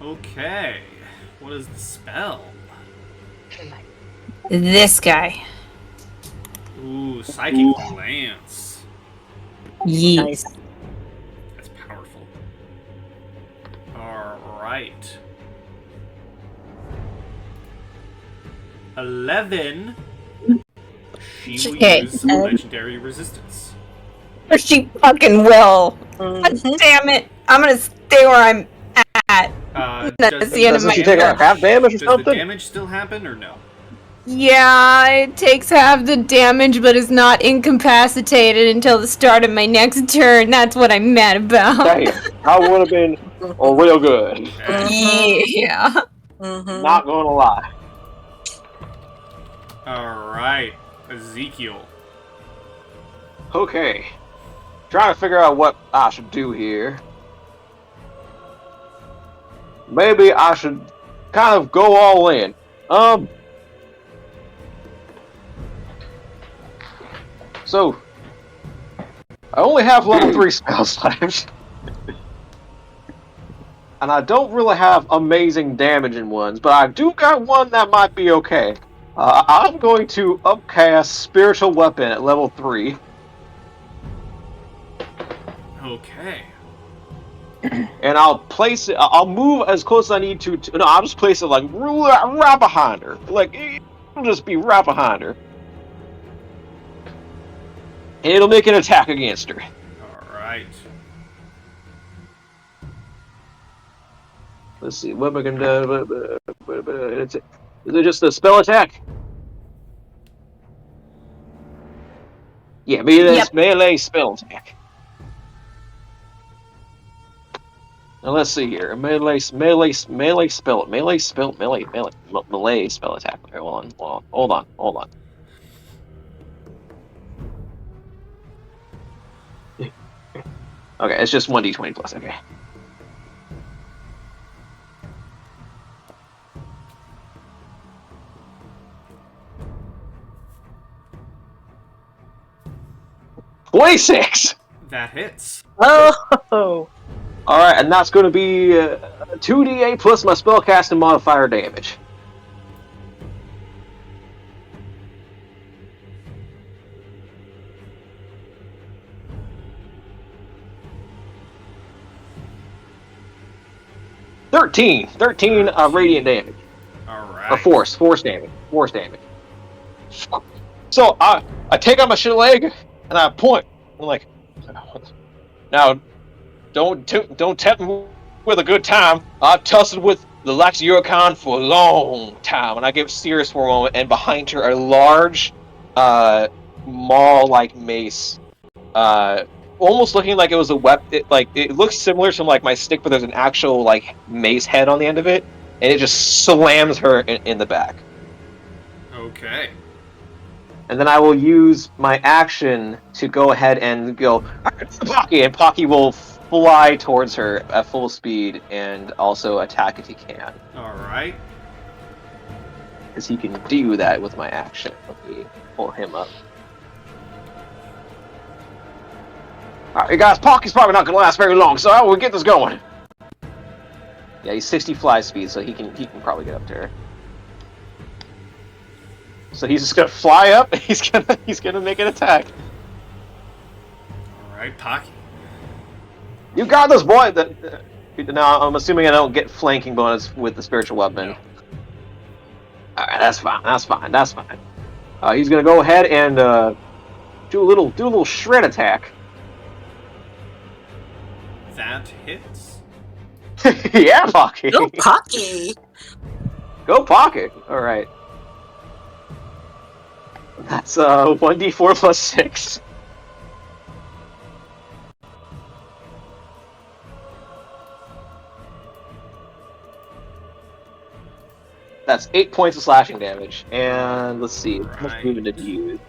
Okay. What is the spell? This guy. Ooh, Psychic Lance. Yes. That's powerful. Alright. 11. She will use legendary resistance. She fucking will. God damn it. I'm gonna stay where I'm at. That's the end of Doesn't my she take like half damage or Does something? the damage still happen or no? Yeah, it takes half the damage, but is not incapacitated until the start of my next turn. That's what I'm mad about. Damn, I would have been real good. Yeah. Not gonna lie. Alright, Ezekiel. Okay. Trying to figure out what I should do here. Maybe I should kind of go all in. So I only have level 3 spell types. and I don't really have amazing damaging ones, but I do got one that might be okay. I'm going to upcast Spiritual Weapon at level 3. Okay. And I'll place it. I'll move as close as I need to. No, I'll just place it like right behind her. Like it'll just be right behind her, and it'll make an attack against her. All right. Let's see. What am I gonna do? Is it just a spell attack? Yeah, melee spell attack. Now let's see here. Melee spell attack. Okay, hold on. Okay, it's just 1d20 plus. Okay. '26. That hits. Oh! Alright, and that's going to be 2d8 plus my spellcasting modifier damage. Thirteen radiant damage. All right. Or force damage. So I take out my shit leg and I point. I'm like, now don't tempt me with a good time. I've tussled with the likes of Yurikon for a long time, and I get serious for a moment. And behind her, a large, maul-like mace, almost looking like it was a weapon. It looks similar to like my stick, but there's an actual like mace head on the end of it, and it just slams her in the back. Okay. And then I will use my action to go ahead and go Pocky, and Pocky will fly towards her at full speed and also attack if he can. All right. Because he can do that with my action. Let me pull him up. Alright, guys, Pocky's probably not going to last very long, so I will get this going. Yeah, he's 60 fly speed, so he can probably get up to her. So he's just gonna fly up. He's gonna make an attack. All right, Pocky. You got this, boy. Now I'm assuming I don't get flanking bonus with the spiritual weapon. No. All right, that's fine. He's gonna go ahead and do a little shred attack. That hits. Yeah, Pocky. Go Pocky! Go Pocky. All right. That's 1d4 plus 6. That's 8 points of slashing damage. And let's see, how much movement did he use?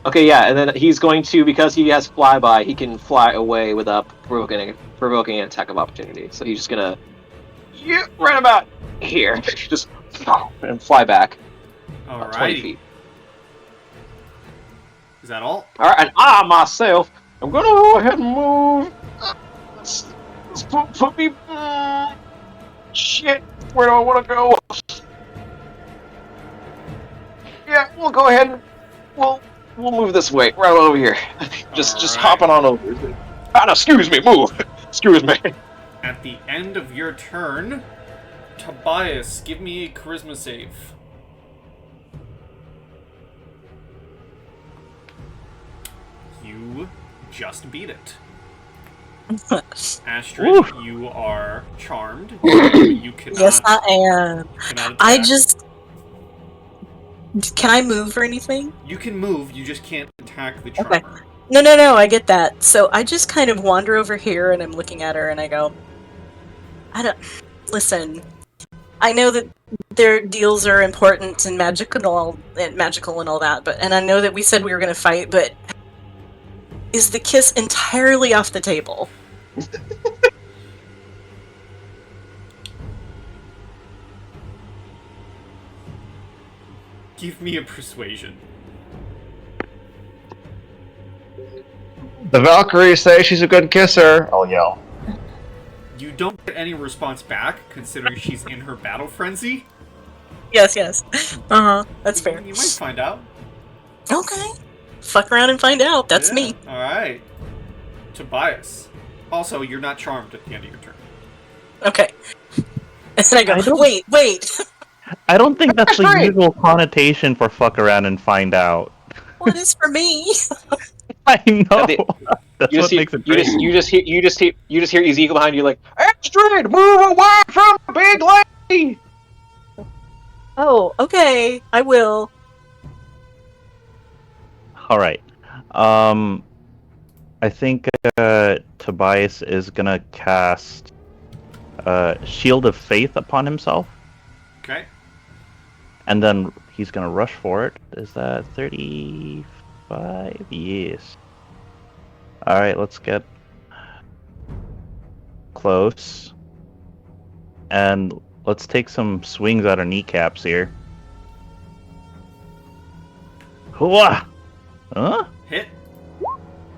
Okay, yeah, and then he's going to, because he has flyby, he can fly away without provoking an attack of opportunity. So he's just gonna right about here, just and fly back. All 20 right. feet. Is that all? All right, and I myself, I'm gonna go ahead and move. Let's put me. Shit, where do I want to go? Yeah, we'll go ahead and we'll move this way, right over here. just right. hopping on over. Ah, no, excuse me, move. Excuse me. At the end of your turn, Tobias, give me a charisma save. You just beat it. Astrid, you are charmed. You cannot. Yes, I am. Cannot I attack. just... Can I move or anything? You can move, you just can't attack the Okay. charmer. No, I get that. So I just kind of wander over here and I'm looking at her and I go, listen, I know that their deals are important and magical and all that, and I know that we said we were going to fight, but is the kiss entirely off the table? Give me a persuasion. The Valkyries say she's a good kisser. I'll yell. You don't get any response back, considering she's in her battle frenzy. Yes. That's fair. You might find out. Okay. Fuck around and find out. That's Yeah, me. Alright. Tobias. Also, you're not charmed at the end of your turn. Okay. And then I go, wait. I don't think that's the Great. usual connotation for fuck around and find out. What is for me? I know. That's You what just, hear, makes it great. you just hear Ezekiel behind you like, Astrid, move away from the big lady! Oh, okay. I will. All right. I think Tobias is gonna cast Shield of Faith upon himself, Okay. and then he's gonna rush for it. Is that 35? Yes. All right, let's get close, and let's take some swings at our kneecaps here. Hooah! Huh? Hit.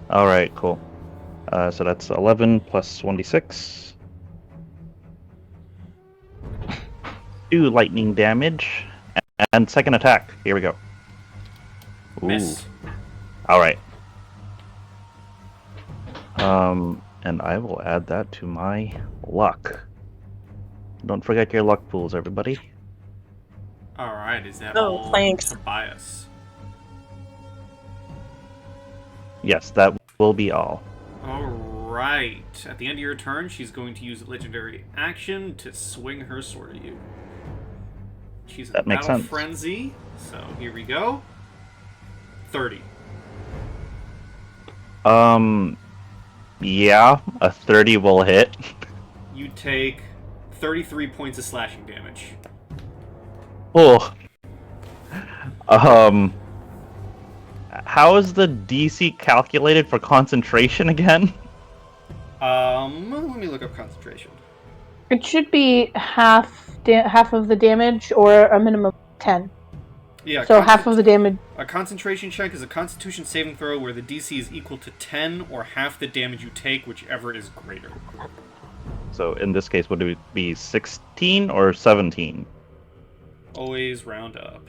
All right, cool. So that's 11 plus 1d6. 2 lightning damage. And second attack. Here we go. Ooh. Miss. All right. And I will add that to my luck. Don't forget your luck pools, everybody. Alright, is that Oh, all thanks. Tobias? Yes, that will be all. Alright. At the end of your turn, she's going to use a legendary action to swing her sword at you. She's in That makes battle sense. frenzy, so here we go. 30. Yeah, a 30 will hit. You take 33 points of slashing damage. Oh. How is the DC calculated for concentration again? Let me look up concentration. It should be half of the damage, or a minimum of 10. Yeah, So half of the damage. A concentration check is a constitution saving throw where the DC is equal to 10 or half the damage you take, whichever is greater. So in this case, would it be 16 or 17? Always round up.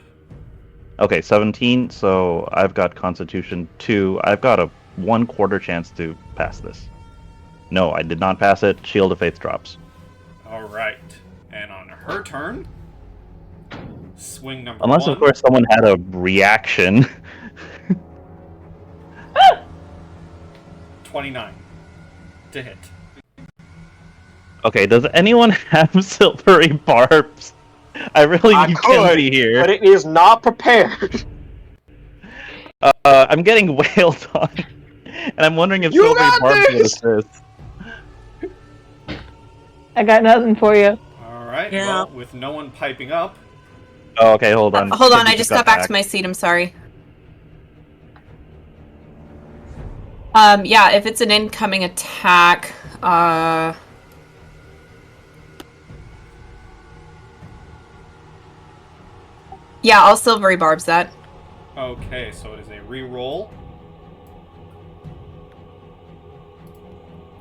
Okay, 17. So I've got Constitution 2. I've got a 1/4 chance to pass this. No, I did not pass it. Shield of Faith drops. Alright. And on her turn, swing number Unless, 1. of course, someone had a reaction. 29 to hit. Okay, does anyone have silvery barbs? I really I need could, Kenzie here. but it is not prepared. I'm getting wailed on. And I'm wondering if You silvery got barbs would this! assist. I got nothing for you. Alright, Yeah. well, with no one piping up, Oh, okay, hold on. Hold on, Kenzie I just got got back to my seat. I'm sorry. Yeah, if it's an incoming attack, yeah, I'll silvery barbs that. okay, so it is a re-roll.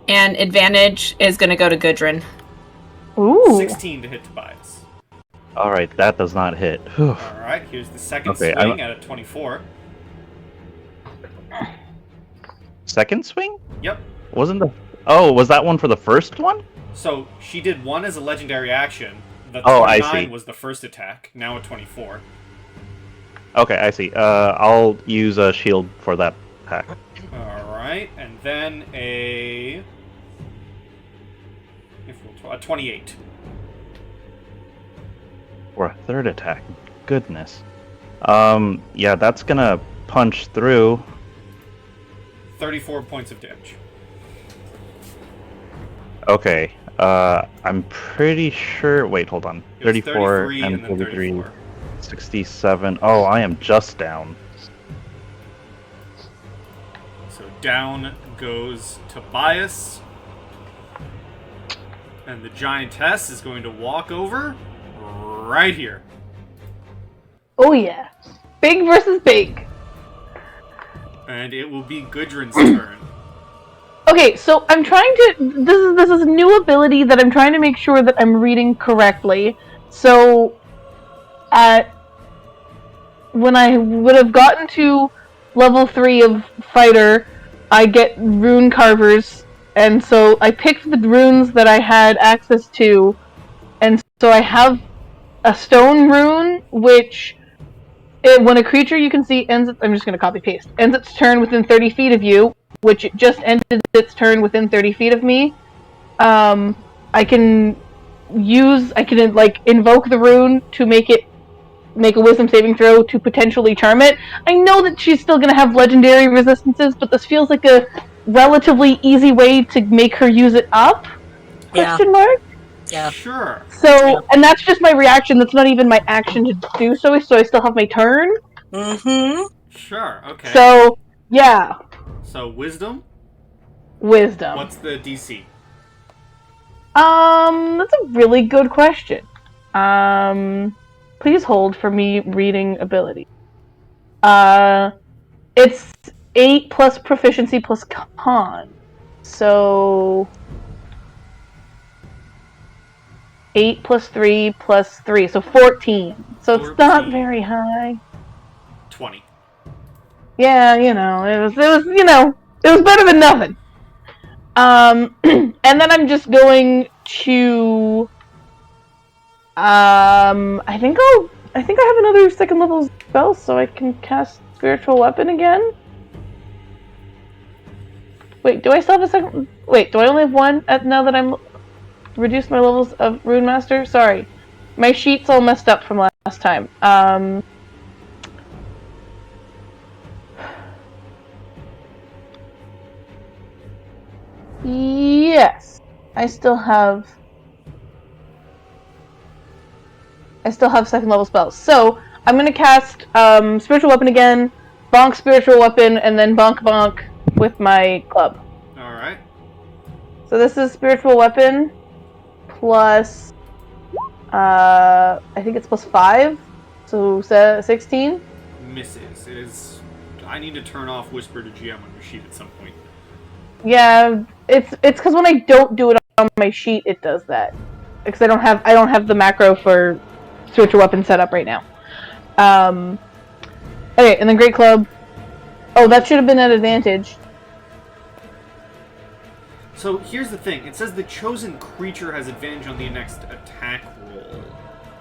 And advantage is gonna go to Gudrun. Ooh. 16 to hit Tobias. Alright, that does not hit. Whew. Alright, here's the second Okay, swing at a 24. Second swing? Yep. Wasn't the... Oh, was that one for the first one? So she did one as a legendary action. The Oh, I 29 see. was the first attack, now a 24. Okay, I see. I'll use a shield for that attack. Alright, and then a 28. For a third attack. Goodness. Yeah, that's gonna punch through. 34 points of damage. Okay. I'm pretty sure... Wait, hold on. It was 34 33 and and then 33. 34. 67. Oh, I am just down. So down goes Tobias. And the giantess is going to walk over right here. Oh yeah. Big versus big. And it will be Gudrun's turn. Okay, so I'm trying to. This is a new ability that I'm trying to make sure that I'm reading correctly. So, when I would have gotten to level 3 of fighter, I get rune carvers, and so I picked the runes that I had access to, and so I have a stone rune, which when a creature you can see ends. I'm just going to copy paste. Ends its turn within 30 feet of you, which it just ended its turn within 30 feet of me. I can invoke the rune to make a wisdom saving throw to potentially charm it. I know that she's still going to have legendary resistances, but this feels like a relatively easy way to make her use it up? Yeah. Question mark? Yeah. Sure. So, and that's just my reaction. That's not even my action to do so I still have my turn. Mm-hmm. Sure. Okay. So, yeah. So wisdom. Wisdom. What's the DC? That's a really good question. Please hold for me reading ability. It's 8 plus proficiency plus con. So 8 plus 3 plus 3, so 14. So 14. it's not very high. 20. Yeah, it was better than nothing. And then I'm just going to I think I have another second level spell, so I can cast spiritual weapon again. Wait, do I still have a second? Wait, do I only have one now that I'm reduced my levels of Rune Master? Sorry, my sheet's all messed up from last time. Yes, I still have second level spells. So I'm gonna cast spiritual weapon again, bonk spiritual weapon, and then bonk bonk with my club. All right. So this is spiritual weapon plus I think it's plus 5, so 16. Misses. It is. I need to turn off Whisper to GM on your sheet at some point. Yeah, it's because when I don't do it on my sheet, it does that. Because I don't have the macro for spiritual weapon set up right now. Okay, and then Great Club. Oh, that should have been at advantage. So here's the thing. It says the chosen creature has advantage on the next attack roll.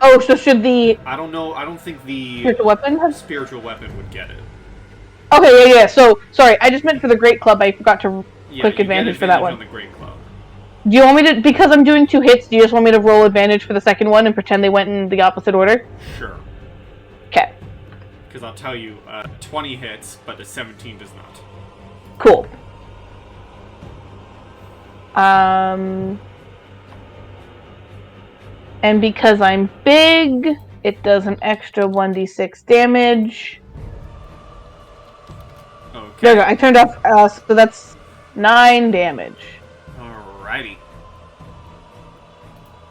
Oh, so should the I don't know. I don't think the spiritual weapon have... spiritual weapon would get it. Okay, yeah. So, sorry, I just meant for the Great Club. I forgot to click you advantage get for that one. on the Great Club. Do you want me to, because I'm doing 2 hits, do you just want me to roll advantage for the second one and pretend they went in the opposite order? Sure. Okay. Because I'll tell you, 20 hits, but the 17 does not. Cool. And because I'm big, it does an extra 1d6 damage. Okay. There we go. I turned off, so that's 9 damage. Alrighty.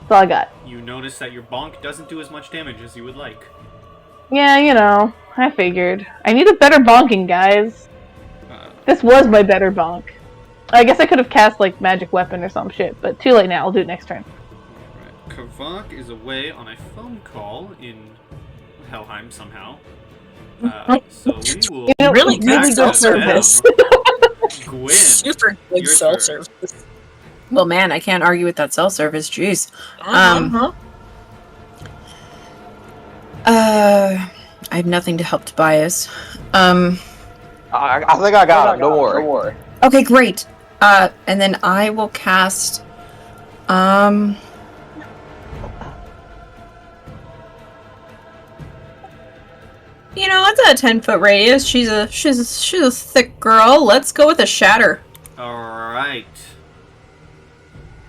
That's all I got. You notice that your bonk doesn't do as much damage as you would like. Yeah, I figured. I need a better bonking, guys. This was my better bonk. I guess I could have cast, like, magic weapon or some shit, but too late now. I'll do it next turn. Alright. Kavak is away on a phone call in Helheim somehow. So we will... Really good cell service. Gwyn, Super good your cell turn. service. Well, man, I can't argue with that cell service. Jeez. I have nothing to help Tobias. I think I got him. Don't worry. Okay, great. And then I will cast. It's a 10-foot radius. She's a thick girl. Let's go with a shatter. Alright.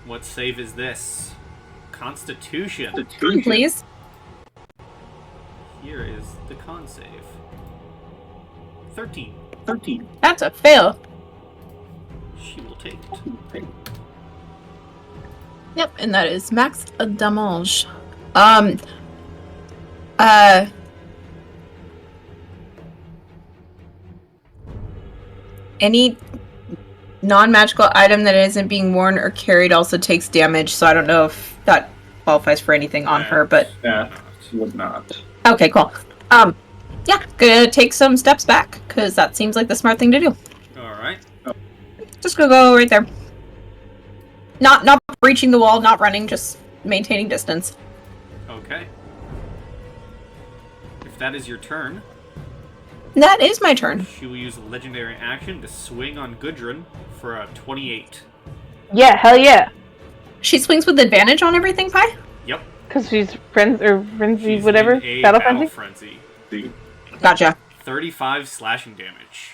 What save is this? Constitution. Please. Here is the con save. 13. That's a fail. She will take it. Yep, and that is max damage. non-magical item that isn't being worn or carried also takes damage, so I don't know if that qualifies for anything on her, but... That would not. Okay, cool. Yeah, gonna take some steps back, because that seems like the smart thing to do. Alright. Just gonna go right there. Not breaching the wall, not running, just maintaining distance. Okay. If that is your turn, That is my turn. she will use a legendary action to swing on Gudrun for a 28. Yeah, hell yeah. She swings with advantage on everything, Pi? Yep. Because she's frenzy, She's whatever. in a Battle battle frenzy. frenzy. Gotcha. 35 slashing damage.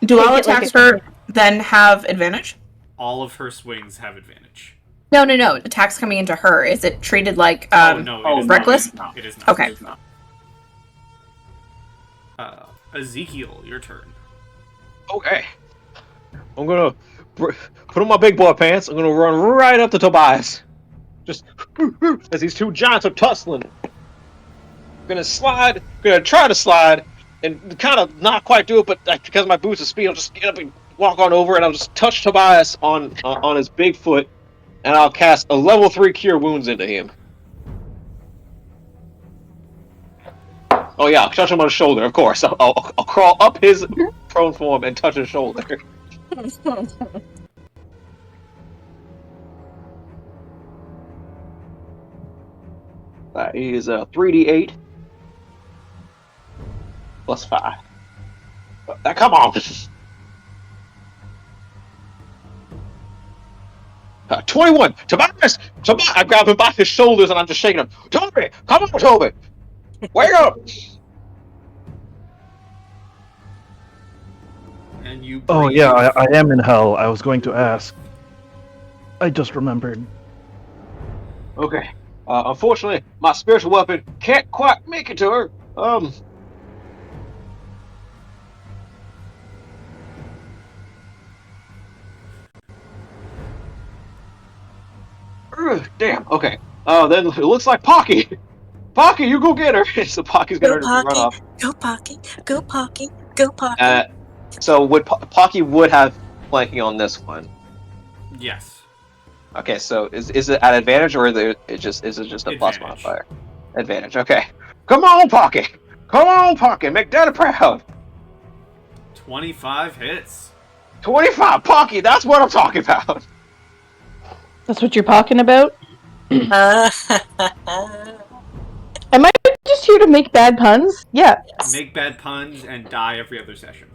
Do all Take it like attacks her then have advantage? All of her swings have advantage. No. Attacks coming into her. Is it treated like Oh, no, it is reckless? not. It is not. Okay. It is not. Ezekiel, your turn. Okay. I'm gonna put on my big boy pants. I'm gonna run right up to Tobias. Just as these two giants are tussling. Gonna try to slide, and kind of not quite do it, but because of my boost of speed, I'll just get up and walk on over, and I'll just touch Tobias on his big foot, and I'll cast a level 3 Cure Wounds into him. Oh yeah, I'll touch him on his shoulder, of course. I'll crawl up his prone form and touch his shoulder. That is 3d8 plus 5. Come on! 21! Tobias! I grab him by his shoulders and I'm just shaking him. Toby! Come on, Toby! Wake up! And you Oh breathe. yeah, I am in hell. I was going to ask. I just remembered. Okay. Unfortunately, my spiritual weapon can't quite make it to her. Damn. Okay. Then it looks like Pocky. Pocky, you go get her. So Pocky's Go gonna run Pocky, off. go Pocky, go Pocky, go Pocky. So Pocky would have flanking on this one. Yes. Okay. So is it at advantage or is it just a plus Advantage. modifier? Advantage. Okay. Come on, Pocky. Come on, Pocky. Make Daddy proud. 25 hits. 25, Pocky. That's what I'm talking about. That's what you're talking about? Uh, Am I just here to make bad puns? Yeah. Make bad puns and die every other session.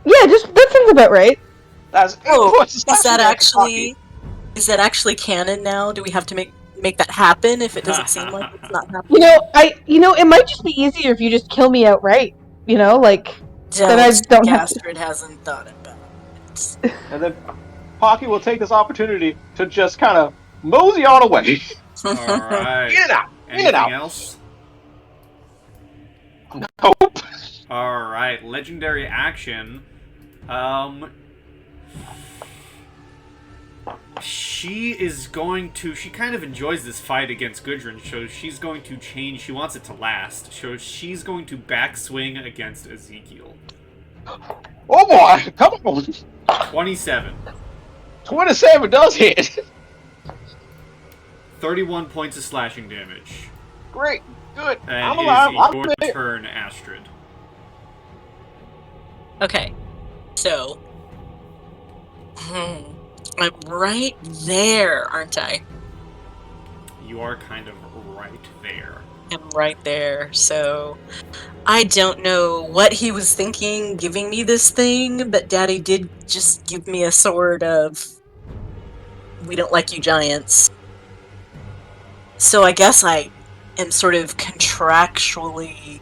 Yeah, that sounds about right. That's oh, what's is the that Pocky? actually canon now? Do we have to make that happen if it doesn't seem like it's not happening? It might just be easier if you just kill me outright. Then I Jealous don't have to. Gastrid hasn't thought about it. And then Pocky will take this opportunity to just kind of mosey on away. Alright. Get it out! Get Anything it out! else? Nope. Alright, legendary action. She kind of enjoys this fight against Gudrun, so she's going to change. She wants it to last, so she's going to backswing against Ezekiel. Oh boy! Come on! 27. 27 does hit! 31 points of slashing damage. Great. Good. And I'm it alive. is I'm your there. turn, Astrid. Okay, so I'm right there, aren't I? You are kind of right there. I'm right there. So I don't know what he was thinking giving me this thing, but Daddy did just give me a sword of "We don't like you, giants." So I guess I am sort of contractually,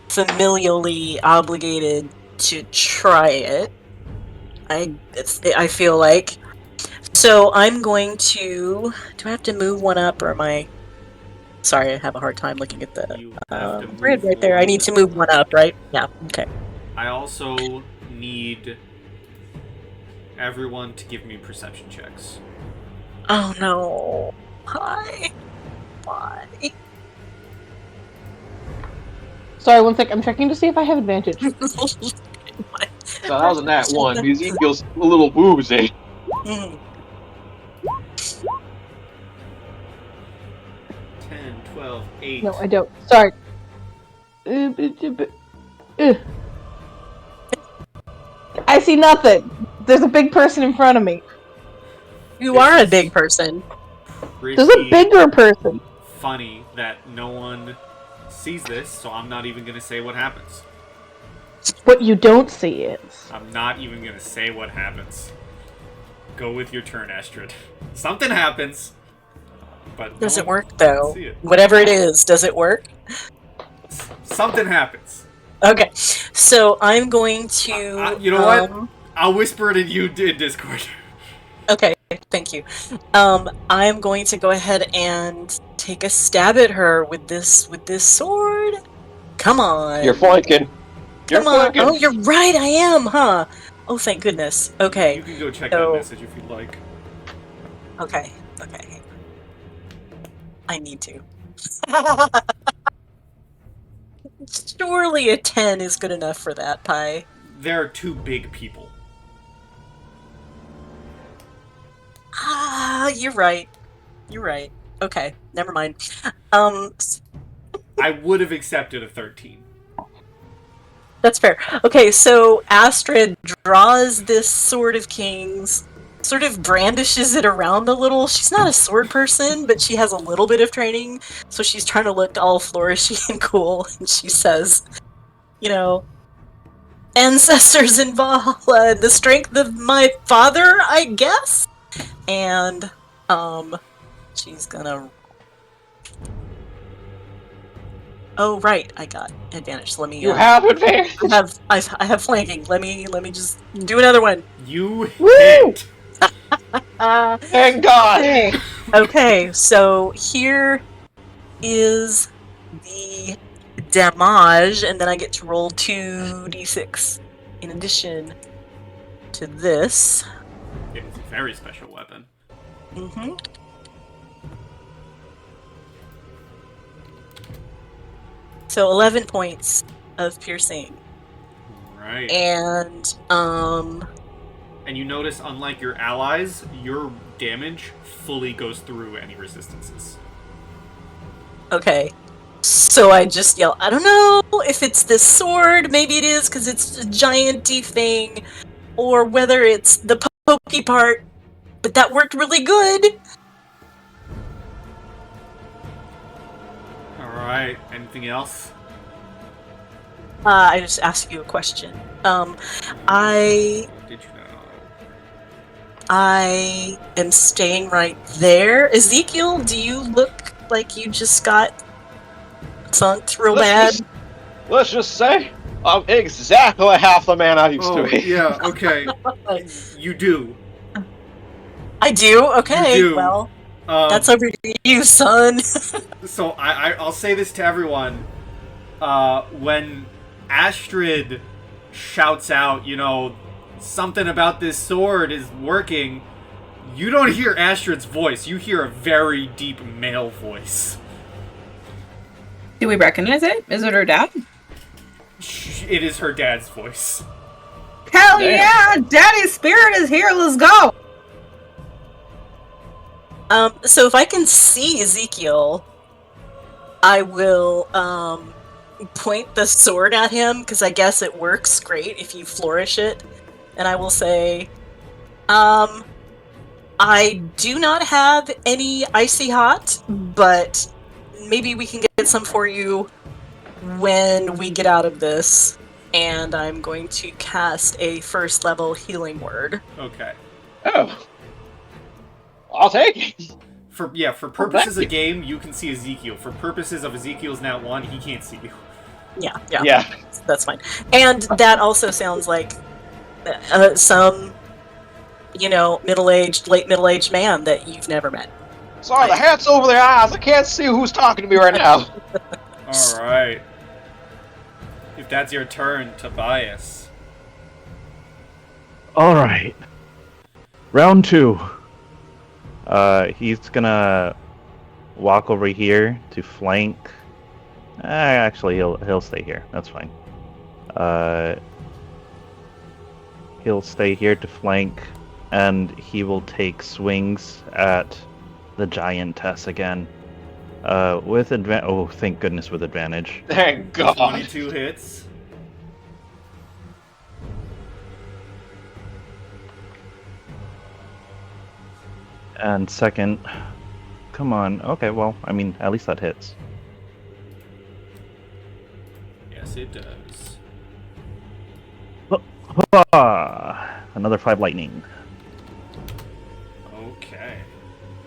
familially obligated to try it. I feel like. So I'm going to. Do I have to move one up, or am I? Sorry, I have a hard time looking at the You have to grid move right there. I one. need to move one up, right? Yeah. Okay. I also need everyone to give me perception checks. Oh no. Hi. Why? Sorry, one sec. I'm checking to see if I have advantage. My So that was a nat 1. Ezekiel's a little woozy. Mm. 10, 12, 8. No, I don't. Sorry. I see nothing. There's a big person in front of me. You are a big person. There's a bigger person. Funny that no one sees this, so I'm not even gonna say what happens. What you don't see is... I'm not even gonna say what happens. Go with your turn, Astrid. Something happens, but Does no it one work, though? can see it. Whatever it is, does it work? Something happens. Okay, so I'm going to... you know what? I'll whisper it in Discord. Okay, thank you. I'm going to go ahead and take a stab at her with this sword. Come on. You're flanking. Come on. Oh, you're right, I am, huh? Oh, thank goodness. Okay. You can go check so... that message if you'd like. Okay. I need to. Surely a 10 is good enough for that, Pi. There are two big people. Ah, you're right. Okay, never mind. I would have accepted a 13. That's fair. Okay, so Astrid draws this Sword of Kings, sort of brandishes it around a little. She's not a sword person, but she has a little bit of training, so she's trying to look all flourishy and cool, and she says, ancestors in Valhalla, the strength of my father, I guess? And, she's gonna... Oh, right, I got advantage. Let me... You have advantage! I have flanking. Let me just do another one. You hit! Thank God! Okay, so here is the damage, and then I get to roll 2d6 in addition to this. It's a very special weapon. Mm-hmm. So 11 points of piercing. Right. And you notice, unlike your allies, your damage fully goes through any resistances. okay. So I just yell, I don't know if it's this sword, maybe it is because it's a giant-y thing, or whether it's the pokey part, but that worked really good. Alright, anything else? I just asked you a question. I Did you know? I am staying right there. Ezekiel, do you look like you just got thunked real bad? Let's just say, I'm exactly half the man I used to be. Yeah, okay. You do. I do? Okay, You do. well, that's over to you, son. So I'll say this to everyone. When Astrid shouts out, something about this sword is working, you don't hear Astrid's voice. You hear a very deep male voice. Do we recognize it? Is it her dad? It is her dad's voice. Hell yeah! Daddy's spirit is here, let's go! So if I can see Ezekiel, I will, point the sword at him, because I guess it works great if you flourish it. And I will say, I do not have any icy hot, but maybe we can get some for you when we get out of this. And I'm going to cast a first level healing word. Okay. Oh. I'll take it. For purposes of game, you can see Ezekiel. For purposes of Ezekiel's Nat 1, he can't see you. Yeah. That's fine. And that also sounds like some, late middle-aged man that you've never met. Sorry, the hat's over their eyes. I can't see who's talking to me right now. Alright. If that's your turn, Tobias. Alright. Round 2. He's gonna walk over here to flank. Actually, he'll stay here. That's fine. he'll stay here to flank, and he will take swings at the giantess again. With advantage. Oh, thank goodness, with advantage. Thank God. 22 hits. And second, come on. Okay, well, I mean, at least that hits. Yes, it does. Another 5 lightning. Okay.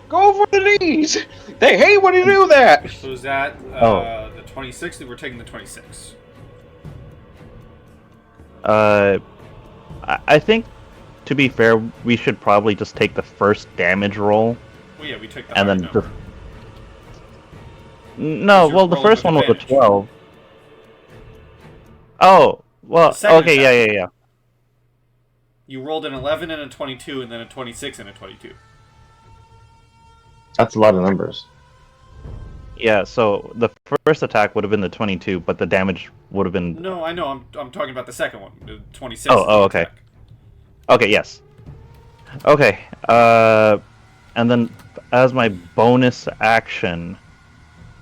Go for the knees. They hate when you do that. So is that the 26? We're taking the 26. I think, to be fair, we should probably just take the first damage roll. Well, yeah, we took the And higher then number. No, Because well, you're the rolling first with one was a advantage. 12. Oh, well, The second okay, attack. yeah. You rolled an 11 and a 22, and then a 26 and a 22. That's a lot of numbers. Yeah, so the first attack would have been the 22, but the damage would have been... No, I know. I'm talking about the second one. The 26. Oh, is the okay. attack. Okay, yes. Okay, and then as my bonus action,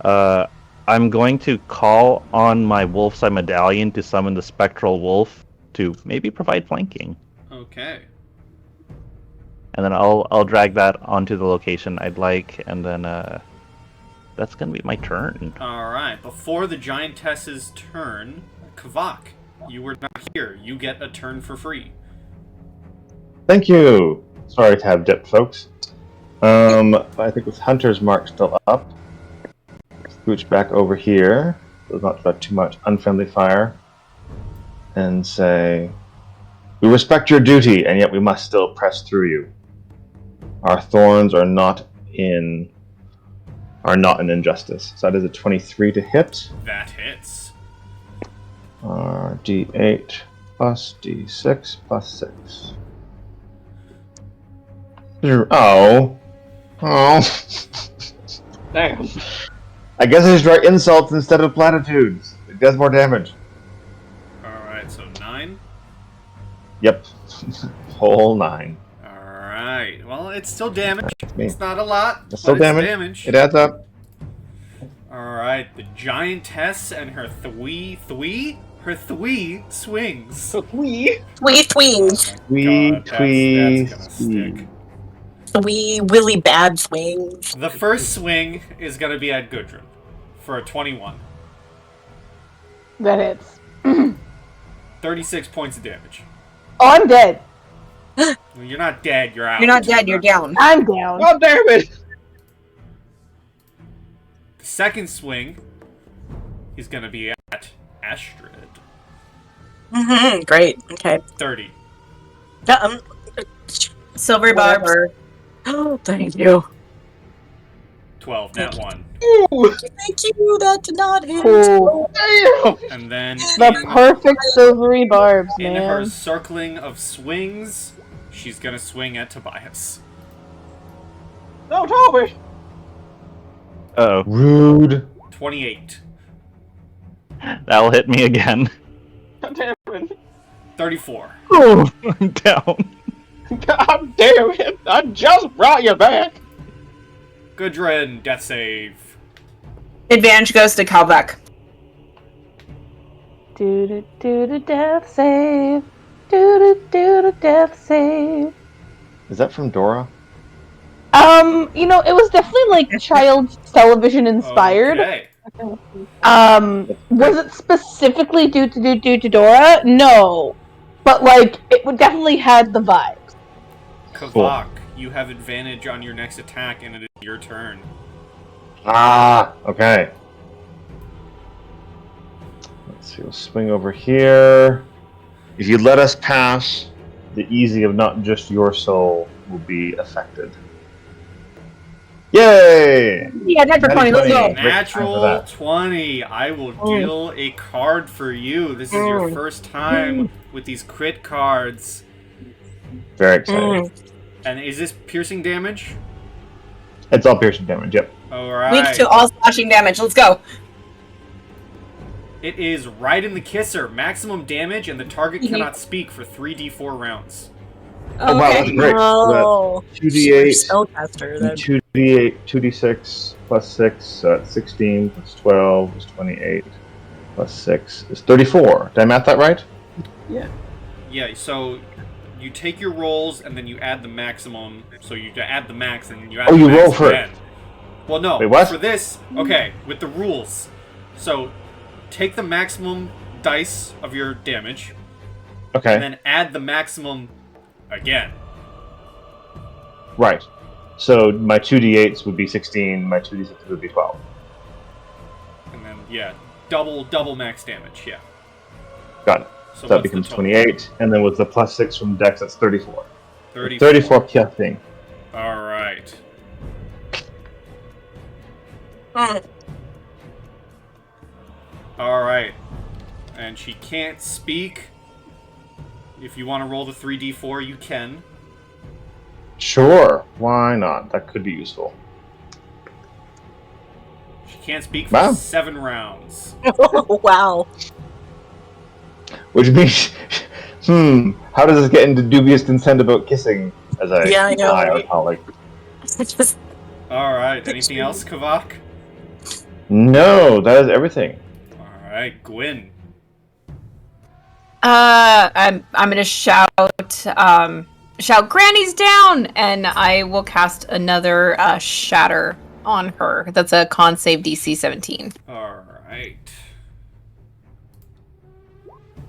I'm going to call on my Wolf's Eye Medallion to summon the Spectral Wolf to maybe provide flanking. Okay. And then I'll drag that onto the location I'd like, and then that's gonna be my turn. Alright, before the giantess's turn, Kvok, you were not here. You get a turn for free. Thank you. Sorry to have dipped, folks. I think with Hunter's Mark still up, scooch back over here, so not too much unfriendly fire, and say, "We respect your duty, and yet we must still press through you. Our thorns are not an injustice." So that is a 23 to hit. That hits. D8 plus D6 plus 6. Oh. Damn. I guess I should write insults instead of platitudes. It does more damage. Alright, so 9. Yep. Whole 9. Alright, well, it's still damage. Me. It's not a lot, It's still but it's damage. damage. It adds up. Alright, the giantess and her thwee swings. We. Wee twings. Wee, God, twee, that's gonna stick. Wee willy bad swings. The first swing is gonna be at Gudrun for a 21. That hits. 36 points of damage. Oh, I'm dead. Well, you're not dead, you're out. You're not dead, you're down. I'm down. God damn it. The second swing is gonna be at Astrid. Mm-hmm. Great. Okay. 30. Silver barbs. Oh, thank you. 12, nat 1. Ooh. Thank you. That did not hit. Cool. Damn. And then The perfect silvery barbs, in her man. circling of swings, she's gonna swing at Tobias. No, Toby. Uh-oh. Rude. 28. That'll hit me again. God damn it. 34. Oh, I'm down. God damn it. I just brought you back. Gudrun, death save. Advantage goes to Kalvek. Do death save. Do death save. Is that from Dora? It was definitely like child's television inspired. Okay. Was it specifically due to Dora? No. But like it would definitely had the vibes. Kvok, you have advantage on your next attack, and it is your turn. Ah, okay. Let's see, we'll swing over here. If you let us pass, the easy of not just your soul will be affected. Yay! Yeah, dead for 20, let's go. Great time for Natural that. 20. I will deal a card for you. This is your first time with these crit cards. Very exciting. And is this piercing damage? It's all piercing damage, yep. Alright. Weak to all slashing damage, let's go. It is right in the kisser. Maximum damage, and the target Mhm. cannot speak for 3d4 rounds. Oh, wow, that's great. Oh, So that's 2d8, spellcaster. and That 2d8, 2d6 plus 6, so that's 16 plus 12 is 28 plus 6 is 34. Did I math that right? Yeah, so you take your rolls, and then you add the maximum. So you add the max, and you add the you max roll for it. again. Well, no. Wait, what? For this, okay, with the rules. So take the maximum dice of your damage, Okay, and then add the maximum again. right. So my 2d8s would be 16, my 2d6s would be 12. And then, yeah, double max damage, yeah. Got it. So So that what's the becomes total? 28, and then with the plus 6 from Dex, that's 34. 34. 34 piercing. Alright. Alright. And she can't speak. If you want to roll the 3d4, you can. Sure, why not? That could be useful. She can't speak for Wow. 7 rounds. wow. Which means, how does this get into dubious consent about kissing? As I Yeah, I know, right? recall, like, Just Alright, anything else, Kavak? no, that is everything. Alright, Gwyn. I'm gonna shout Granny's down, and I will cast another shatter on her. That's a con save DC 17. Alright.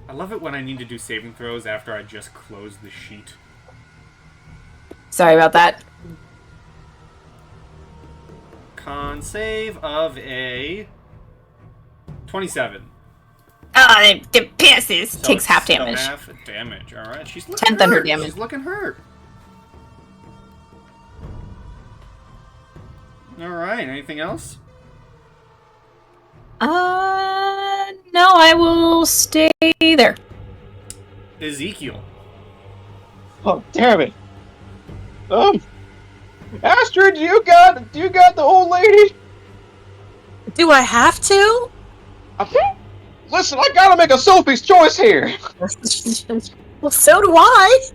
I love it when I need to do saving throws after I just close the sheet. Sorry about that. Con save of a 27. It passes. So Takes it's half the damage. Half damage. Alright, she's looking 10 thunder hurt. damage. She's looking hurt. Alright, anything else? No, I will stay there. Ezekiel. Oh, damn it. Astrid, you got the old lady? Do I have to? Listen, I gotta make a Sophie's choice here. Well, so do I.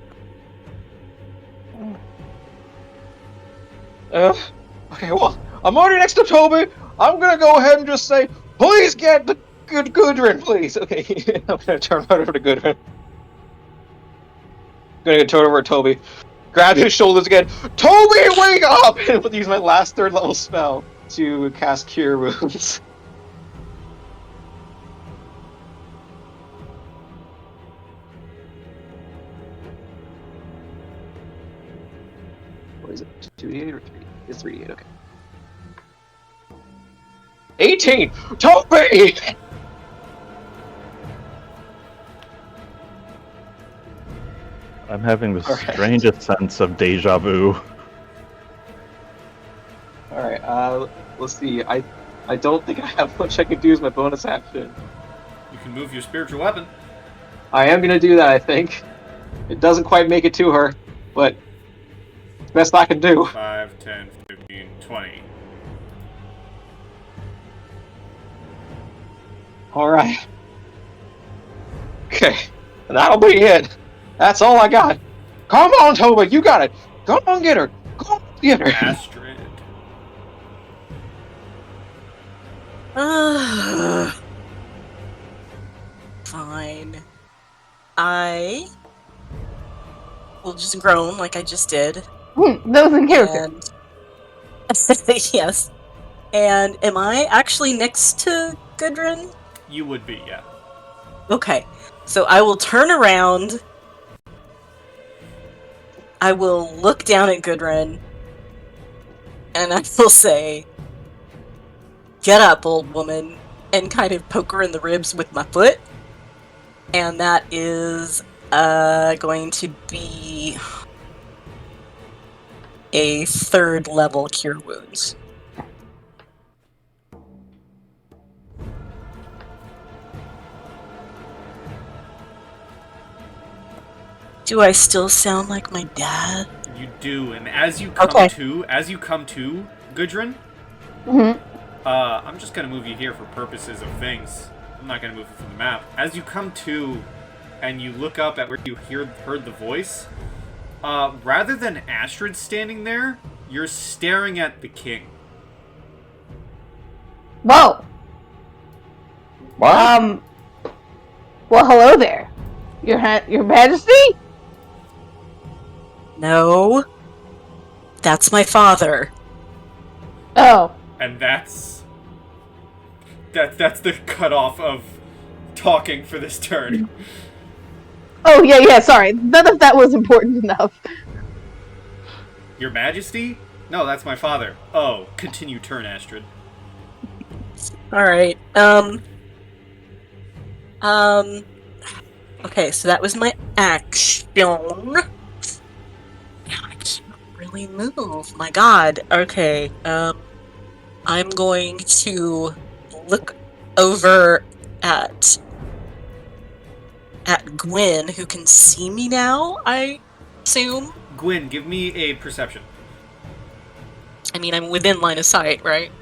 Okay, well, I'm already next to Toby. I'm gonna go ahead and just say, please get the Gudrun, please. Okay, I'm gonna turn right over to Gudrun. I'm gonna turn over to Toby. Grab his shoulders again. Toby, wake up! And use my last 3rd level spell to cast Cure Wounds. What is it? 2d8 or 3? It's 3d8, okay. 18! Toby! I'm having the Alright. strangest sense of deja vu. Alright, let's see. I don't think I have much I can do as my bonus action. You can move your spiritual weapon. I am gonna do that, I think. It doesn't quite make it to her, but it's the best I can do. 5, 10, 15, 20. Alright. Okay, and that'll be it. That's all I got. Come on, Toba, you got it. Come on, get her. Come on, get her. Astrid. Fine. I will just groan like I just did. That was in character. And yes. And am I actually next to Gudrun? You would be, yeah. Okay. So I will turn around. I will look down at Gudrun. And I will say, "Get up, old woman," and kind of poke her in the ribs with my foot. And that is going to be a 3rd level Cure Wounds. Do I still sound like my dad? You do, and as you come Okay. to, Gudrun, Mm-hmm. I'm just gonna move you here for purposes of things. I'm not going to move it from the map. As you come to and you look up at where you heard the voice, rather than Astrid standing there, you're staring at the king. Whoa. What? Well, hello there. Your Majesty? No. That's my father. Oh. And that's the cutoff of talking for this turn. Oh, yeah, sorry. None of that was important enough. Your Majesty? No, that's my father. Oh, continue turn, Astrid. Alright, okay, so that was my action. Now I can't really move. My god. Okay, I'm going to look over at Gwyn, who can see me now, I assume. Gwyn, give me a perception. I mean, I'm within line of sight, right?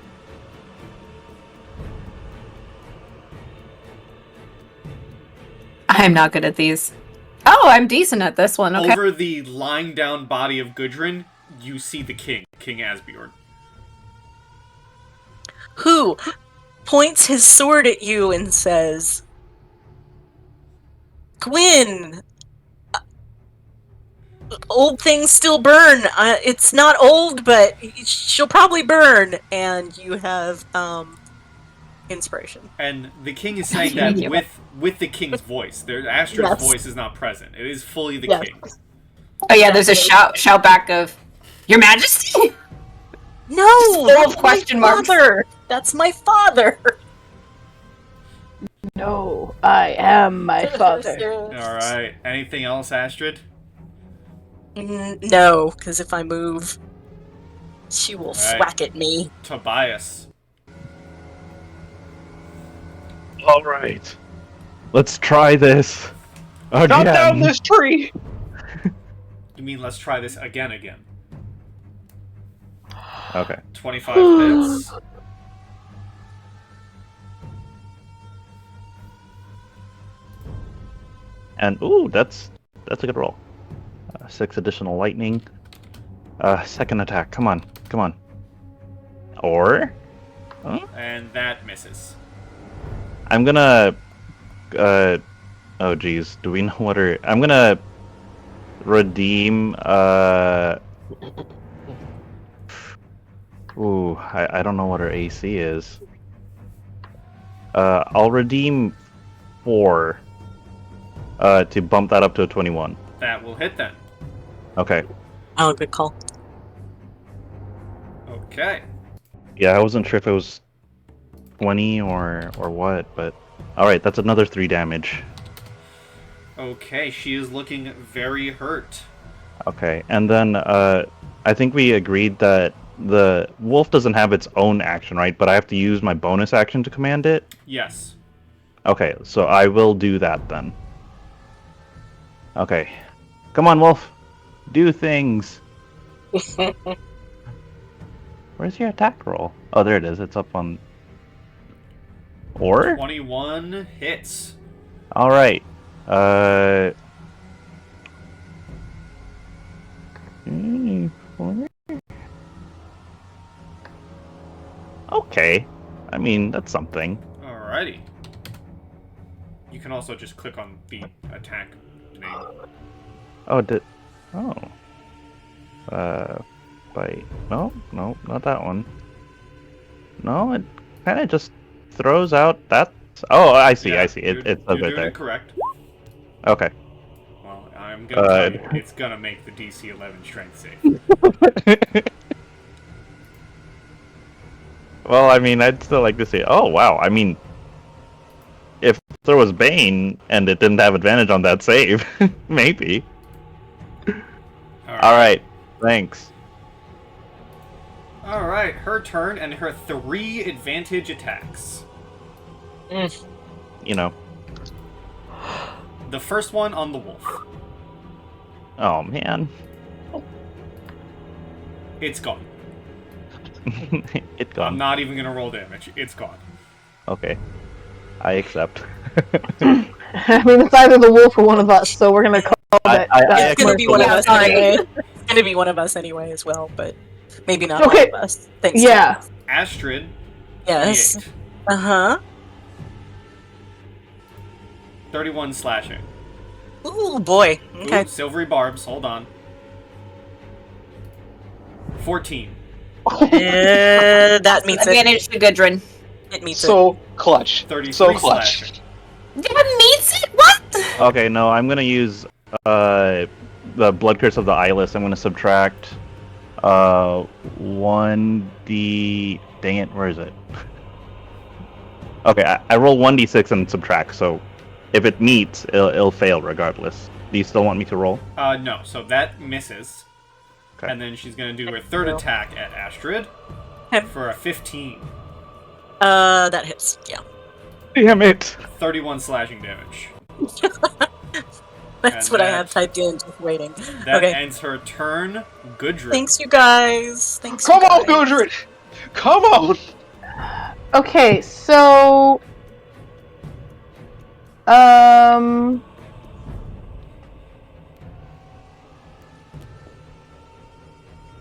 I'm not good at these. Oh, I'm decent at this one. Okay. Over the lying down body of Gudrun, you see the king, King Asbjorn. Who points his sword at you and says, Gwyn, old things still burn. It's not old, but she'll probably burn. And you have inspiration. And the king is saying that with the king's voice. Astrid's voice is not present. It is fully the king. Oh yeah, there's a shout back of Your Majesty. No, full of question marks. That's my father. No, I am my father. Alright, anything else, Astrid? No, because if I move, she will thwack at me. Tobias. Alright. Let's try this. Again. Chop down this tree! You mean let's try this again? Okay. 25 hits. And ooh, that's a good roll. 6 additional lightning. Second attack. Come on. Or And that misses. I'm gonna oh geez, do we know what I'm gonna redeem ooh, I don't know what her AC is. I'll redeem 4 to bump that up to a 21. That will hit then. Okay. Oh, good call. Okay. Yeah, I wasn't sure if it was 20 or what, but alright, that's another 3 damage. Okay, she is looking very hurt. Okay, and then I think we agreed that the wolf doesn't have its own action, right? But I have to use my bonus action to command it? Yes. Okay, so I will do that then. Okay. Come on, wolf. Do things. Where's your attack roll? Oh, there it is. It's up on... Or? 21 hits. Alright. Okay. I mean, that's something. Alrighty. You can also just click on the attack name. Oh, bite. No, not that one. No, it kind of just throws out that. Oh, I see. It's you're right doing there. it correct. Okay. Well, I'm gonna tell you, it's gonna make the DC 11 strength save. Well, I mean, I'd still like to see. Oh, wow. I mean, if there was Bane and it didn't have advantage on that save, maybe. All right. Thanks. All right, her turn and her 3 advantage attacks. You know. The first one on the wolf. Oh man. It's gone. It's I'm gone. not even gonna roll damage. It's gone. Okay. I accept. I mean, it's either the wolf or one of us, so we're gonna call that. It's gonna be one of us Sorry. anyway. It's gonna be one of us anyway as well, but maybe not Okay. all of us. Thanks. Yeah. Astrid. Yes. 28. Uh-huh. 31 slashing. Ooh, boy. Okay. Ooh, silvery barbs. Hold on. 14. That meets it. Advantage to Gudrun. It meets So clutch. 33 So clutch. slashing. That meets it? What? Okay, no, I'm gonna use the Blood Curse of the Eyeless. I'm gonna subtract 1d. Dang it, where is it? Okay, I roll 1d6 and subtract, so if it meets, it'll fail regardless. Do you still want me to roll? No. So that misses. Okay. And then she's going to do her third attack at Astrid Okay. for a 15. That hits. Yeah. Damn it! 31 slashing damage. That's And what I that- had typed in, just waiting. That Okay. ends her turn. Gudrun. Thanks, you guys. Thanks. Come you on, guys. Gudrun! Come on! Okay, so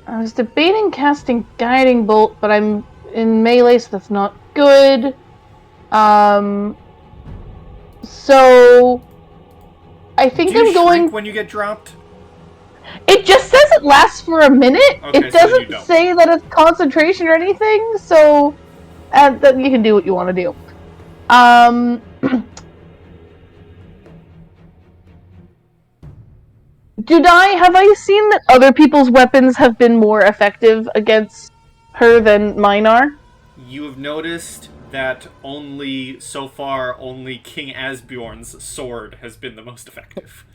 I was debating casting Guiding Bolt, but I'm in melee, so that's not good. So I think Do you I'm going. shrink when you get dropped? It just says it lasts for a minute. Okay, It so you doesn't don't. say that it's concentration or anything, so then you can do what you want to do. Have I seen that other people's weapons have been more effective against her than mine are? You have noticed that so far, only King Asbjorn's sword has been the most effective.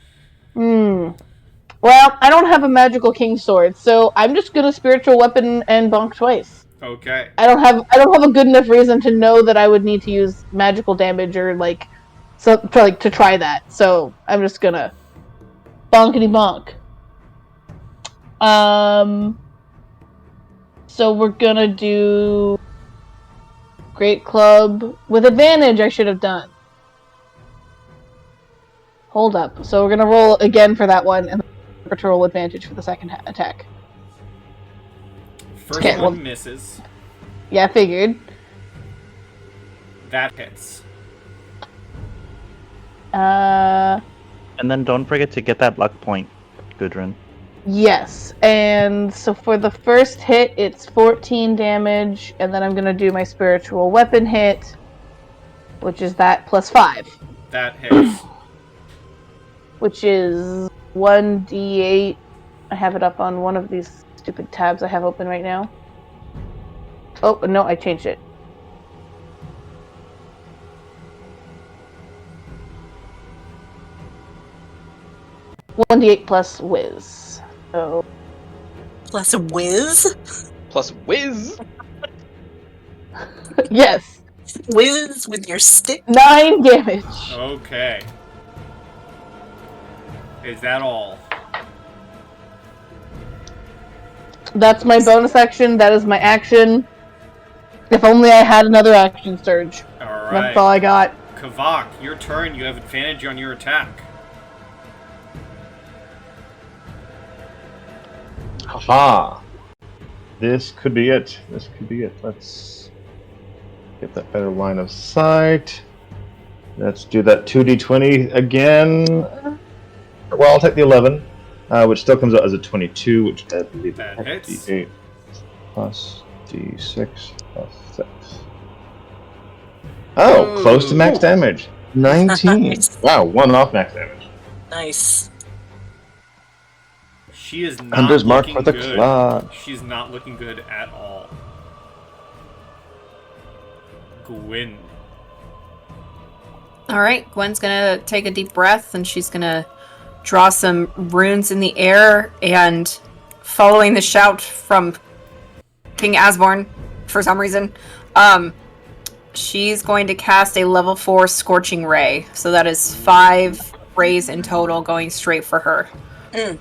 Well, I don't have a magical king sword, so I'm just gonna spiritual weapon and bonk twice. Okay. I don't have a good enough reason to know that I would need to use magical damage or to try that. So I'm just gonna bonkety bonk. So we're gonna do Great Club with advantage. I should have done. Hold up. So we're gonna roll again for that one, and to roll advantage for the second attack. First Okay, one well- misses. Yeah, I figured. That hits. And then don't forget to get that luck point, Gudrun. Yes, and so for the first hit, it's 14 damage, and then I'm gonna do my spiritual weapon hit, which is that plus 5, That hits. which is 1d8. I have it up on one of these stupid tabs I have open right now. Oh, no, I changed it. $1d8 plus whiz. So Plus a whiz. Plus whiz! yes, Whiz with your stick. 9 damage. Okay. Is that all? That's my bonus action. That is my action. If only I had another action surge. Alright. That's all I got. Kavak, your turn. You have advantage on your attack. Haha. This could be it. Let's get that better line of sight. Let's do that 2d20 again. Well, I'll take the 11, which still comes out as a 22, which I believe That is hits. d8 plus d6 plus 6. Oh, close to max damage. 19. Nice. Wow, one off max damage. Nice. She is not Hunter's mark looking for the good. club. She's not looking good at all. Gwyn. Alright, Gwen's gonna take a deep breath and she's gonna draw some runes in the air, and following the shout from King Asborn for some reason, she's going to cast a level 4 Scorching Ray. So that is 5 rays in total going straight for her. Mm.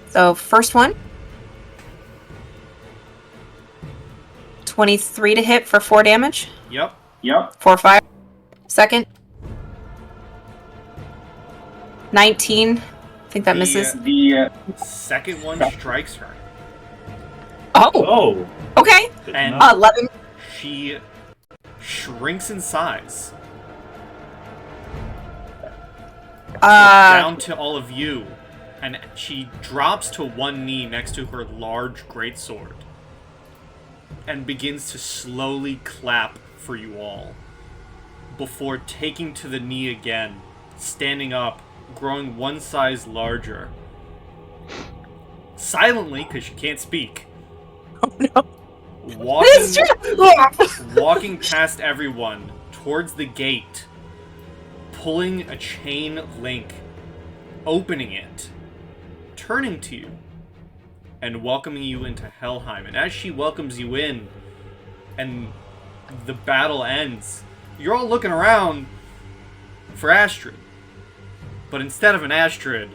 So first one. 23 to hit for 4 damage. Yep. Yep. 4, 5. Second. 19. I think that misses. The Second one strikes her. Oh, oh, okay. And 11. she shrinks in size. Down to all of you. And she drops to one knee next to her large greatsword. And begins to slowly clap for you all. Before taking to the knee again. Standing up. Growing one size larger. Silently, because she can't speak. Oh no. Walking past everyone towards the gate, pulling a chain link, opening it, turning to you, and welcoming you into Helheim. And as she welcomes you in, and the battle ends, you're all looking around for Astrid. But instead of an Astrid,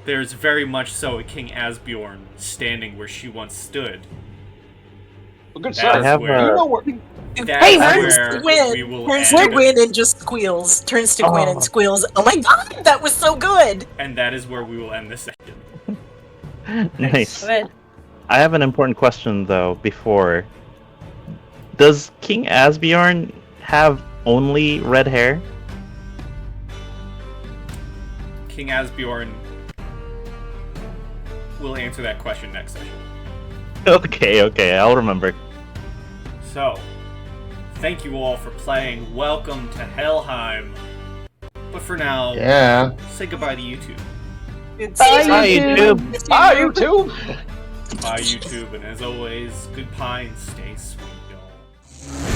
there's very much so a King Asbjorn standing where she once stood. Well, good That sir. is have where- You know where? Hey, That's where we will Turns end. to Gwyn and just squeals. Turns to Gwyn Oh. and squeals. Oh my god, that was so good! And that is where we will end this session. Nice. Good. I have an important question though. Before, does King Asbjorn have only red hair? King Asbjorn will answer that question next session. Okay, I'll remember. So, thank you all for playing. Welcome to Helheim. But for now, Yeah. say goodbye to YouTube. Bye, Bye, YouTube. YouTube. Ah, you too. Bye YouTube, and as always, good pie and stay sweet, y'all.